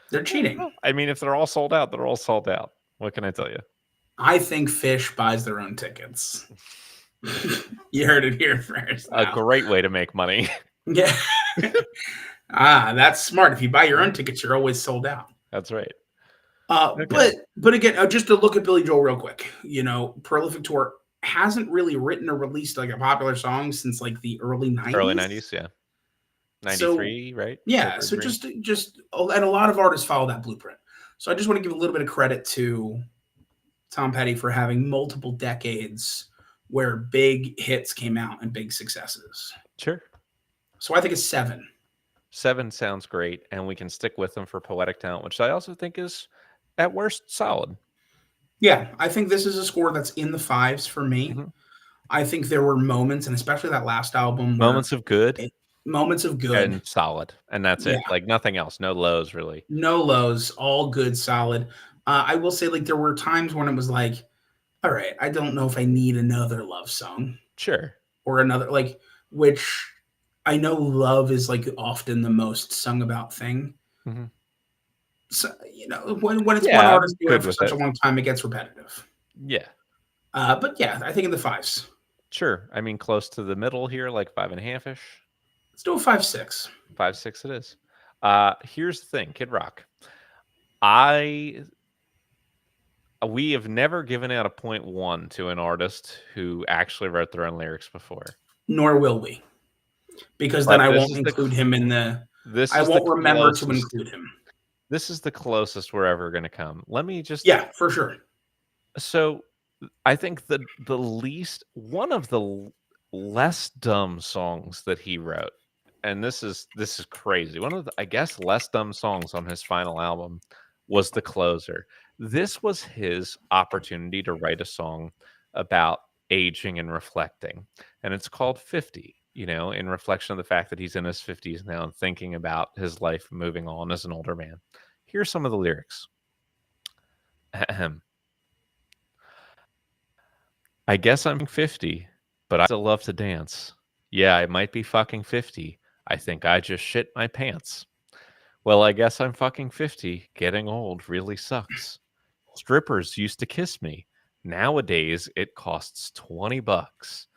Speaker 1: They're cheating.
Speaker 2: I mean, if they're all sold out, they're all sold out. What can I tell you?
Speaker 1: I think Fish buys their own tickets. You heard it here first.
Speaker 2: A
Speaker 1: Now.
Speaker 2: great way to make money.
Speaker 1: Yeah. That's smart. If you buy your own tickets, you're always sold out.
Speaker 2: That's right.
Speaker 1: Okay. But again, just to look at Billy Joel real quick, Prolific Tour hasn't really written or released like a popular song since like the early 90s.
Speaker 2: Early 90s, yeah. 93,
Speaker 1: so,
Speaker 2: right?
Speaker 1: Yeah, so just and a lot of artists follow that blueprint. So I just want to give a little bit of credit to Tom Petty for having multiple decades where big hits came out and big successes.
Speaker 2: Sure.
Speaker 1: So I think it's 7.
Speaker 2: 7 sounds great, and we can stick with them for Poetic Talent, which I also think is, at worst, solid.
Speaker 1: Yeah, I think this is a score that's in the 5s for me.
Speaker 2: Mhm.
Speaker 1: I think there were moments, and especially that last album,
Speaker 2: Moments of good
Speaker 1: moments of good.
Speaker 2: and solid, and that's it.
Speaker 1: Yeah.
Speaker 2: Like, nothing else. No lows, really.
Speaker 1: No lows, all good, solid. I will say, like, there were times when it was like, all right, I don't know if I need another love song.
Speaker 2: Sure.
Speaker 1: Or another, like, which I know love is, like, often the most sung about thing.
Speaker 2: Mhm.
Speaker 1: So, when it's one artist doing it for such
Speaker 2: it.
Speaker 1: a long time, it gets repetitive.
Speaker 2: Yeah.
Speaker 1: But yeah, I think in the 5s.
Speaker 2: Sure. I mean, close to the middle here, like 5.5-ish.
Speaker 1: Let's do a 5.6.
Speaker 2: 5.6 it is. Here's the thing, Kid Rock. We have never given out a 0.1 to an artist who actually wrote their own lyrics before.
Speaker 1: Nor will we. Because then I won't include him in the... I won't remember to include him.
Speaker 2: This is the closest we're ever going to come. Let me just...
Speaker 1: Yeah, for sure.
Speaker 2: So, I think one of the less dumb songs that he wrote, and this is crazy, one of the, I guess, less dumb songs on his final album was The Closer. This was his opportunity to write a song about aging and reflecting, and it's called 50, in reflection of the fact that he's in his 50s now and thinking about his life moving on as an older man. Here's some of the lyrics. Ahem. I guess I'm 50, but I still love to dance. Yeah, I might be fucking 50. I think I just shit my pants. Well, I guess I'm fucking 50. Getting old really sucks. Strippers used to kiss me. Nowadays, it costs $20.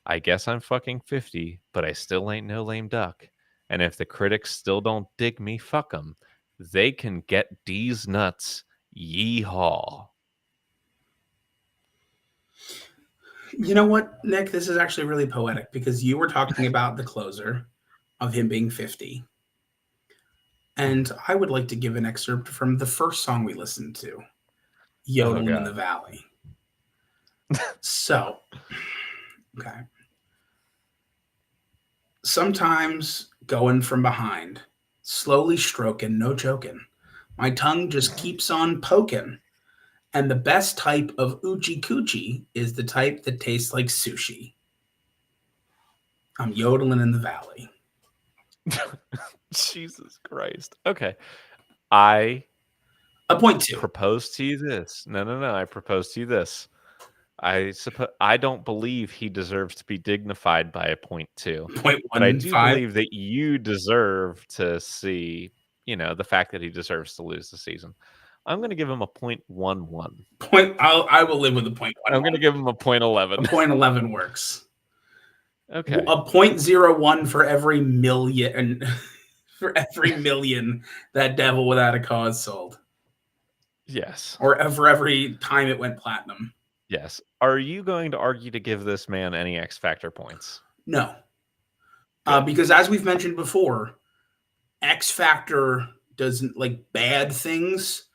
Speaker 2: I guess I'm fucking 50, but I still ain't no lame duck. And if the critics still don't dig me, fuck 'em. They can get D's nuts. Yeehaw.
Speaker 1: You know what, Nick? This is actually really poetic because you were talking about The Closer of him being 50. And I would like to give an excerpt from the first song we listened to, Yodeling in the Valley. So, okay. Sometimes going from behind, slowly stroking, no joking. My tongue just keeps on poking. And the best type of Oochie Coochie is the type that tastes like sushi. I'm yodeling in the valley.
Speaker 2: Jesus Christ. Okay. A
Speaker 1: 0.2.
Speaker 2: Propose to you this. No. I propose to you this. I don't believe he deserves to be dignified by a 0.2.
Speaker 1: 0.15.
Speaker 2: But I do believe that you deserve to see, the fact that he deserves to lose the season. I'm going to give him a 0.11.
Speaker 1: I will live with a 0.11.
Speaker 2: I'm going to give him a 0.11.
Speaker 1: A 0.11 works.
Speaker 2: Okay.
Speaker 1: A 0.01 for every million for every million that Devil Without a Cause sold.
Speaker 2: Yes.
Speaker 1: Or for every time it went platinum.
Speaker 2: Yes. Are you going to argue to give this man any X Factor points?
Speaker 1: No. Because as we've mentioned before, X Factor doesn't, like, bad things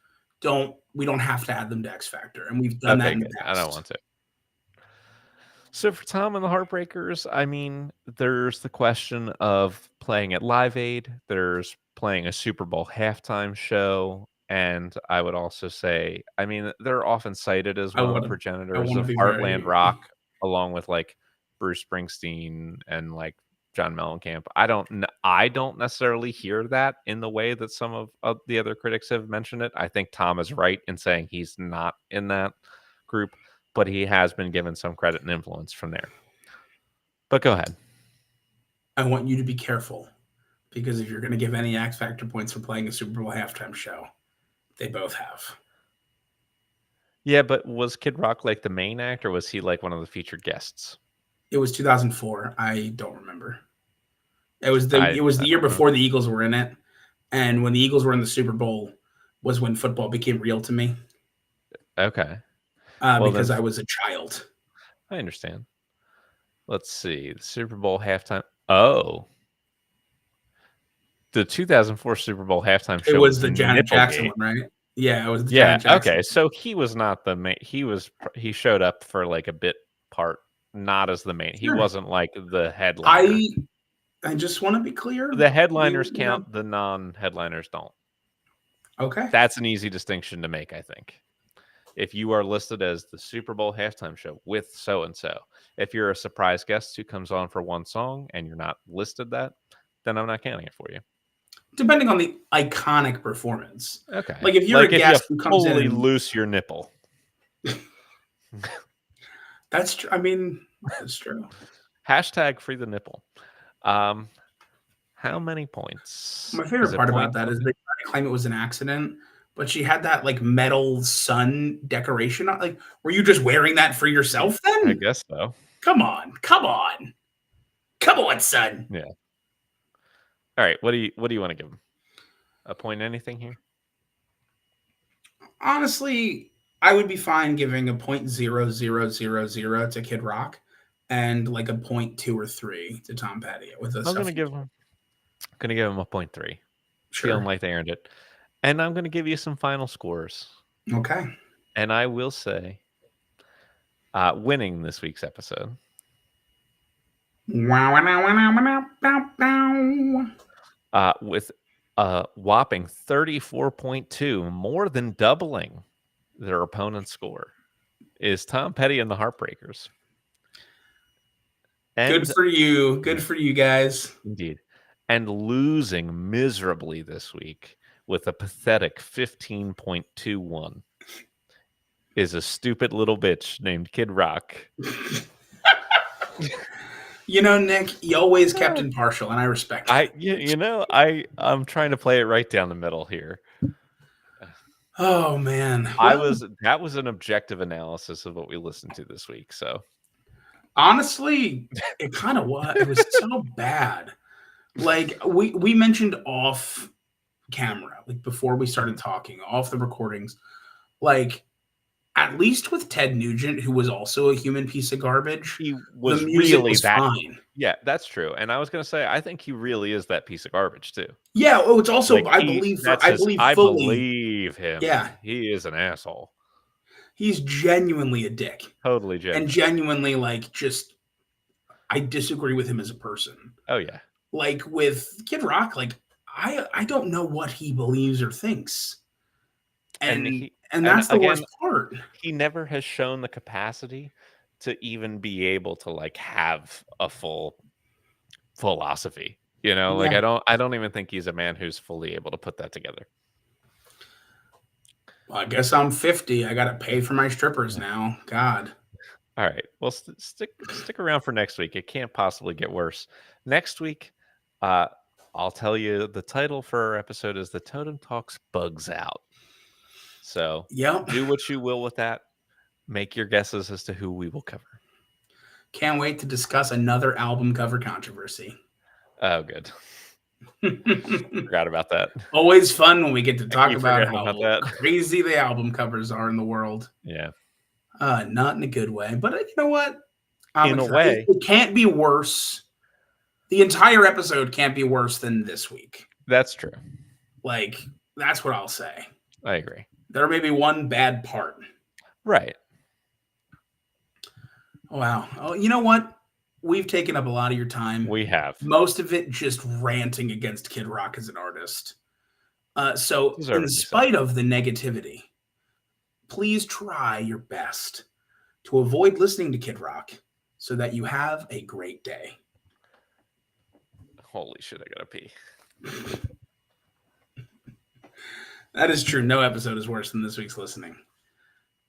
Speaker 1: we don't have to add them to X Factor, and we've done that in the past.
Speaker 2: I don't want to. So for Tom and the Heartbreakers, I mean, there's the question of playing at Live Aid. There's playing a Super Bowl halftime show. And I would also say, I mean, they're often cited as one of the progenitors of Heartland rock, along with like Bruce Springsteen and like John Mellencamp. I don't necessarily hear that in the way that some of the other critics have mentioned it. I think Tom is right in saying he's not in that group, but he has been given some credit and influence from there. But go ahead.
Speaker 1: I want you to be careful, because if you're going to give any X Factor points for playing a Super Bowl halftime show, they both have.
Speaker 2: Yeah, but was Kid Rock like the main act, or was he like one of the featured guests?
Speaker 1: It was 2004. I don't remember. It was
Speaker 2: I
Speaker 1: the year
Speaker 2: don't know.
Speaker 1: before the Eagles were in it, and when the Eagles were in the Super Bowl was when football became real to me.
Speaker 2: Okay. Well, then
Speaker 1: Because I was a child.
Speaker 2: I understand. Let's see. The Super Bowl halftime. Oh, the 2004 Super Bowl halftime
Speaker 1: It
Speaker 2: show
Speaker 1: was
Speaker 2: was
Speaker 1: the Janet Jackson
Speaker 2: Nipplegate.
Speaker 1: one, right? Yeah, it was the
Speaker 2: Yeah.
Speaker 1: Janet Jackson
Speaker 2: Okay.
Speaker 1: one.
Speaker 2: So he was not the main. He showed up for like a bit part, not as the main. He
Speaker 1: Sure.
Speaker 2: wasn't like the headliner.
Speaker 1: I I just want to be clear.
Speaker 2: The headliners count. The non-headliners don't.
Speaker 1: Okay.
Speaker 2: That's an easy distinction to make, I think. If you are listed as the Super Bowl halftime show with so and so, if you're a surprise guest who comes on for one song and you're not listed that, then I'm not counting it for you.
Speaker 1: Depending on the iconic performance.
Speaker 2: Okay.
Speaker 1: Like if you're a
Speaker 2: Like if you
Speaker 1: guest who comes in
Speaker 2: fully
Speaker 1: and
Speaker 2: loose your nipple.
Speaker 1: that's true. I mean, that's true.
Speaker 2: Hashtag free the nipple. How many points?
Speaker 1: My
Speaker 2: Is
Speaker 1: favorite
Speaker 2: it
Speaker 1: part
Speaker 2: point
Speaker 1: about that is
Speaker 2: something?
Speaker 1: they try to claim it was an accident, but she had that like metal sun decoration. Like, were you just wearing that for yourself
Speaker 2: I
Speaker 1: then?
Speaker 2: guess so.
Speaker 1: Come on, come on, come on, son.
Speaker 2: Yeah. All right. What do you want to give him? A point anything here?
Speaker 1: Honestly, I would be fine giving a 0.0000 to Kid Rock and like a 0.2 or 0.3 to Tom Petty with the
Speaker 2: I'm
Speaker 1: stuff
Speaker 2: gonna
Speaker 1: he
Speaker 2: give
Speaker 1: did.
Speaker 2: him a 0.3. Feeling
Speaker 1: Sure.
Speaker 2: like they earned it. And I'm gonna give you some final scores.
Speaker 1: Okay.
Speaker 2: And I will say, winning this week's episode
Speaker 1: Wow, wow, wow, wow, wow, wow.
Speaker 2: with a whopping 34.2, more than doubling their opponent's score, is Tom Petty and the Heartbreakers.
Speaker 1: Good
Speaker 2: And
Speaker 1: for you.
Speaker 2: yeah,
Speaker 1: Good for you guys.
Speaker 2: indeed. And losing miserably this week with a pathetic 15.21 is a stupid little bitch named Kid Rock.
Speaker 1: You know, Nick, you always kept impartial, and I respect that.
Speaker 2: I'm trying to play it right down the middle here.
Speaker 1: Oh man. Well,
Speaker 2: That was an objective analysis of what we listened to this week. So
Speaker 1: honestly, it kind of was. It was so bad. Like we mentioned off camera, like before we started talking, off the recordings, like at least with Ted Nugent, who was also a human piece of garbage,
Speaker 2: he
Speaker 1: the
Speaker 2: was
Speaker 1: music
Speaker 2: really
Speaker 1: was
Speaker 2: that.
Speaker 1: fine.
Speaker 2: Yeah, that's true. And I was going to say, I think he really is that piece of garbage too.
Speaker 1: Yeah. Oh, it's also
Speaker 2: Like I
Speaker 1: fully.
Speaker 2: believe him.
Speaker 1: Yeah,
Speaker 2: He is an asshole.
Speaker 1: he's genuinely a dick
Speaker 2: Totally
Speaker 1: and
Speaker 2: genuine.
Speaker 1: genuinely like just. I disagree with him as a person.
Speaker 2: Oh yeah.
Speaker 1: Like with Kid Rock, like I don't know what he believes or thinks, and
Speaker 2: And
Speaker 1: that's the
Speaker 2: again,
Speaker 1: worst part.
Speaker 2: he never has shown the capacity to even be able to like have a full philosophy. Like
Speaker 1: Yeah.
Speaker 2: I don't even think he's a man who's fully able to put that together.
Speaker 1: Well, I guess I'm 50. I got to pay for my strippers
Speaker 2: Yeah.
Speaker 1: now. God.
Speaker 2: All right. Well, stick around for next week. It can't possibly get worse. Next week, I'll tell you the title for our episode is the Totem Talks Bugs Out. So
Speaker 1: Yep.
Speaker 2: do what you will with that. Make your guesses as to who we will cover.
Speaker 1: Can't wait to discuss another album cover controversy.
Speaker 2: Oh, good. Forgot about that.
Speaker 1: Always fun when we get to talk
Speaker 2: keep
Speaker 1: about
Speaker 2: forgetting
Speaker 1: how
Speaker 2: about that.
Speaker 1: crazy the album covers are in the world.
Speaker 2: Yeah.
Speaker 1: Not in a good way, but you know what?
Speaker 2: In a way.
Speaker 1: It can't be worse. The entire episode can't be worse than this week.
Speaker 2: That's true.
Speaker 1: Like, that's what I'll say.
Speaker 2: I agree.
Speaker 1: There may be one bad part.
Speaker 2: Right.
Speaker 1: Wow. Oh, you know what? We've taken up a lot of your time.
Speaker 2: We have.
Speaker 1: Most of it just ranting against Kid Rock as an artist. So, in spite of the negativity, please try your best to avoid listening to Kid Rock so that you have a great day.
Speaker 2: Holy shit, I gotta pee.
Speaker 1: That is true. No episode is worse than this week's listening.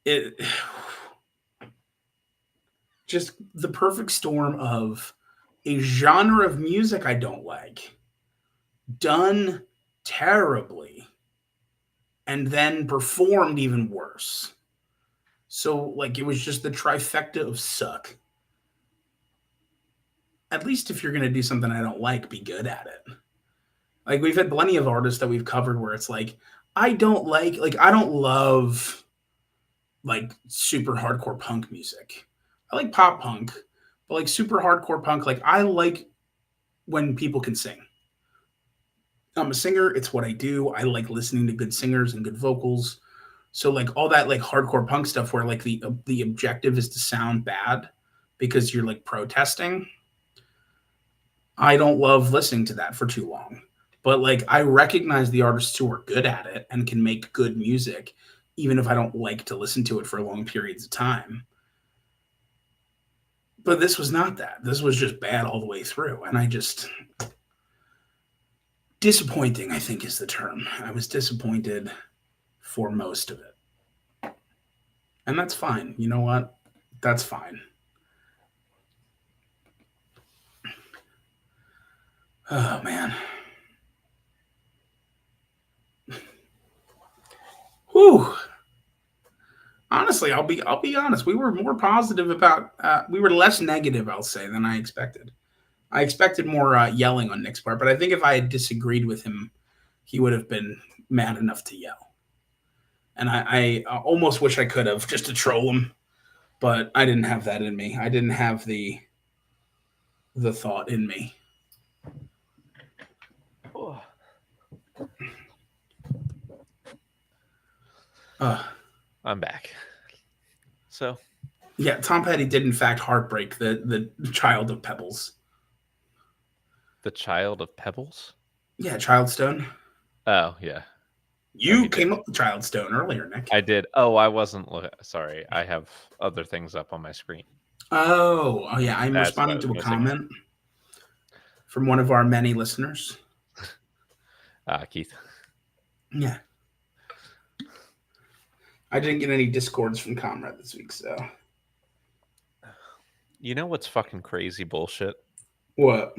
Speaker 1: It just the perfect storm of a genre of music I don't like, done terribly, and then performed even worse. So like it was just the trifecta of suck. At least if you're gonna do something I don't like, be good at it. Like we've had plenty of artists that we've covered where it's like I don't love like super hardcore punk music. I like pop punk, but like super hardcore punk, like I like when people can sing. I'm a singer, it's what I do. I like listening to good singers and good vocals. So like all that like hardcore punk stuff where like the objective is to sound bad because you're like protesting. I don't love listening to that for too long. But like I recognize the artists who are good at it and can make good music even if I don't like to listen to it for long periods of time. But this was not that. This was just bad all the way through. And I just disappointing, I think is the term. I was disappointed for most of it. And that's fine. You know what? That's fine. Oh man. Whew. Honestly, I'll be honest. We were more positive about we were less negative, I'll say, than I expected. I expected more yelling on Nick's part, but I think if I had disagreed with him, he would have been mad enough to yell. And I almost wish I could have just to troll him, but I didn't have that in me. I didn't have the thought in me.
Speaker 2: I'm back. So
Speaker 1: yeah, Tom Petty did in fact heartbreak the child of Pebbles.
Speaker 2: The child of Pebbles?
Speaker 1: Yeah, Child Stone.
Speaker 2: Oh, yeah.
Speaker 1: You came up with Child Stone earlier, Nick.
Speaker 2: I did. Oh, I wasn't. Sorry. I have other things up on my screen.
Speaker 1: Oh yeah. I'm responding to a comment from one of our many listeners.
Speaker 2: Keith.
Speaker 1: Yeah. I didn't get any discords from Comrade this week, so.
Speaker 2: You know what's fucking crazy bullshit?
Speaker 1: What?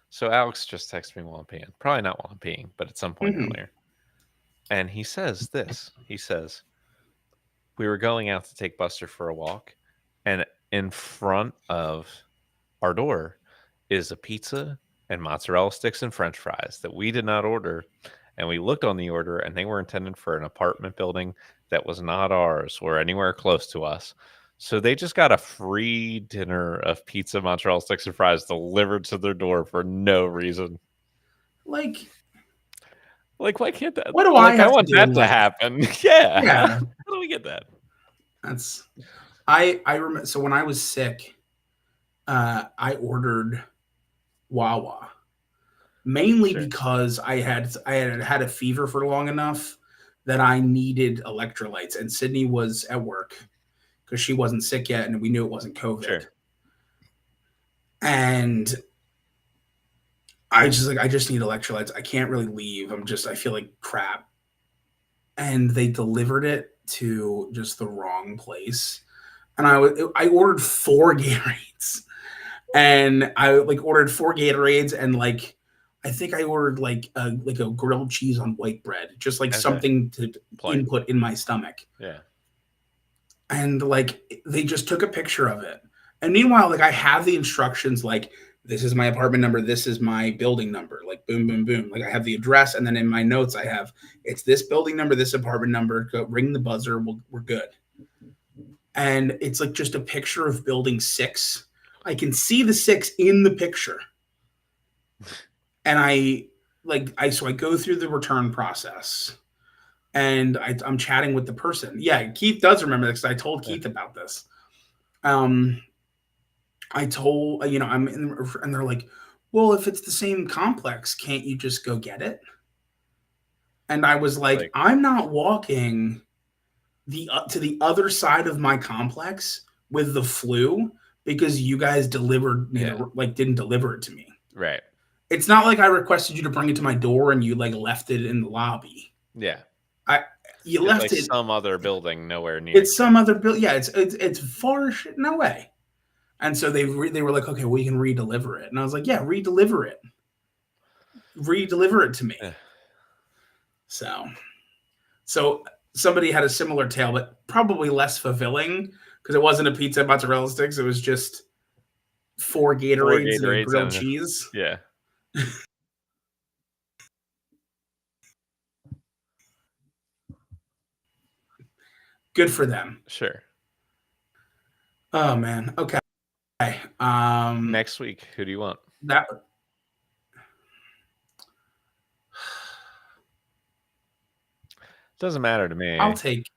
Speaker 2: So Alex just texted me while I'm peeing. Probably not while I'm peeing, but at some point earlier. And he says this. He says, we were going out to take Buster for a walk, and in front of our door is a pizza and mozzarella sticks and French fries that we did not order. And we looked on the order, and they were intended for an apartment building that was not ours or anywhere close to us. So they just got a free dinner of pizza, mozzarella sticks, and fries delivered to their door for no reason.
Speaker 1: Like,
Speaker 2: why can't that?
Speaker 1: What do I have
Speaker 2: want
Speaker 1: to do?
Speaker 2: That to happen. Yeah. How do we get that?
Speaker 1: That's I remember. So when I was sick, I ordered Wawa mainly because I had a fever for long enough that I needed electrolytes, and Sydney was at work because she wasn't sick yet, and we knew it wasn't COVID. Sure. And I just need electrolytes. I can't really leave. I feel like crap. And they delivered it to just the wrong place. And I ordered 4 Gatorades. And I ordered 4 Gatorades and I think I ordered like a grilled cheese on white bread, just like something to input in my stomach.
Speaker 2: Yeah.
Speaker 1: And they just took a picture of it. And meanwhile, I have the instructions, this is my apartment number, this is my building number, boom, boom, boom. I have the address, and then in my notes I have it's this building number, this apartment number. Go ring the buzzer. We're good. And it's just a picture of building 6. I can see the 6 in the picture. And I go through the return process, and I'm chatting with the person. Yeah, Keith does remember this because I told Keith about this. I told, I'm in, and they're like, well, if it's the same complex, can't you just go get it? And I was like I'm not walking to the other side of my complex with the flu because you guys didn't deliver it to me.
Speaker 2: Right.
Speaker 1: It's not like I requested you to bring it to my door and you left it in the lobby.
Speaker 2: Yeah.
Speaker 1: You left it
Speaker 2: some other building nowhere near.
Speaker 1: It's some other building. Yeah, it's far. No way. And so they were like, okay, we can redeliver it. And I was like, yeah, redeliver it. Redeliver it to me. So somebody had a similar tale, but probably less fulfilling because it wasn't a pizza and mozzarella sticks. It was just 4 Gatorades and a grilled
Speaker 2: and
Speaker 1: cheese.
Speaker 2: yeah.
Speaker 1: Good for them.
Speaker 2: Sure.
Speaker 1: Oh man. Okay.
Speaker 2: Next week, who do you want?
Speaker 1: That
Speaker 2: doesn't matter to me.
Speaker 1: I'll take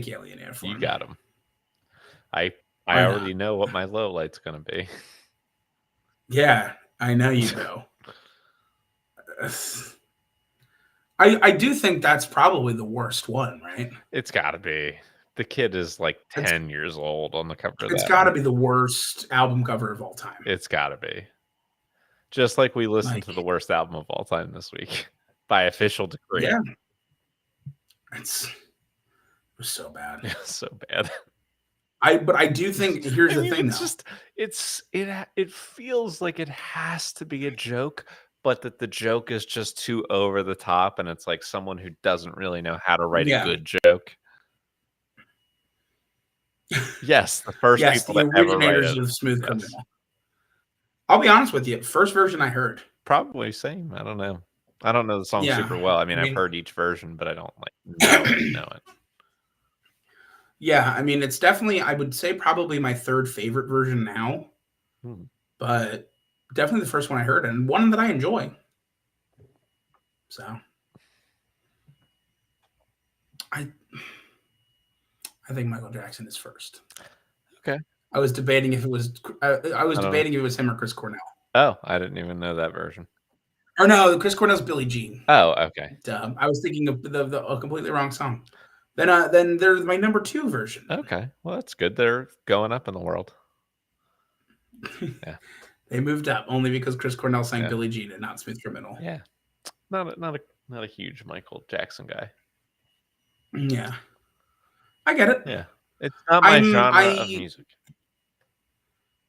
Speaker 1: Alien Air Force.
Speaker 2: You got him. I
Speaker 1: Why
Speaker 2: already
Speaker 1: not?
Speaker 2: know what my low light's gonna be.
Speaker 1: Yeah, I know you do. I do think that's probably the worst one, right?
Speaker 2: It's got to be. The kid is like 10 years old on the cover of that.
Speaker 1: It's got to be the worst album cover of all time.
Speaker 2: It's got to be. Just like we listened to the worst album of all time this week by official decree.
Speaker 1: Yeah. It was so bad.
Speaker 2: Yeah, so bad.
Speaker 1: But I do think here's the thing
Speaker 2: it's
Speaker 1: though.
Speaker 2: Just it feels like it has to be a joke, but that the joke is just too over the top, and it's like someone who doesn't really know how to write a good joke. Yes, the first people
Speaker 1: the
Speaker 2: that ever write
Speaker 1: originators
Speaker 2: it.
Speaker 1: of Smooth Criminal. I'll be honest with you. First version I heard.
Speaker 2: Probably same. I don't know. I don't know the song super well. I mean, I've heard each version, but I don't like know it.
Speaker 1: Yeah, I mean, it's definitely, I would say probably my third favorite version now, but definitely the first one I heard and one that I enjoy. So I think Michael Jackson is first.
Speaker 2: Okay.
Speaker 1: I was debating if it was debating if it was him or Chris Cornell.
Speaker 2: Oh, I didn't even know that version.
Speaker 1: Or no, Chris Cornell's Billie Jean.
Speaker 2: Oh, okay.
Speaker 1: I was thinking of a completely wrong song. Then there's my number 2 version.
Speaker 2: Okay, well that's good. They're going up in the world. Yeah,
Speaker 1: they moved up only because Chris Cornell sang Billie Jean and not Smooth Criminal.
Speaker 2: Yeah, not a huge Michael Jackson guy.
Speaker 1: Yeah, I get it.
Speaker 2: Yeah, it's not my genre of music,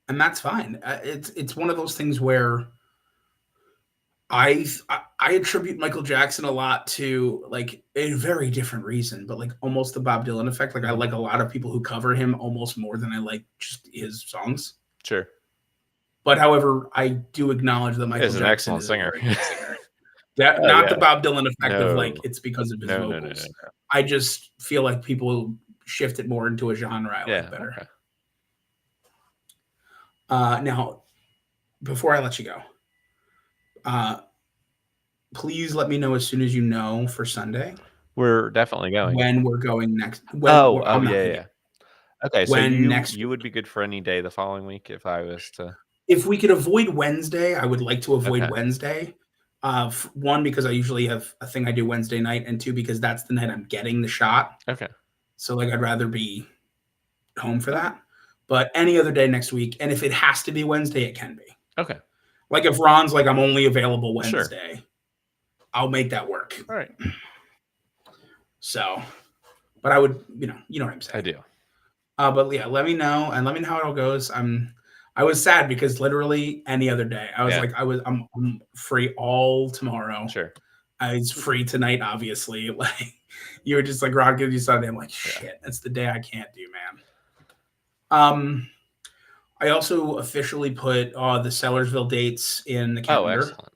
Speaker 1: and that's fine. It's one of those things where I attribute Michael Jackson a lot to like a very different reason, but like almost the Bob Dylan effect. Like I like a lot of people who cover him almost more than I like just his songs.
Speaker 2: Sure.
Speaker 1: But however, I do acknowledge that Michael Jackson
Speaker 2: an excellent singer.
Speaker 1: Not the Bob Dylan effect of like it's because of his vocals.
Speaker 2: No.
Speaker 1: I just feel like people shift it more into a genre I like better.
Speaker 2: Okay.
Speaker 1: Now, before I let you go, please let me know as soon as you know for Sunday.
Speaker 2: We're definitely going.
Speaker 1: When we're going next.
Speaker 2: Yeah. Okay, so
Speaker 1: next
Speaker 2: you would be good for any day the following week if I was to.
Speaker 1: If we could avoid Wednesday, I would like to avoid Wednesday. One, because I usually have a thing I do Wednesday night, and two, because that's the night I'm getting the shot.
Speaker 2: Okay.
Speaker 1: So like I'd rather be home for that. But any other day next week, and if it has to be Wednesday, it can be.
Speaker 2: Okay.
Speaker 1: Like if Ron's like I'm only available Wednesday, I'll make that work.
Speaker 2: All right.
Speaker 1: So, but I would, you know what I'm saying.
Speaker 2: I do.
Speaker 1: But yeah, let me know and let me know how it all goes. I was sad because literally any other day, I was like, I'm free all tomorrow.
Speaker 2: Sure.
Speaker 1: I was free tonight, obviously. Like you were just like, Rod, give you Sunday. I'm like, shit, that's the day I can't do, man. I also officially put the Sellersville dates in the calendar.
Speaker 2: Oh, excellent.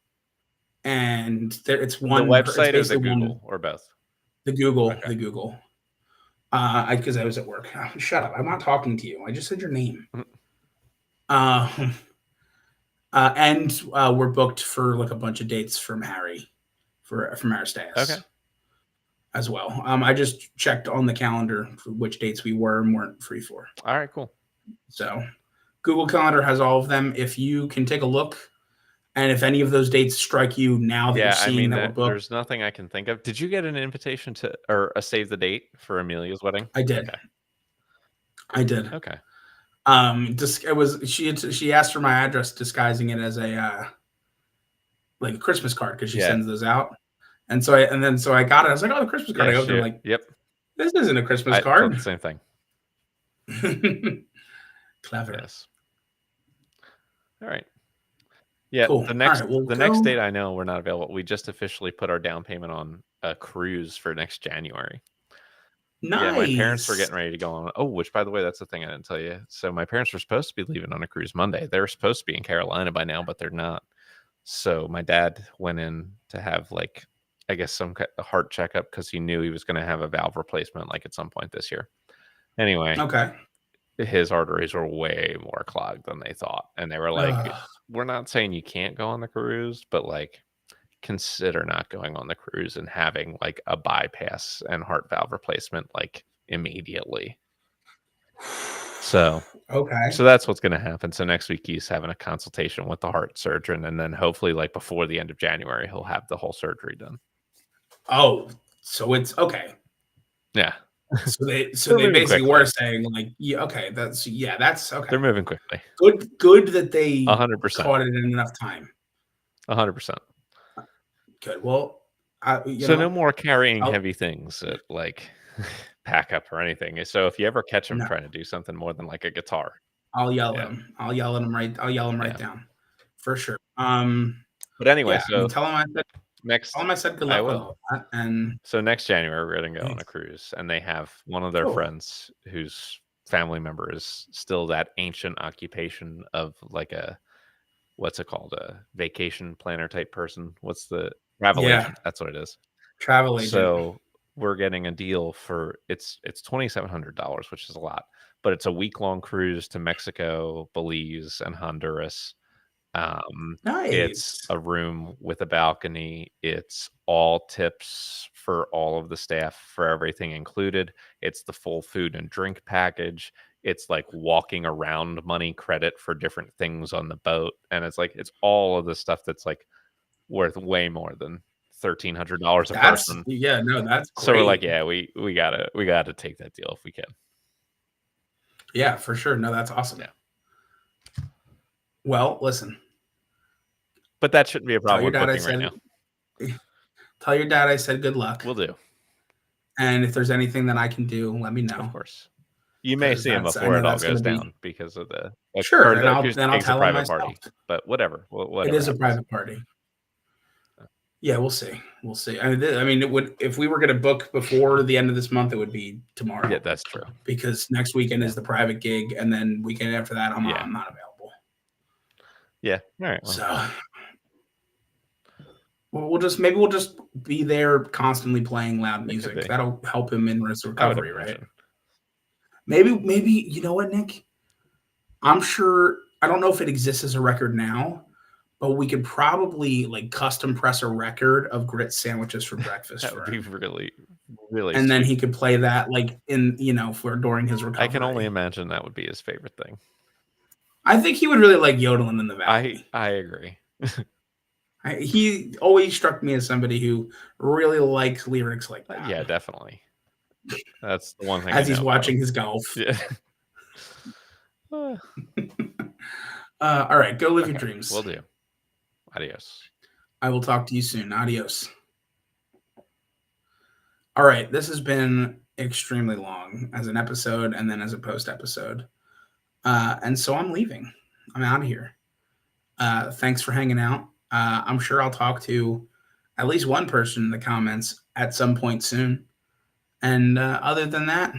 Speaker 1: And it's one.
Speaker 2: The website or the Google or both?
Speaker 1: The Google. Okay. The Google. Because I was at work. Oh, shut up! I'm not talking to you. I just said your name. And we're booked for like a bunch of dates from Harry, from Aristaeus.
Speaker 2: Okay.
Speaker 1: As well. I just checked on the calendar for which dates we were and weren't free for.
Speaker 2: All right, cool.
Speaker 1: So Google Calendar has all of them. If you can take a look, and if any of those dates strike you now that you're seeing that we're booked,
Speaker 2: there's nothing I can think of. Did you get an invitation to or a save the date for Amelia's wedding?
Speaker 1: I did.
Speaker 2: Okay.
Speaker 1: I did.
Speaker 2: Okay.
Speaker 1: It was she asked for my address, disguising it as a like a Christmas card because she sends those out. And so I got it. I was like, oh, the Christmas card. I opened it, like,
Speaker 2: yep.
Speaker 1: This isn't a Christmas card.
Speaker 2: The same thing.
Speaker 1: Clever.
Speaker 2: Yes. All right. Yeah.
Speaker 1: Cool.
Speaker 2: The next date I know we're not available. We just officially put our down payment on a cruise for next January. Yeah, my parents were
Speaker 1: Nice.
Speaker 2: getting ready to go on. Oh, which by the way, that's the thing I didn't tell you. So my parents were supposed to be leaving on a cruise Monday. They were supposed to be in Carolina by now, but they're not. So my dad went in to have like, I guess a heart checkup because he knew he was going to have a valve replacement like at some point this year. Anyway,
Speaker 1: Okay.
Speaker 2: his arteries were way more clogged than they thought, and they were like,
Speaker 1: Ugh.
Speaker 2: "We're not saying you can't go on the cruise, but like." Consider not going on the cruise and having like a bypass and heart valve replacement like immediately. So
Speaker 1: Okay.
Speaker 2: that's what's going to happen. So next week he's having a consultation with the heart surgeon, and then hopefully like before the end of January he'll have the whole surgery done.
Speaker 1: Oh, so it's okay.
Speaker 2: Yeah.
Speaker 1: So they
Speaker 2: They're
Speaker 1: basically
Speaker 2: quickly.
Speaker 1: were saying like, yeah, okay, that's okay.
Speaker 2: They're moving quickly.
Speaker 1: Good that they
Speaker 2: 100%.
Speaker 1: caught it in enough time.
Speaker 2: 100%.
Speaker 1: Good. Well,
Speaker 2: So no more carrying
Speaker 1: I'll,
Speaker 2: heavy things at like pack up or anything. So if you ever catch him
Speaker 1: no,
Speaker 2: trying to do something more than like a guitar,
Speaker 1: I'll yell at
Speaker 2: yeah,
Speaker 1: him. I'll yell at him right
Speaker 2: yeah.
Speaker 1: down for sure.
Speaker 2: But anyway,
Speaker 1: Yeah, I mean,
Speaker 2: so next,
Speaker 1: tell him I said good
Speaker 2: I
Speaker 1: luck with
Speaker 2: will.
Speaker 1: all that. And
Speaker 2: So next January we're gonna go on a
Speaker 1: thanks.
Speaker 2: cruise, and they have one of their
Speaker 1: Cool.
Speaker 2: friends whose family member is still that ancient occupation of like a what's it called, a vacation planner type person. What's the travel
Speaker 1: Yeah,
Speaker 2: agent? That's what it is.
Speaker 1: travel agent.
Speaker 2: So we're getting a deal for it's $2,700, which is a lot, but it's a week-long cruise to Mexico, Belize, and Honduras. It's
Speaker 1: Nice.
Speaker 2: a room with a balcony. It's all tips for all of the staff for everything included. It's the full food and drink package. It's like walking around money credit for different things on the boat. And it's like it's all of the stuff that's like worth way more than $1,300 a person.
Speaker 1: That's
Speaker 2: So we're like,
Speaker 1: great.
Speaker 2: yeah, we gotta take that deal if we can.
Speaker 1: Yeah, for sure. No, that's awesome.
Speaker 2: Yeah.
Speaker 1: Well, listen.
Speaker 2: But that shouldn't be a
Speaker 1: Tell
Speaker 2: problem
Speaker 1: your
Speaker 2: with
Speaker 1: dad I
Speaker 2: booking right
Speaker 1: said
Speaker 2: now.
Speaker 1: tell your dad I said good luck.
Speaker 2: We'll do.
Speaker 1: And if there's anything that I can do, let me know.
Speaker 2: Of course. You may see him
Speaker 1: I
Speaker 2: before
Speaker 1: know
Speaker 2: it all
Speaker 1: that's
Speaker 2: goes
Speaker 1: gonna be
Speaker 2: down because of the
Speaker 1: sure,
Speaker 2: or
Speaker 1: and
Speaker 2: the
Speaker 1: I'll
Speaker 2: acoustic gig's a
Speaker 1: tell him
Speaker 2: private
Speaker 1: myself.
Speaker 2: party, but whatever,
Speaker 1: It
Speaker 2: whatever
Speaker 1: is a
Speaker 2: happens.
Speaker 1: private party. Yeah, we'll see. We'll see. I mean, it would if we were going to book before the end of this month, it would be tomorrow.
Speaker 2: Yeah, that's true.
Speaker 1: Because next weekend is the private gig, and then weekend after that, I'm
Speaker 2: Yeah.
Speaker 1: not available.
Speaker 2: Yeah. All right.
Speaker 1: Well. So we'll just be there constantly playing loud music. That'll help him in his recovery, right? Maybe you know what, Nick? I'm sure I don't know if it exists as a record now, but we could probably like custom press a record of grits sandwiches for breakfast.
Speaker 2: That would be really, really
Speaker 1: and
Speaker 2: sweet.
Speaker 1: then he could play that like in for during his recovery.
Speaker 2: I can only imagine that would be his favorite thing.
Speaker 1: I think he would really like yodeling in the valley.
Speaker 2: I agree.
Speaker 1: He always struck me as somebody who really likes lyrics like that.
Speaker 2: Yeah, definitely. That's the one thing.
Speaker 1: As he's watching his golf.
Speaker 2: Yeah.
Speaker 1: All right, go live your dreams.
Speaker 2: Will do. Adios.
Speaker 1: I will talk to you soon. Adios. All right, this has been extremely long as an episode and then as a post episode. And so I'm leaving. I'm out of here. Thanks for hanging out. I'm sure I'll talk to at least one person in the comments at some point soon. And other than that,